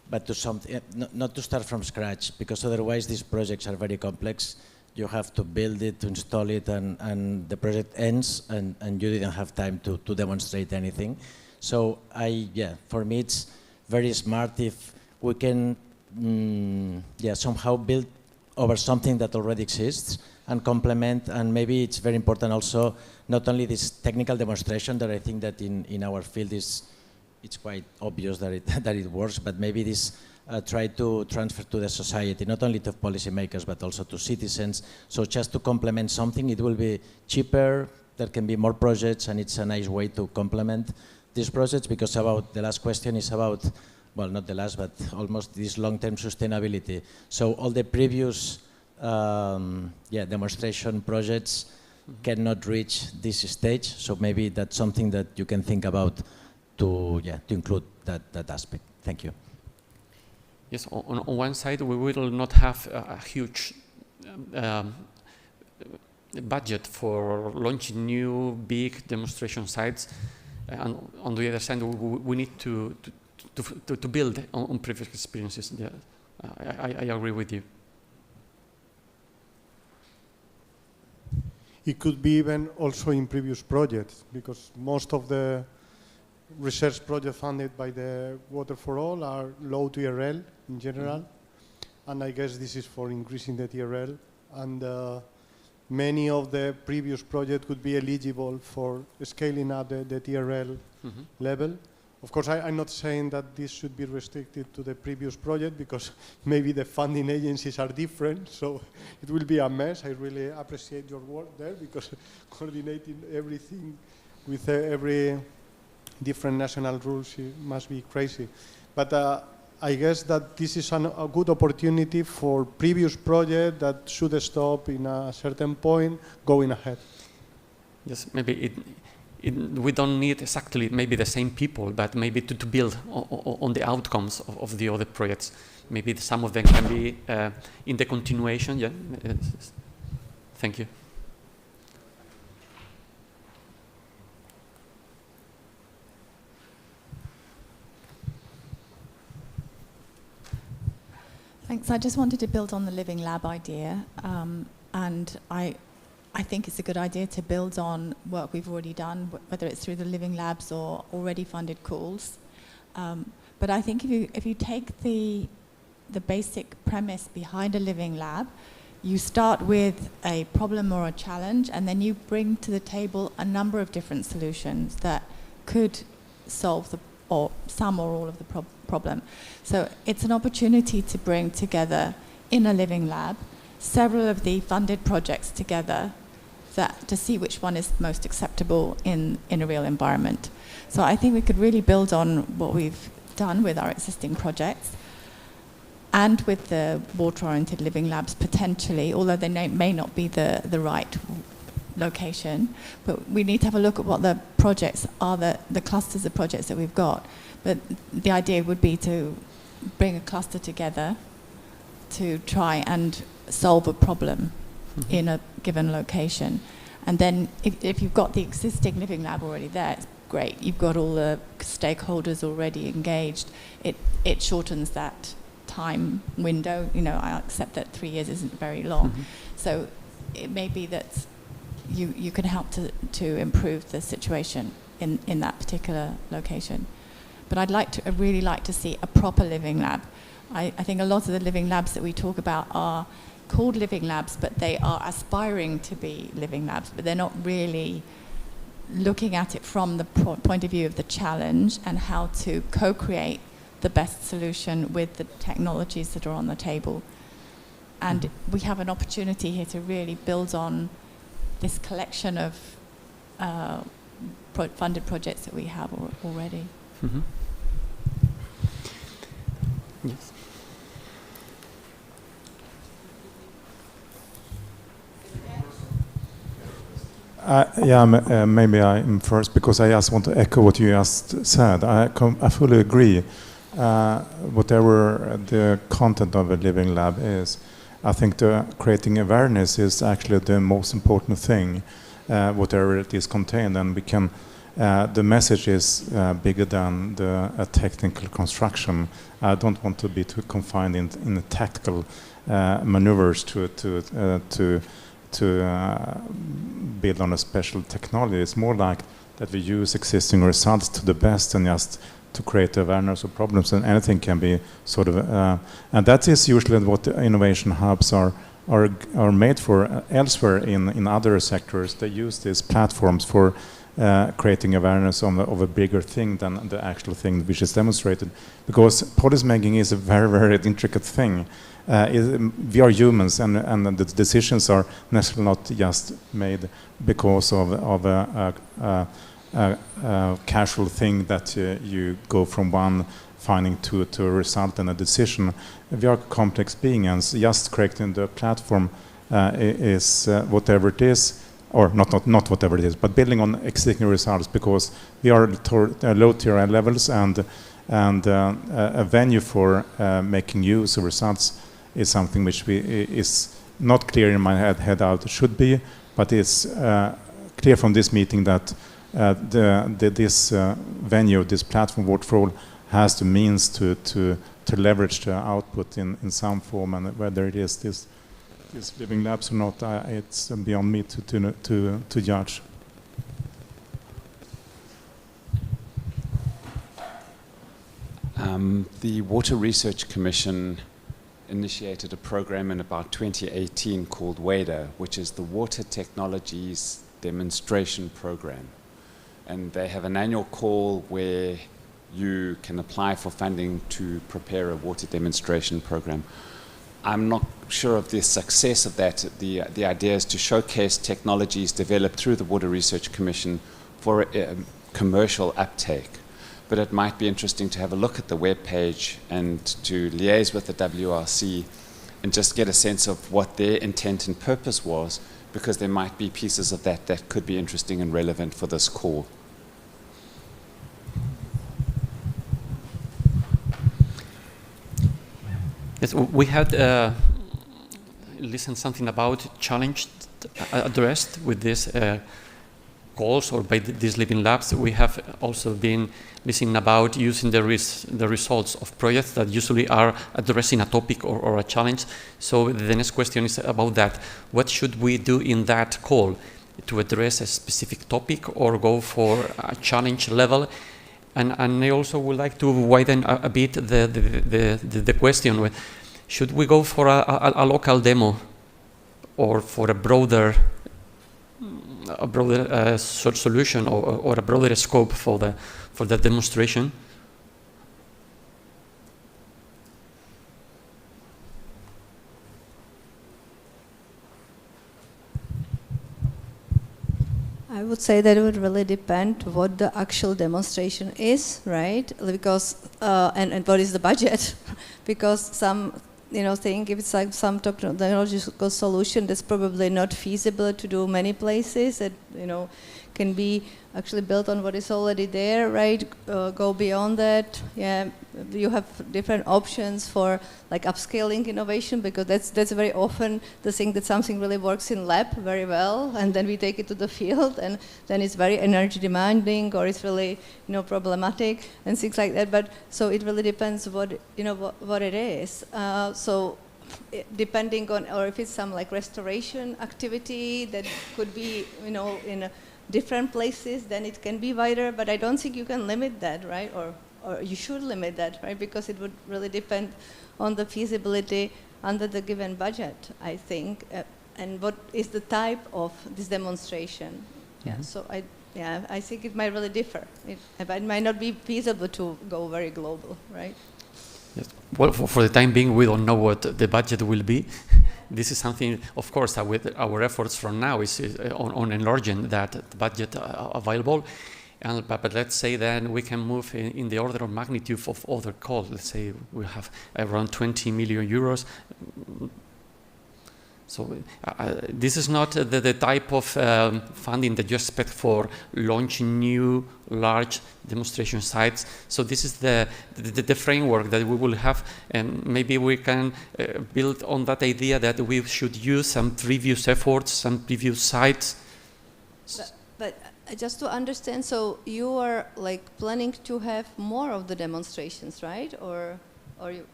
but to something, not to start from scratch, because otherwise these projects are very complex. You have to build it, to install it, and the project ends, and you didn't have time to demonstrate anything. So for me it's very smart if we can somehow build over something that already exists and complement, and maybe it's very important also not only this technical demonstration that I think that in our field it's quite obvious that it works, but maybe this try to transfer to the society, not only to policymakers but also to citizens. So just to complement something, it will be cheaper, there can be more projects, and it's a nice way to complement these projects, because the last question is about, well, not the last, but almost this long-term sustainability. So all the previous demonstration projects cannot reach this stage, so maybe that's something that you can think about to include that aspect. Thank you. Yes, on one side we will not have a huge budget for launching new big demonstration sites, and on the other side we need to build on previous experiences. Yeah, I agree with you. It could be even also in previous projects, because most of the research projects funded by the Water4All are low TRL in general, and I guess this is for increasing the TRL, and many of the previous projects could be eligible for scaling up the TRL level. Of course, I'm not saying that this should be restricted to the previous project, because maybe the funding agencies are different, so it will be a mess. I really appreciate your work there, because coordinating everything with every different national rules, it must be crazy. But I guess that this is a good opportunity for previous projects that should stop in a certain point going ahead. Yes, maybe we don't need exactly maybe the same people, but maybe to build on the outcomes of the other projects. Maybe some of them can be in the continuation. Yeah. Thank you. Thanks. I just wanted to build on the Living Lab idea, and I think it's a good idea to build on work we've already done, whether it's through the Living Labs or already funded calls. But I think if you take the basic premise behind a Living Lab, you start with a problem or a challenge, and then you bring to the table a number of different solutions that could solve some or all of the problem. So it's an opportunity to bring together in a Living Lab several of the funded projects together to see which one is most acceptable in a real environment. So I think we could really build on what we've done with our existing projects and with the water-oriented Living Labs potentially, although they may not be the right location, but we need to have a look at what the projects are, the clusters of projects that we've got. But the idea would be to bring a cluster together to try and solve a problem in a given location. And then if you've got the existing Living Lab already there, it's great. You've got all the stakeholders already engaged. It shortens that time window. You know, I accept that 3 years isn't very long. So it may be that you can help to improve the situation in that particular location. But I'd really like to see a proper Living Lab. I think a lot of the Living Labs that we talk about are called Living Labs, but they are aspiring to be Living Labs, but they're not really looking at it from the point of view of the challenge and how to co-create the best solution with the technologies that are on the table. And we have an opportunity here to really build on this collection of funded projects that we have already. Mm-hmm. Yes. Maybe I'm first because I just want to echo what you just said. I fully agree. Whatever the content of a living lab is, I think creating awareness is actually the most important thing, whatever it is contained, and we can. The message is bigger than a technical construction. I don't want to be too confined in the tactical maneuvers to build on a special technology. It's more like that we use existing results to the best and just to create awareness of problems, and anything can be sort of, and that is usually what the innovation hubs are made for elsewhere in other sectors. They use these platforms for creating awareness of a bigger thing than the actual thing which is demonstrated, because policy making is a very, very intricate thing. We are humans, and the decisions are necessarily not just made because of a casual thing that you go from one finding to a result and a decision. We are complex beings. Just creating the platform is whatever it is, or not whatever it is, but building on existing results, because we are low tier levels, and a venue for making use of results is something which is not clear in my head how it should be, but it's clear from this meeting that this venue, this platform, Water4All, has the means to leverage the output in some form, and whether it is this living labs or not, it's beyond me to judge. The Water Research Commission initiated a program in about 2018 called WADA, which is the Water Technologies Demonstration Program. And they have an annual call where you can apply for funding to prepare a water demonstration program. I'm not sure of the success of that. The idea is to showcase technologies developed through the Water Research Commission for commercial uptake. But it might be interesting to have a look at the webpage and to liaise with the WRC and just get a sense of what their intent and purpose was, because there might be pieces of that that could be interesting and relevant for this call. Yes, we had listened something about challenge addressed with these calls or by these living labs. We have also been listening about using the results of projects that usually are addressing a topic or a challenge. So the next question is about that. What should we do in that call to address a specific topic or go for a challenge level? And I also would like to widen a bit the question. Should we go for a local demo or for a broader solution or a broader scope for the demonstration? I would say that it would really depend what the actual demonstration is, right? Because and what is the budget? Because some think if it's like some technological solution that's probably not feasible to do many places, that can be actually built on what is already there, right? Go beyond that. Yeah, you have different options for like upscaling innovation, because that's very often the thing that something really works in lab very well, and then we take it to the field, and then it's very energy demanding, or it's really problematic and things like that. But so it really depends what it is. So depending on, or if it's some like restoration activity that could be in different places, then it can be wider, but I don't think you can limit that, right? Or you should limit that, right? Because it would really depend on the feasibility under the given budget, I think, and what is the type of this demonstration. Yeah, so I think it might really differ. It might not be feasible to go very global, right? Yes. Well, for the time being, we don't know what the budget will be. This is something, of course, that with our efforts from now is on enlarging that budget available. But let's say then we can move in the order of magnitude of other calls. Let's say we have around 20 million euros. So this is not the type of funding that you expect for launching new large demonstration sites. So this is the framework that we will have, and maybe we can build on that idea that we should use some previous efforts, some previous sites. But just to understand, so you are like planning to have more of the demonstrations, right? Or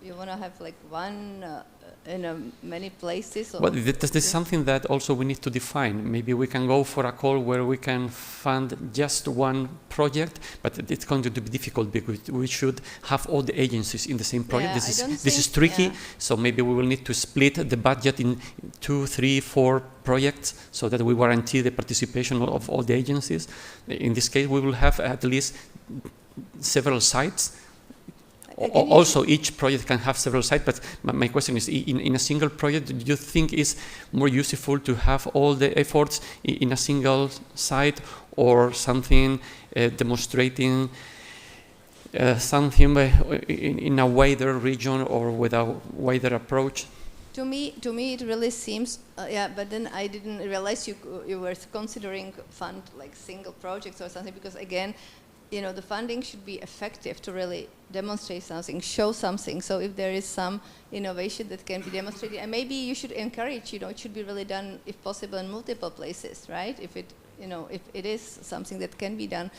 you want to have like one in many places? Or Well, this is something that also we need to define. Maybe we can go for a call where we can fund just one project, but it's going to be difficult because we should have all the agencies in the same project. Yeah, This is tricky, so maybe we will need to split the budget in 2, 3, 4 projects so that we guarantee the participation of all the agencies. In this case, we will have at least several sites. Also, each project can have several sites, but my question is, in a single project, do you think it's more useful to have all the efforts in a single site, or something demonstrating something in a wider region or with a wider approach? To me, it really seems, yeah. But then I didn't realize you were considering fund like single projects or something, because again, you know, the funding should be effective to really demonstrate something, show something. So if there is some innovation that can be demonstrated, and maybe you should encourage, you know, it should be really done, if possible, in multiple places, right? If it, you know, if it is something that can be done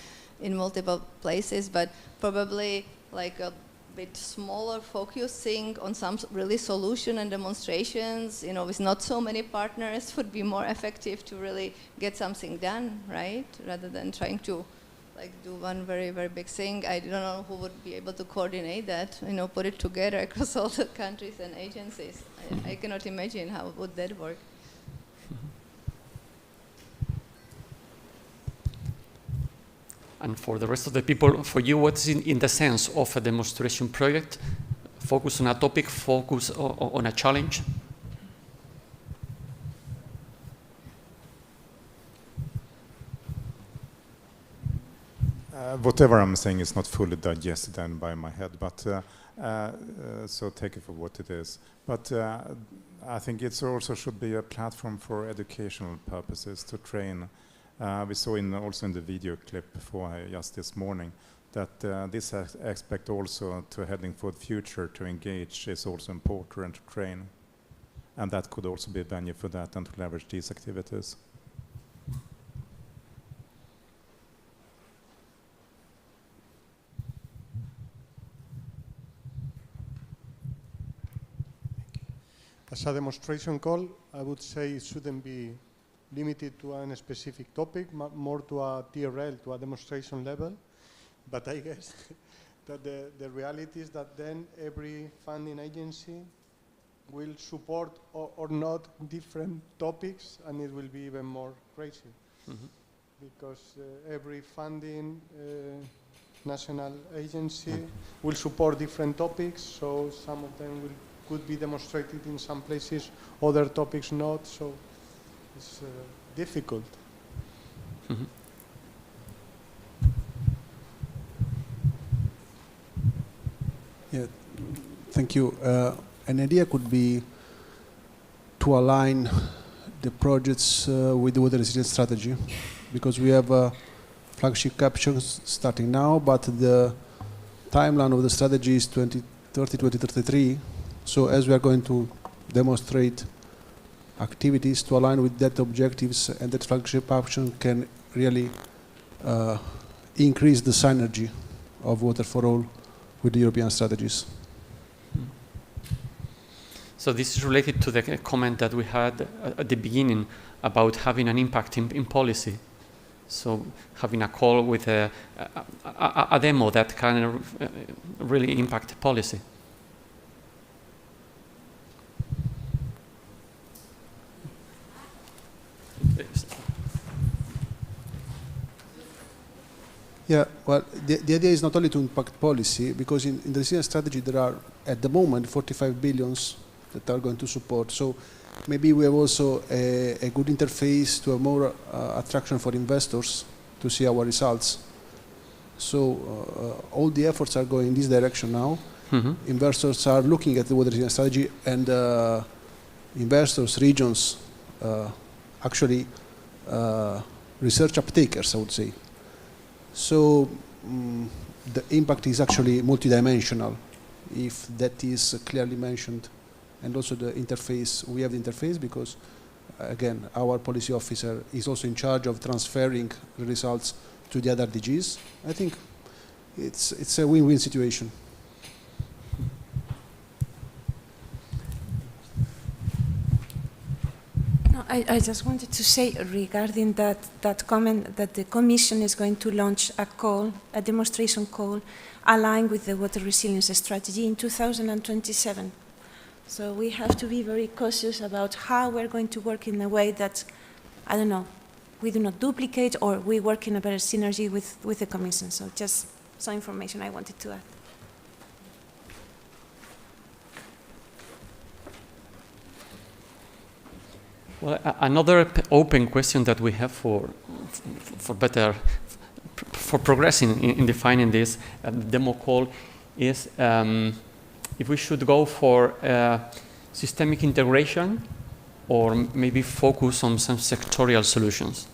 in multiple places, but probably like a bit smaller, focusing on some really solution and demonstrations, you know, with not so many partners, would be more effective to really get something done, right? Rather than trying to like do one very, very big thing. I don't know who would be able to coordinate that, you know, put it together across all the countries and agencies. I cannot imagine how would that work. And for the rest of the people, for you, what's in the sense of a demonstration project? Focus on a topic, focus on a challenge? Whatever I'm saying is not fully digested then by my head, but so take it for what it is. But I think it also should be a platform for educational purposes to train. We saw also in the video clip before just this morning that this aspect also to heading for the future to engage is also important to train, and that could also be a venue for that and to leverage these activities. As a demonstration call, I would say it shouldn't be limited to a specific topic, more to a TRL, to a demonstration level. But I guess that the reality is that then every funding agency will support or not different topics, and it will be even more crazy. Mm-hmm. Because every funding national agency will support different topics, so some of them could be demonstrated in some places, other topics not, so it's difficult. Mm-hmm. Yeah, thank you. An idea could be to align the projects with the water resilience strategy, because we have flagship captions starting now, but the timeline of the strategy is 2030, 2033. So as we are going to demonstrate activities to align with that objectives, and that flagship action can really increase the synergy of Water4All with the European strategies. So this is related to the comment that we had at the beginning about having an impact in policy. So having a call with a demo that can really impact policy. Yeah, well, the idea is not only to impact policy, because in the resilience strategy there are, at the moment, 45 billions that are going to support. So maybe we have also a good interface to a more attraction for investors to see our results. So all the efforts are going in this direction now. Investors are looking at the water resilience strategy, and investors, regions, actually research uptakers, I would say. So the impact is actually multidimensional, if that is clearly mentioned. And also the interface, we have the interface because, again, our policy officer is also in charge of transferring the results to the other DGs. I think it's a win-win situation. I just wanted to say regarding that comment that the Commission is going to launch a demonstration call aligned with the water resilience strategy in 2027. So we have to be very cautious about how we're going to work in a way that, I don't know, we do not duplicate or we work in a better synergy with the Commission. So just some information I wanted to add. Well, another open question that we have for progressing in defining this demo call is if we should go for systemic integration or maybe focus on some sectorial solutions.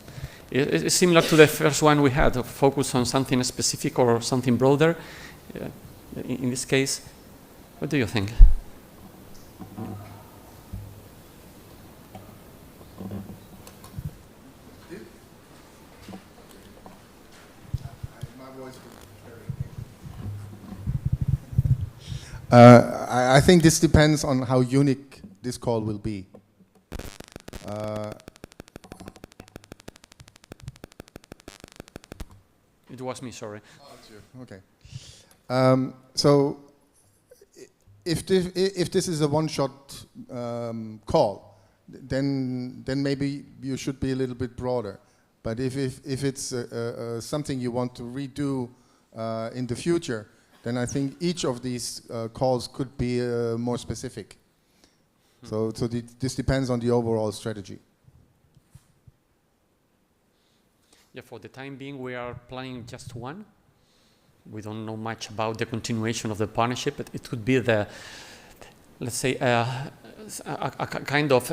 It's similar to the first one we had, focus on something specific or something broader. In this case, what do you think? I think this depends on how unique this call will be. It was me, sorry. Oh, it's you. Okay. So, if this is a one-shot call, then maybe you should be a little bit broader. But if it's something you want to redo in the future, then I think each of these calls could be more specific. So this depends on the overall strategy. Yeah, for the time being, we are planning just one. We don't know much about the continuation of the partnership, but it could be the, let's say, a kind of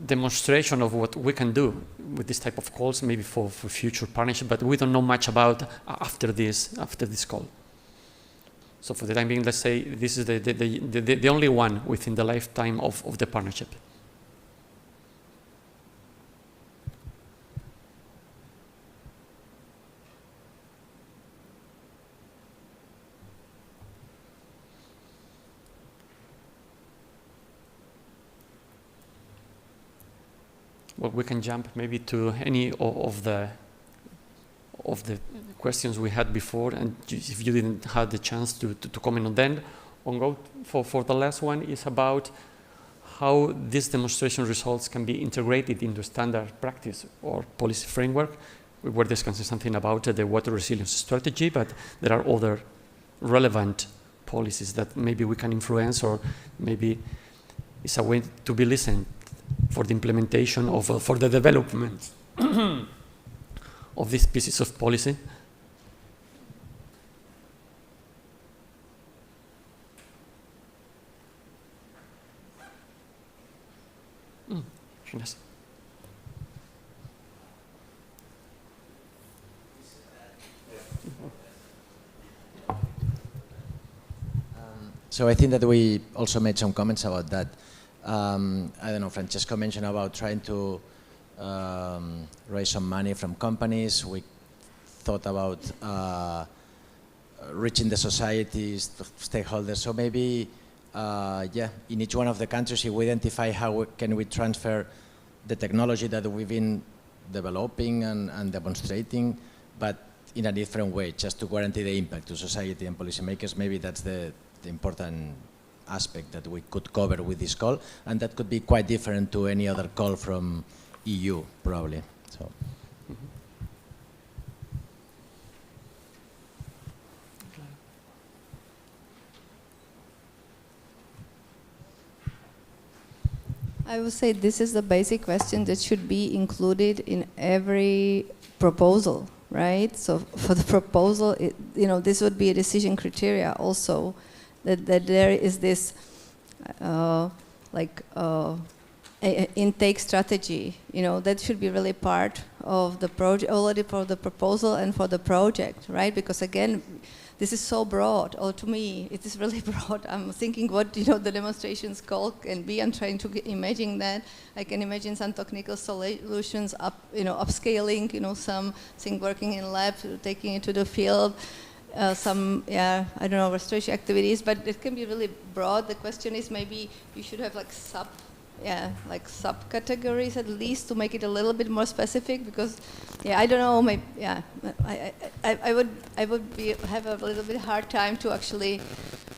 demonstration of what we can do with this type of calls, maybe for future partnership, but we don't know much about after this call. So for the time being, let's say this is the only one within the lifetime of the partnership. Well, we can jump maybe to any of the questions we had before, and if you didn't have the chance to comment on them, go for the last one is about how these demonstration results can be integrated into standard practice or policy framework. We were discussing something about the water resilience strategy, but there are other relevant policies that maybe we can influence, or maybe it's a way to be listened for the implementation of, for the development of these pieces of policy. Yes. So I think that we also made some comments about that. I don't know, Francesco mentioned about trying to raise some money from companies. We thought about reaching the societies, stakeholders. So maybe, yeah, in each one of the countries, if we identify how can we transfer the technology that we've been developing and demonstrating, but in a different way, just to guarantee the impact to society and policymakers. Maybe that's the important aspect that we could cover with this call, and that could be quite different to any other call from EU, probably. So. I would say this is the basic question that should be included in every proposal, right? So for the proposal, this would be a decision criteria also, that there is this intake strategy, that should be really part of the project, already for the proposal and for the project, right? Because again, this is so broad, or to me, it is really broad. I'm thinking what, the demonstrations call can be. I'm trying to imagine that. I can imagine some technical solutions, upscaling, something working in lab, taking it to the field, some, I don't know, restoration activities, but it can be really broad. The question is maybe you should have subcategories at least to make it a little bit more specific, because I don't know, maybe I would have a little bit hard time to actually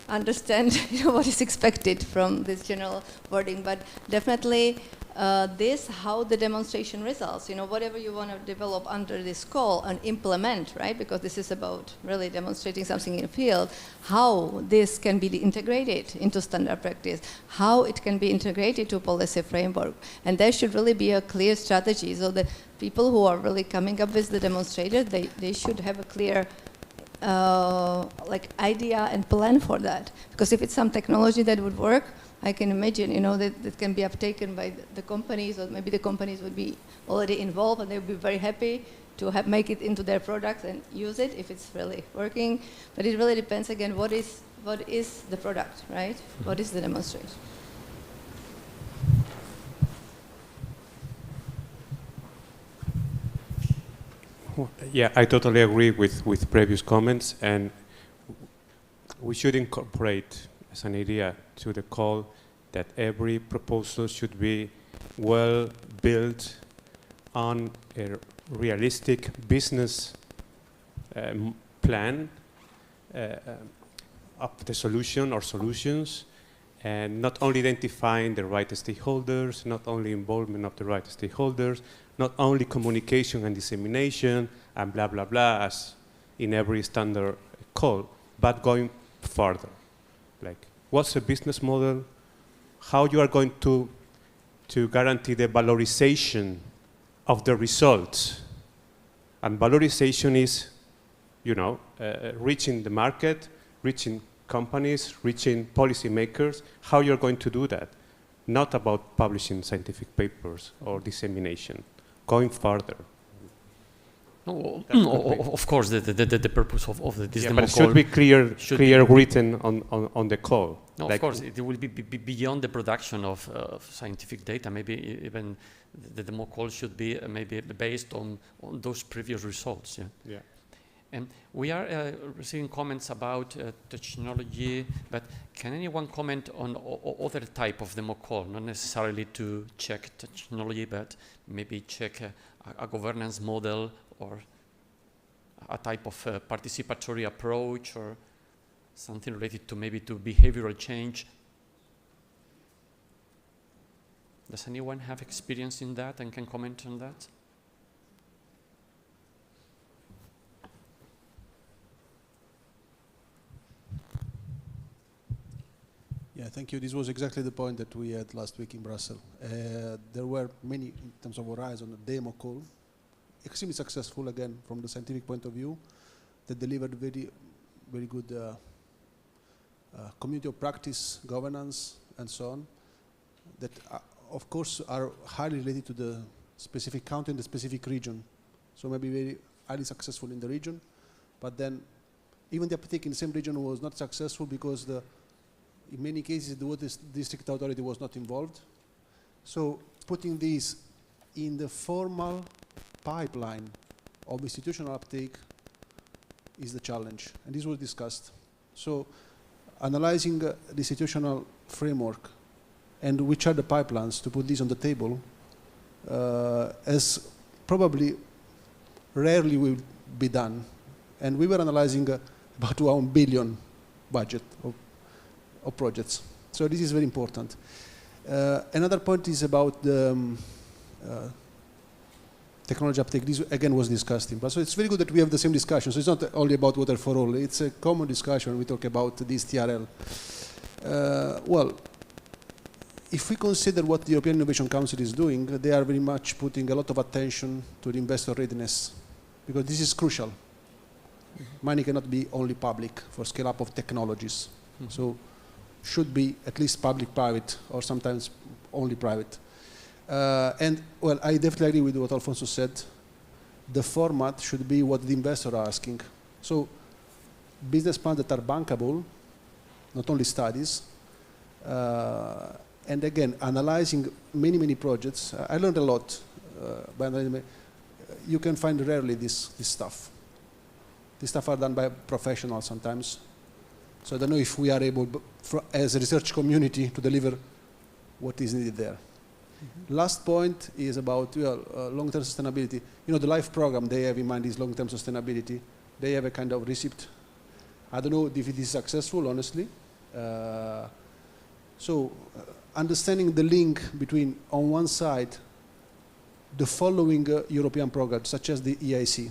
understand what is expected from this general wording, but definitely how the demonstration results, whatever you want to develop under this call and implement, right? Because this is about really demonstrating something in the field, how this can be integrated into standard practice, how it can be integrated to policy framework. And there should really be a clear strategy, so that people who are really coming up with the demonstrators, they should have a clear idea and plan for that. Because if it's some technology that would work, I can imagine, that can be uptaken by the companies, or maybe the companies would be already involved and they would be very happy to make it into their products and use it if it's really working. But it really depends, again, what is the product, right? What is the demonstration? Yeah, I totally agree with previous comments, and we should incorporate as an idea to the call that every proposal should be well built on a realistic business plan of the solution or solutions, and not only identifying the right stakeholders, not only involvement of the right stakeholders, not only communication and dissemination and blah, blah, blah, as in every standard call, but going further. Like, what's the business model? How you are going to guarantee the valorization of the results? And valorization is, reaching the market, reaching companies, reaching policymakers. How you're going to do that? Not about publishing scientific papers or dissemination. Going further. No, of course, the purpose of this demo but it should be clear written on the call. No, of course, it will be beyond the production of scientific data. Maybe even the demo call should be maybe based on those previous results. Yeah. And we are receiving comments about technology, but can anyone comment on other type of demo call? Not necessarily to check technology, but maybe check a governance model, or a type of participatory approach, or something related to maybe to behavioral change. Does anyone have experience in that and can comment on that? Yeah, thank you. This was exactly the point that we had last week in Brussels. There were many, in terms of Horizon, a demo call, extremely successful, again, from the scientific point of view, that delivered very, very good community of practice, governance, and so on, that, of course, are highly related to the specific country and the specific region. So maybe very highly successful in the region, but then even the uptake in the same region was not successful because in many cases the water district authority was not involved. So putting this in the formal pipeline of institutional uptake is the challenge, and this was discussed. So analyzing the institutional framework and which are the pipelines to put this on the table, as probably rarely will be done. And we were analyzing about 1 billion budget of projects. So this is very important. Another point is about the technology uptake. This again was discussed in, but so it's very good that we have the same discussion. So it's not only about Water4All, it's a common discussion. We talk about this TRL. Well, if we consider what the European Innovation Council is doing, they are very much putting a lot of attention to the investor readiness, because this is crucial. Money cannot be only public for scale up of technologies. So should be at least public-private, or sometimes only private. And well, I definitely agree with what Alfonso said. The format should be what the investors are asking. So business plans that are bankable, not only studies. And again, analyzing many projects. I learned a lot by analyzing. You can find rarely this stuff. This stuff are done by professionals sometimes. So I don't know if we are able, as a research community, to deliver what is needed there. Last point is about long-term sustainability. You know, the LIFE program they have in mind is long-term sustainability. They have a kind of receipt. I don't know if it is successful, honestly. Understanding the link between, on one side, the following European programs, such as the EIC,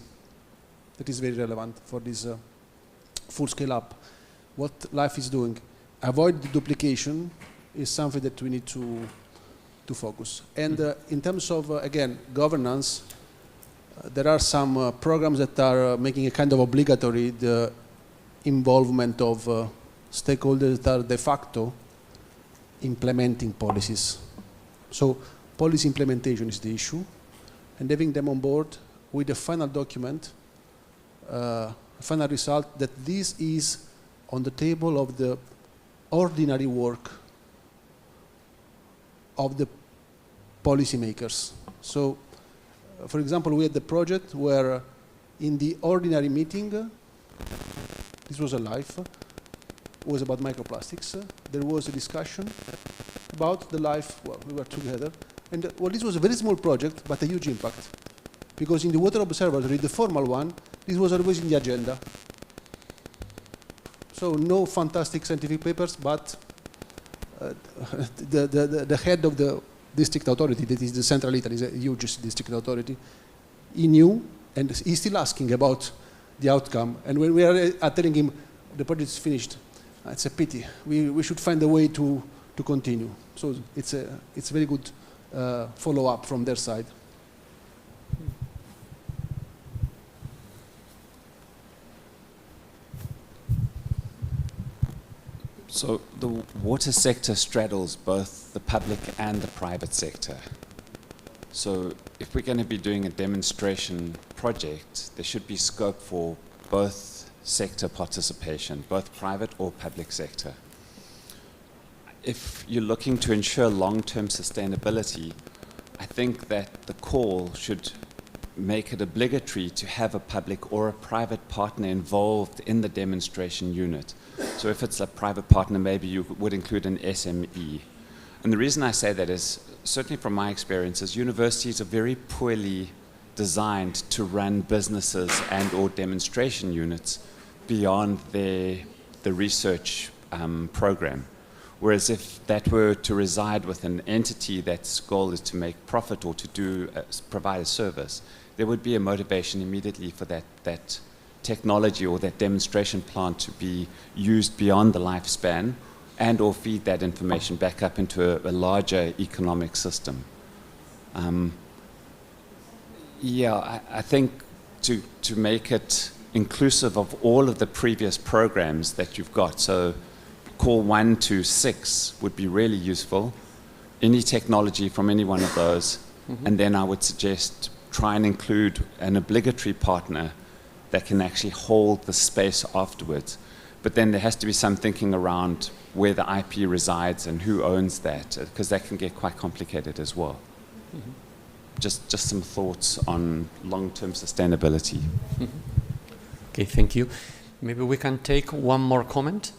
that is very relevant for this full scale up. What LIFE is doing, avoid the duplication, is something that we need to focus. And in terms of, again, governance, there are some programs that are making a kind of obligatory the involvement of stakeholders that are de facto implementing policies. So policy implementation is the issue, and having them on board with a final document, final result, that this is on the table of the ordinary work of the policymakers. So, for example, we had the project where in the ordinary meeting, this was a LIFE, was about microplastics. There was a discussion about the LIFE, well, we were together, and well, this was a very small project, but a huge impact. Because in the Water Observatory, the formal one, this was always in the agenda. So no fantastic scientific papers, but the head of the district authority, that is the Central Italy, is a huge district authority, he knew, and he's still asking about the outcome. And when we are telling him the project is finished, it's a pity. We should find a way to continue. So it's a very good follow-up from their side. So the water sector straddles both the public and the private sector. So if we're going to be doing a demonstration project, there should be scope for both sector participation, both private or public sector. If you're looking to ensure long-term sustainability, I think that the call should make it obligatory to have a public or a private partner involved in the demonstration unit. So if it's a private partner, maybe you would include an SME. And the reason I say that is, certainly from my experiences, universities are very poorly designed to run businesses and or demonstration units beyond the research program. Whereas if that were to reside with an entity that's goal is to make profit or to provide a service, there would be a motivation immediately for that technology or that demonstration plant to be used beyond the lifespan and or feed that information back up into a larger economic system. I think to make it inclusive of all of the previous programs that you've got, so call 1 to 6 would be really useful, any technology from any one of those, and then I would suggest try and include an obligatory partner that can actually hold the space afterwards. But then there has to be some thinking around where the IP resides and who owns that, because that can get quite complicated as well. Just some thoughts on long-term sustainability. Okay, thank you. Maybe we can take one more comment.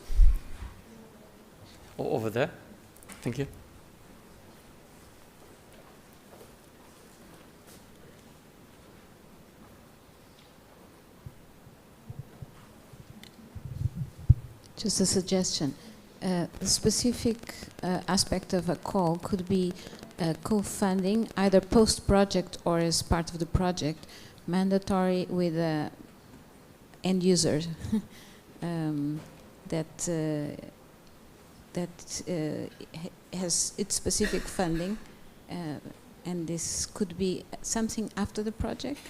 Over there. Thank you. Just a suggestion. A specific aspect of a call could be co-funding, either post-project or as part of the project, mandatory with end users has its specific funding, and this could be something after the project,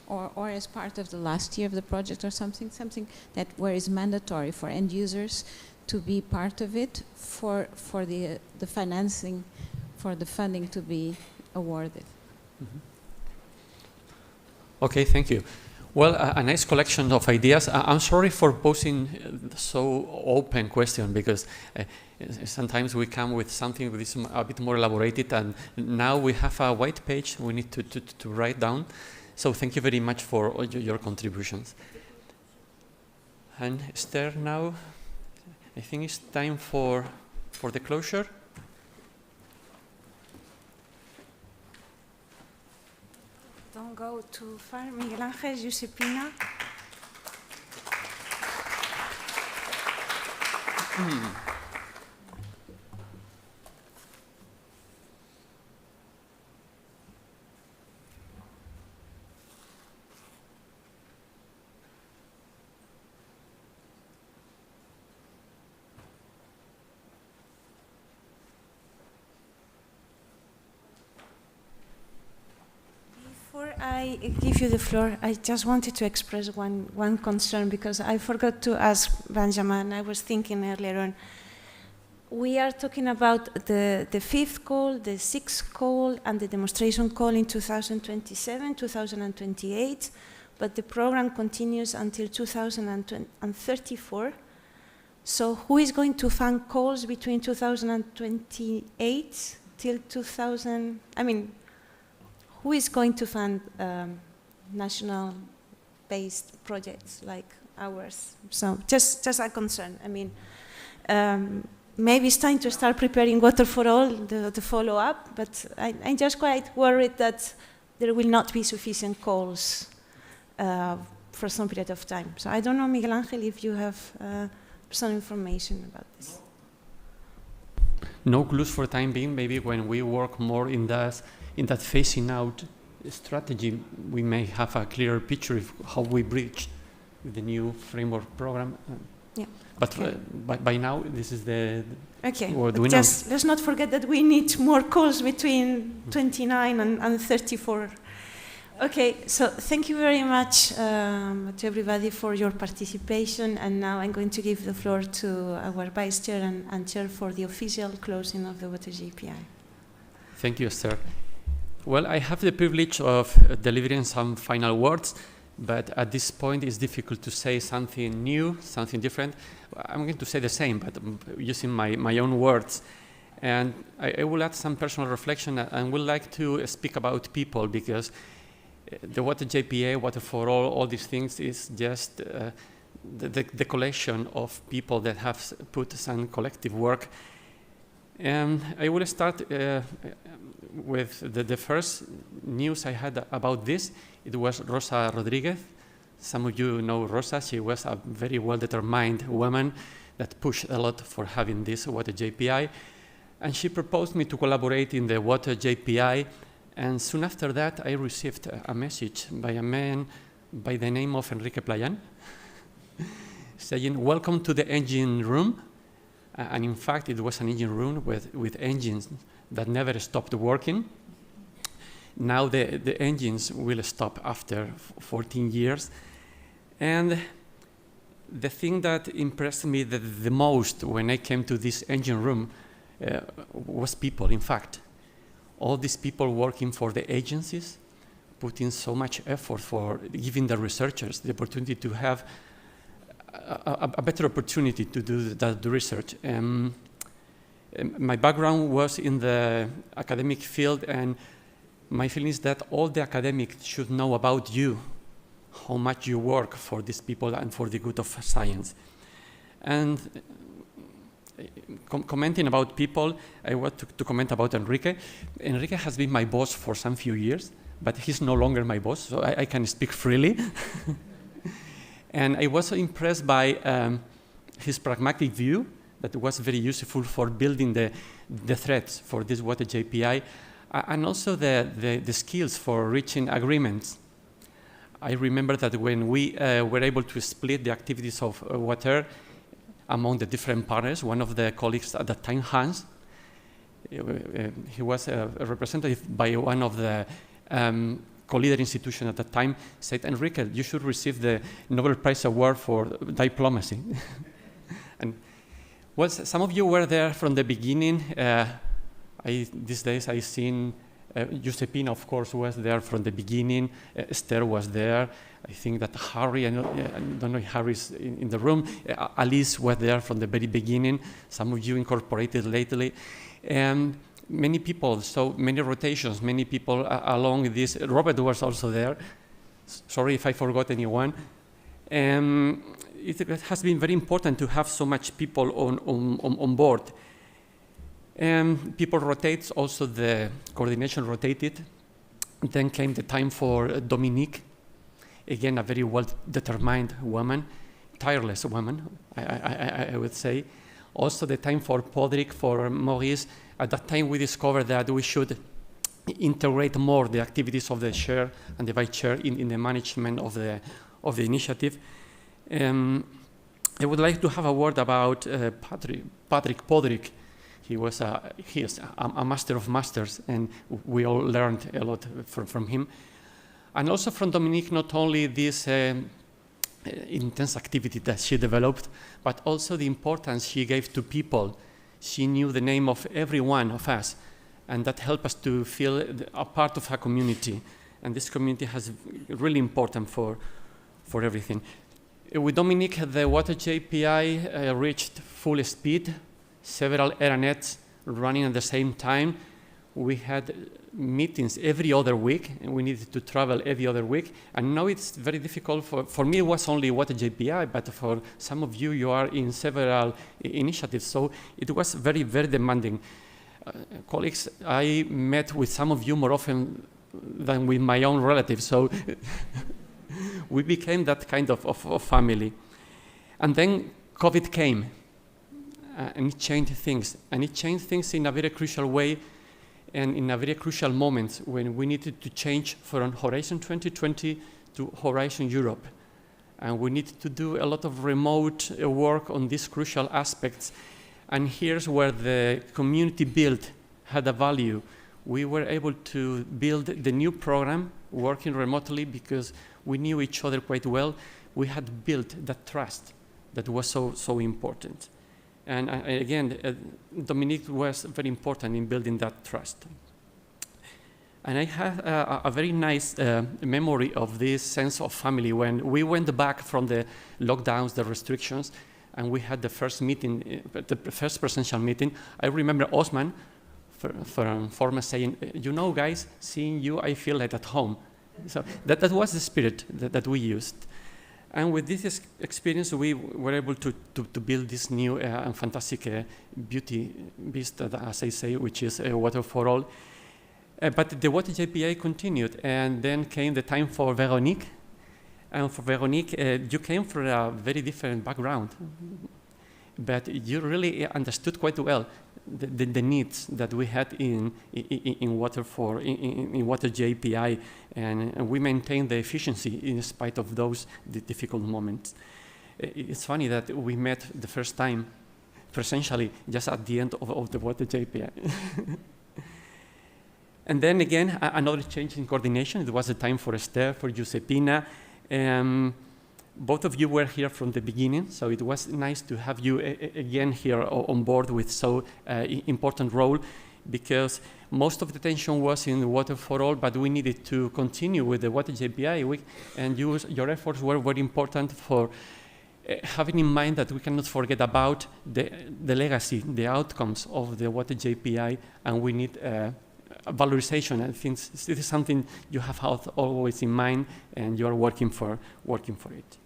or as part of the last year of the project, or something that where is mandatory for end users to be part of it for the financing, for the funding to be awarded. Mm-hmm. Okay, thank you. Well, a nice collection of ideas. I'm sorry for posing so open question, because sometimes we come with something that is a bit more elaborated, and now we have a white page we need to write down. So thank you very much for all your contributions. And Esther, now I think it's time for the closure. Don't go too far. Miguel Ángel, Josepina. Before I give you the floor, I just wanted to express one concern, because I forgot to ask Benjamin. I was thinking earlier on. We are talking about the fifth call, the sixth call, and the demonstration call in 2027, 2028, but the program continues until 2034. So who is going to fund calls between 2028 till 2000? I mean, who is going to fund national-based projects like ours? So just a concern. I mean, maybe it's time to start preparing Water4All, the follow-up, but I'm just quite worried that there will not be sufficient calls for some period of time. So I don't know, Miguel Ángel, if you have some information about this. No clues for the time being. Maybe when we work more in that phasing out strategy, we may have a clearer picture of how we bridge the new framework program. Yeah. But by now, this is the okay. What But we just let's not forget that we need more calls between 29 and 34. Okay, so thank you very much to everybody for your participation, and now I'm going to give the floor to our Vice Chair and Chair for the official closing of the Water JPI. Thank you, Esther. Well, I have the privilege of delivering some final words, but at this point it's difficult to say something new, something different. I'm going to say the same, but using my own words. And I will add some personal reflection, and would like to speak about people, because the Water JPA, Water4All, all these things is just the collection of people that have put some collective work. And I will start with the first news I had about this. It was Rosa Rodriguez. Some of you know Rosa. She was a very well-determined woman that pushed a lot for having this Water JPI. And she proposed me to collaborate in the Water JPI. And soon after that, I received a message by a man by the name of Enrique Playan, saying, "Welcome to the engine room." And in fact, it was an engine room with engines that never stopped working. Now the engines will stop after 14 years. And the thing that impressed me the most when I came to this engine room was people, in fact. All these people working for the agencies, putting so much effort for giving the researchers the opportunity to have a better opportunity to do the research. My background was in the academic field, and my feeling is that all the academics should know about you, how much you work for these people and for the good of science. And commenting about people, I want to comment about Enrique. Enrique has been my boss for some few years, but he's no longer my boss, so I can speak freely. And I was impressed by his pragmatic view that was very useful for building the threads for this Water JPI, and also the skills for reaching agreements. I remember that when we were able to split the activities of water among the different partners, one of the colleagues at that time, Hans, he was a representative by one of the co-leader institution at that time, said, Enrique, you should receive the Nobel Prize Award for diplomacy. And well, some of you were there from the beginning. These days I've seen Giuseppina, of course, was there from the beginning. Esther was there. I think that Harry, I don't know if Harry's in the room. Alice was there from the very beginning. Some of you incorporated lately. And many people, so many rotations, many people along this. Robert was also there. Sorry if I forgot anyone. It has been very important to have so much people on board. People rotate, also the coordination rotated. Then came the time for Dominique, again a very well-determined woman, tireless woman, I would say. Also the time for Podrick, for Maurice. At that time we discovered that we should integrate more the activities of the chair and the vice chair in the management of the initiative. I would like to have a word about Patrick Podrick. He is a master of masters, and we all learned a lot from him. And also from Dominique, not only this intense activity that she developed, but also the importance she gave to people. She knew the name of every one of us, and that helped us to feel a part of a community. And this community has really important for everything. With Dominique, the Water JPI reached full speed, several aeronets running at the same time. We had meetings every other week, and we needed to travel every other week. And now it's very difficult for me. It was only Water JPI, but for some of you, you are in several initiatives. So it was very, very demanding. Colleagues, I met with some of you more often than with my own relatives. So we became that kind of family. And then COVID came. And it changed things. And it changed things in a very crucial way and in a very crucial moment when we needed to change from Horizon 2020 to Horizon Europe. And we needed to do a lot of remote work on these crucial aspects. And here's where the community build had a value. We were able to build the new program working remotely because we knew each other quite well. We had built that trust that was so important. And again, Dominique was very important in building that trust. And I have a very nice memory of this sense of family when we went back from the lockdowns, the restrictions, and we had the first meeting, the first presential meeting. I remember Osman from Forma saying, you know, guys, seeing you, I feel like at home. So that was the spirit that we used. And with this experience, we were able to build this new and fantastic beauty beast, as I say, which is Water4All. But the Water JPI continued, and then came the time for Veronique. And for Veronique, you came from a very different background, but you really understood quite well the needs that we had in Water JPI, and we maintained the efficiency in spite of those difficult moments. It's funny that we met the first time presentially just at the end of the Water JPI. And then again, another change in coordination. It was a time for Esther, for Giuseppina. Both of you were here from the beginning, so it was nice to have you again here on board with so important role, because most of the attention was in Water4All, but we needed to continue with the Water JPI, and your efforts were very important for having in mind that we cannot forget about the legacy, the outcomes of the Water JPI, and we need valorization. I think this is something you have had always in mind, and you are working for it.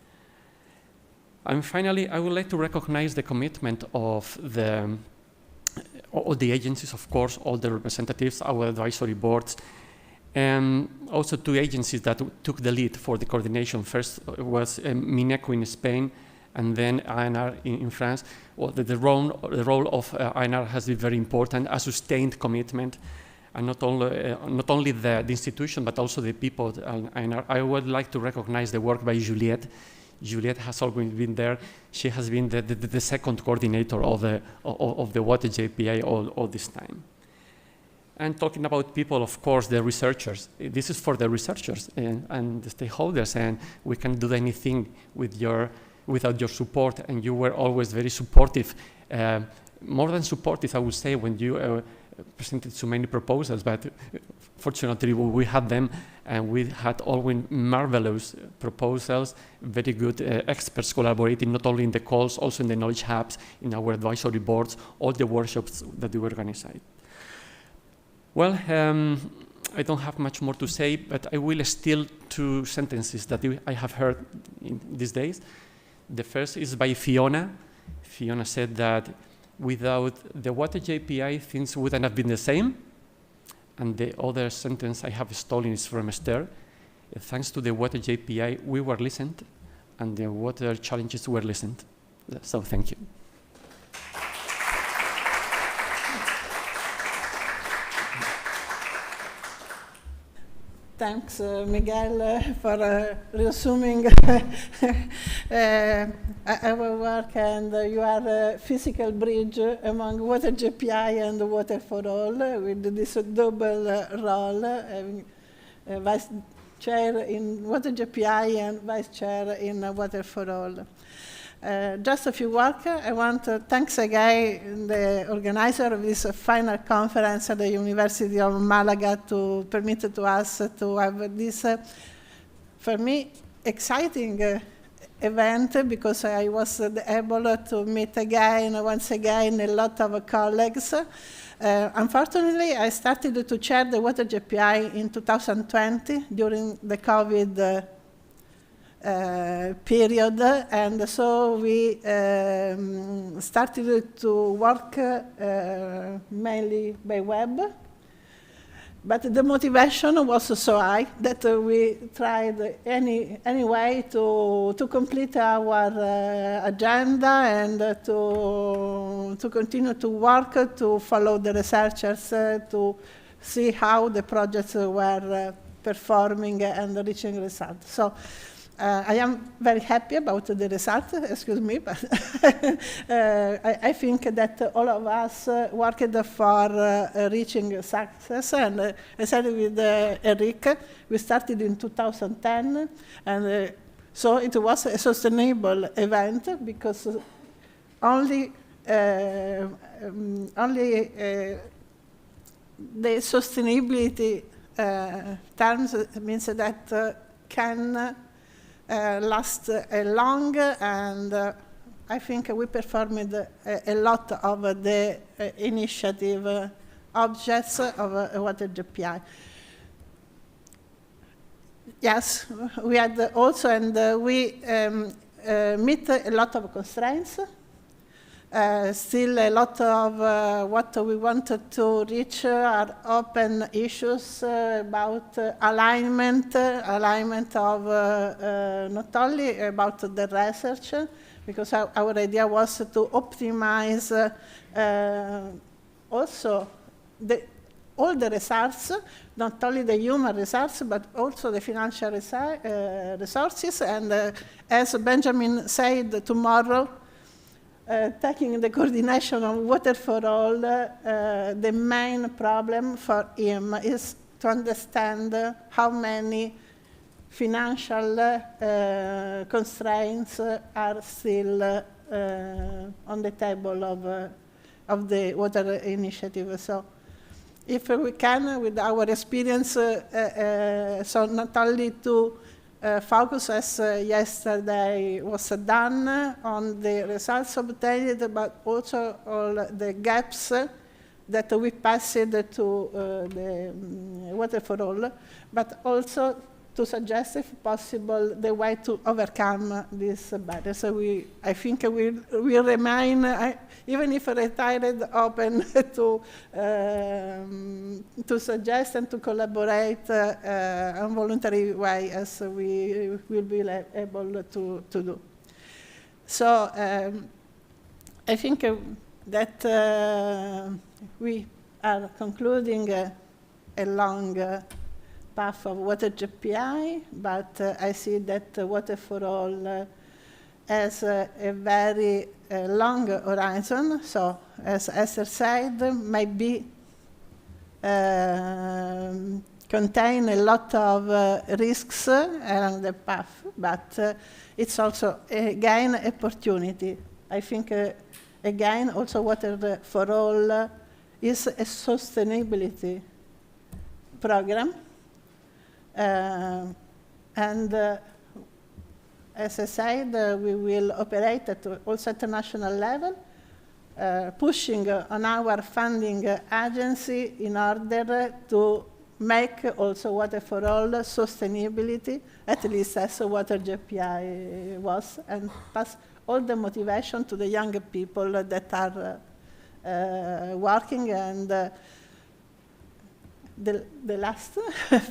And finally, I would like to recognize the commitment of all the agencies, of course, all the representatives, our advisory boards, and also two agencies that took the lead for the coordination. First was Mineco in Spain, and then ANR in France. Well, the role of ANR has been very important, a sustained commitment, and not only the institution, but also the people. And I would like to recognize the work by Juliette. Juliette has always been there. She has been the second coordinator of the Water JPI all this time. And talking about people, of course, the researchers. This is for the researchers and the stakeholders, and we can't do anything without your support, and you were always very supportive. More than supportive, I would say, when you presented so many proposals, but fortunately we had them, and we had always marvelous proposals, very good experts collaborating, not only in the calls, also in the knowledge hubs, in our advisory boards, all the workshops that we organized. Well, I don't have much more to say, but I will steal 2 sentences that I have heard in these days. The first is by Fiona. Fiona said that without the Water JPI, things wouldn't have been the same. And the other sentence I have stolen is from Esther. Thanks to the Water JPI, we were listened, and the water challenges were listened. So thank you. Thanks, Miguel, for resuming our work, and you are a physical bridge among Water JPI and Water4All with this double role, vice chair in Water JPI and vice chair in Water4All. Just a few words. I want to thank again the organizer of this final conference at the University of Malaga to permit to us to have this, for me, exciting event, because I was able to meet once again, a lot of colleagues. Unfortunately, I started to chair the Water JPI in 2020 during the COVID period, and so we started to work mainly by web. But the motivation was so high that we tried any way to complete our agenda and to continue to work, to follow the researchers, to see how the projects were performing and reaching results. So I am very happy about the result, excuse me, but I think that all of us worked for reaching success, and as I said with Eric, we started in 2010, and so it was a sustainable event, because only the sustainability terms means that can last long, and I think we performed a lot of the initiative objects of Water JPI. Yes, we had also, and we meet a lot of constraints. Still a lot of what we wanted to reach are open issues about alignment of not only about the research, because our idea was to optimize also all the results, not only the human results, but also the financial resources. And as Benjamin said, tomorrow, taking the coordination of Water4All, the main problem for him is to understand how many financial constraints are still on the table of the water initiative. So if we can, with our experience, so not only to focus, as yesterday was done, on the results obtained, but also all the gaps that we passed to the Water4All, but also to suggest, if possible, the way to overcome this barrier. So I think we remain, even if retired, open to suggest and to collaborate in voluntary way, as we will be able to do. So I think that we are concluding a long path of Water JPI, but I see that Water4All has a very long horizon. So, as Esther said, maybe contain a lot of risks along the path, but it's also, again, opportunity. I think, again, also Water for All is a sustainability program. And as I said, we will operate at also at the national level, pushing on our funding agency in order to make also Water for All sustainability, at least as Water JPI was, and pass all the motivation to the younger people that are working. And the last,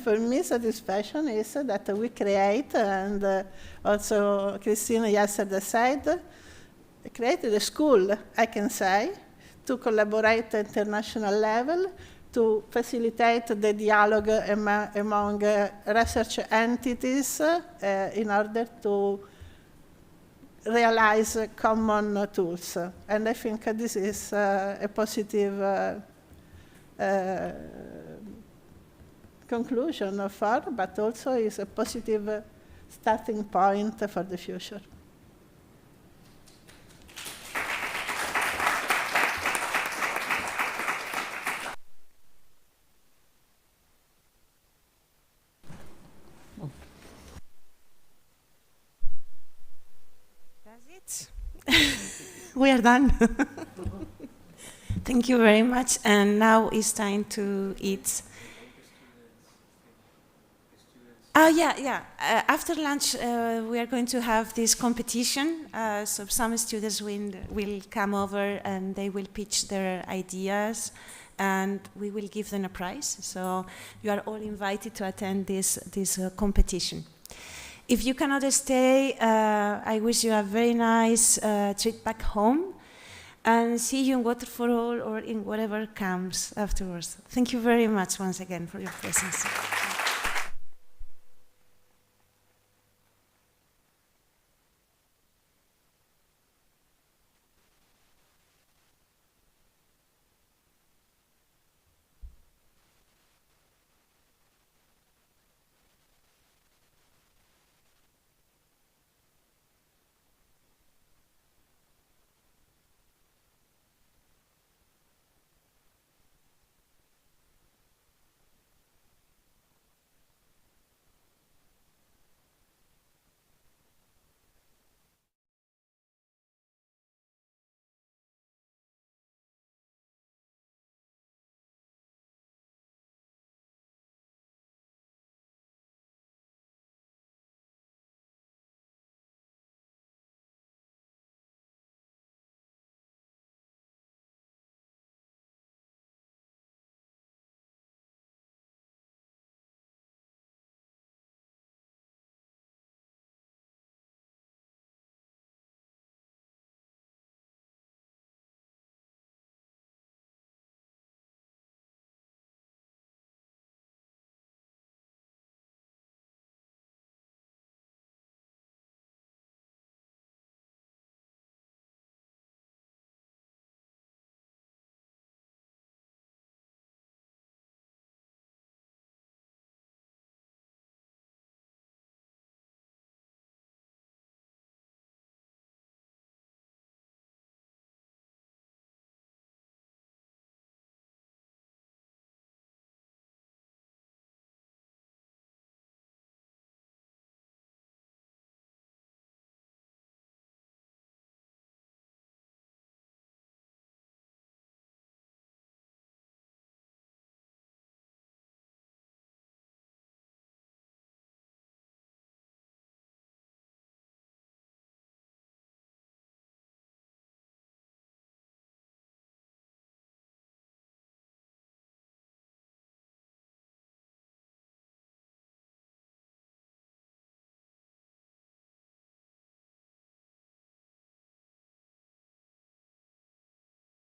for me, satisfaction is that we create, and also Christina yesterday said, created a school, I can say, to collaborate at international level, to facilitate the dialogue among research entities in order to realize common tools. And I think this is a positive conclusion for, but also is a positive starting point for the future. That's it. We are done. Thank you very much. And now it's time to eat. Oh, yeah. After lunch, we are going to have this competition. So some students will come over and they will pitch their ideas, and we will give them a prize. So you are all invited to attend this competition. If you cannot stay, I wish you a very nice trip back home, and see you in Water for All or in whatever comes afterwards. Thank you very much once again for your presence.